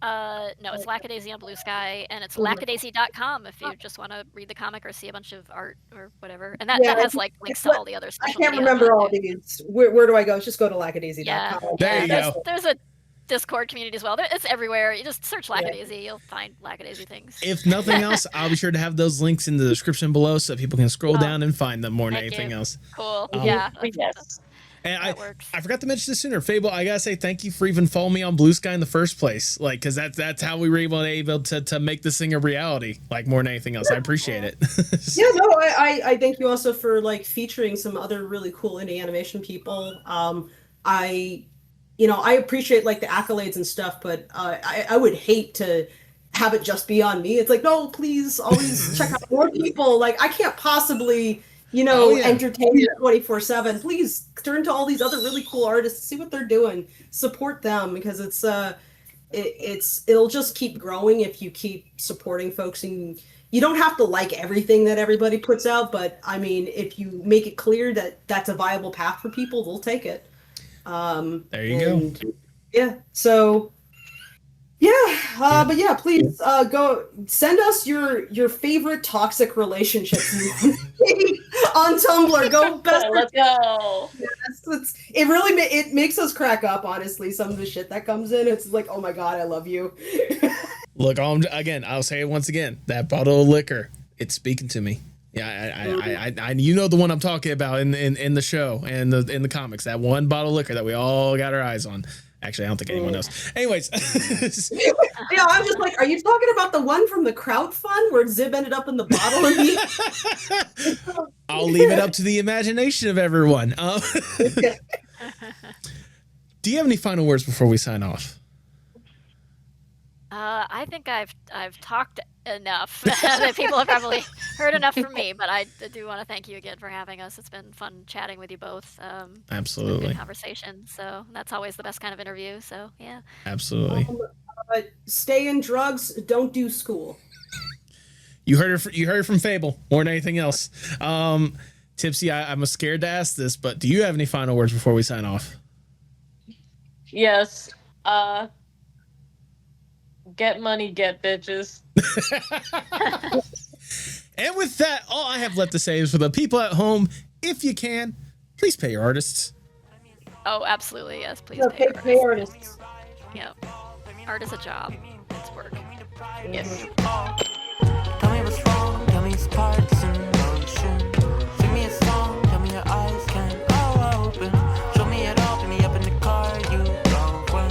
No, it's Lackadaisy on Blue Sky, and it's lackadaisy.com if you just want to read the comic or see a bunch of art or whatever. And that has like links to all the other social media. I can't remember all these. Where do I go? Just go to lackadaisy.com. Yeah. There you go. There's a Discord community as well. It's everywhere. You just search Lackadaisy, you'll find Lackadaisy things. If nothing else, I'll be sure to have those links in the description below so people can scroll down and find them more than anything else. Cool. Yes. And that works. I forgot to mention this sooner. Fable, I gotta say thank you for even following me on Blue Sky in the first place. Like, because that's how we were able to make this thing a reality. Like more than anything else, I appreciate it. Yeah, no, I thank you also for like featuring some other really cool indie animation people. I appreciate like the accolades and stuff, but I would hate to have it just be on me. It's like, no, please always check out more people. Like I can't possibly, entertain you 24/7. Please turn to all these other really cool artists, see what they're doing, support them because it'll just keep growing if you keep supporting folks. And you don't have to like everything that everybody puts out, but I mean, if you make it clear that that's a viable path for people, they'll take it. There you go. Yeah. So but yeah, please go send us your favorite toxic relationships on Tumblr. Go best. Let's go. Yes, it really it makes us crack up. Honestly, some of the shit that comes in, it's like, oh my god, I love you. Look, I'll say it once again. That bottle of liquor, it's speaking to me. Yeah, I you know the one I'm talking about in the show and in the comics. That one bottle of liquor that we all got our eyes on. Actually, I don't think anyone knows. Anyways. Yeah, I'm just like, are you talking about the one from the crowd fund where Zib ended up in the bottle of meat? I'll leave it up to the imagination of everyone. Do you have any final words before we sign off? I think I've talked enough that people have probably heard enough from me, but I do want to thank you again for having us. It's been fun chatting with you both. Absolutely. Good conversation. So that's always the best kind of interview. So yeah. Absolutely. Stay in drugs. Don't do school. You heard it from Fable more than anything else. Tipsy, I'm scared to ask this, but do you have any final words before we sign off? Yes. Get money, get bitches. And with that, all I have left to say is for the people at home, if you can, please pay your artists. Oh, absolutely. Yes, please Pay artists. Yeah. Art is a job. It's work. Yes. Tell me what's wrong, tell me sparks in motion. Sing me a song, tell me your eyes can all open. Show me it all, put me up in the car, you go when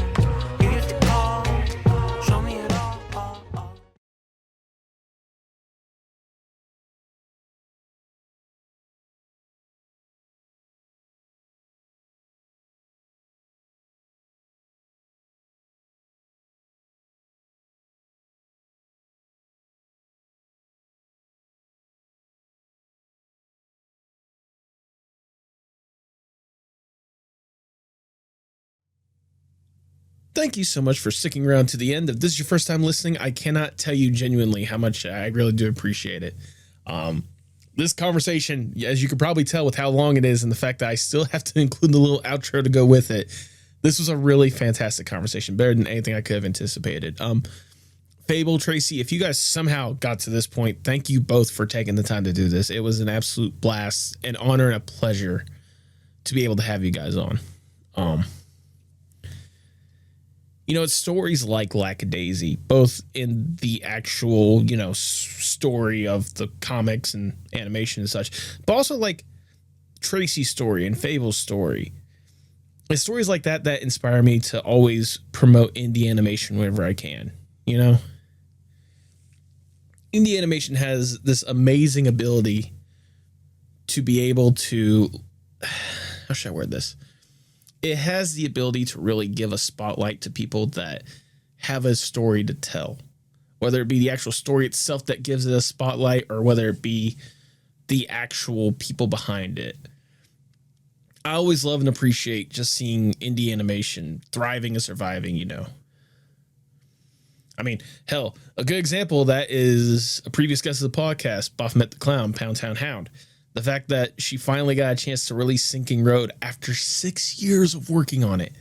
you used to call. Show me it all. Thank you so much for sticking around to the end. If this is your first time listening, I cannot tell you genuinely how much I really do appreciate it. This conversation, as you can probably tell with how long it is and the fact that I still have to include the little outro to go with it, this was a really fantastic conversation, better than anything I could have anticipated. Fable, Tracy, if you guys somehow got to this point, thank you both for taking the time to do this. It was an absolute blast, an honor, and a pleasure to be able to have you guys on. It's stories like Lackadaisy, both in the actual, story of the comics and animation and such, but also like Tracy's story and Fable's story. It's stories like that inspire me to always promote indie animation whenever I can, Indie animation has this amazing ability to be able to, how should I word this? It has the ability to really give a spotlight to people that have a story to tell, whether it be the actual story itself that gives it a spotlight or whether it be the actual people behind it. I always love and appreciate just seeing indie animation thriving and surviving, I mean, hell, a good example of that is a previous guest of the podcast, Baphomet the Clown, Pound Town Hound. The fact that she finally got a chance to release Sinking Road after 6 years of working on it.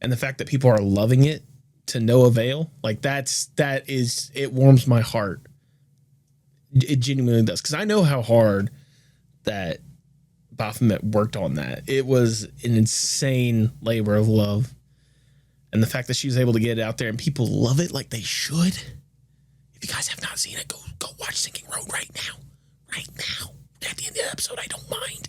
And the fact that people are loving it to no avail, like it warms my heart. It genuinely does. Because I know how hard that Baphomet worked on that. It was an insane labor of love. And the fact that she was able to get it out there and people love it like they should. If you guys have not seen it, go watch Sinking Road right now. Right now. At the end of the episode, I don't mind.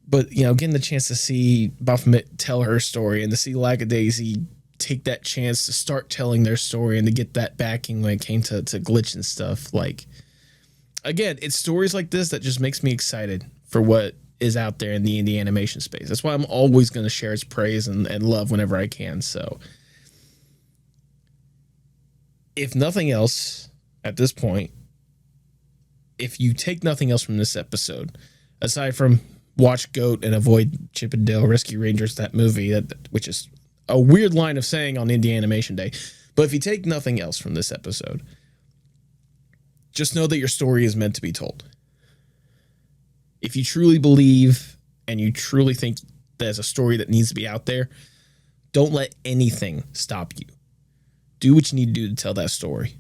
But, you know, getting the chance to see Baphomet tell her story and to see Lackadaisy take that chance to start telling their story and to get that backing when it came to glitch and stuff. Like, again, it's stories like this that just makes me excited for what is out there in the indie animation space. That's why I'm always going to share its praise and love whenever I can. So if nothing else at this point, if you take nothing else from this episode, aside from watch Goat and avoid Chip and Dale Rescue Rangers, that movie, which is a weird line of saying on Indie Animation Day. But if you take nothing else from this episode, just know that your story is meant to be told. If you truly believe and you truly think there's a story that needs to be out there, don't let anything stop you. Do what you need to do to tell that story.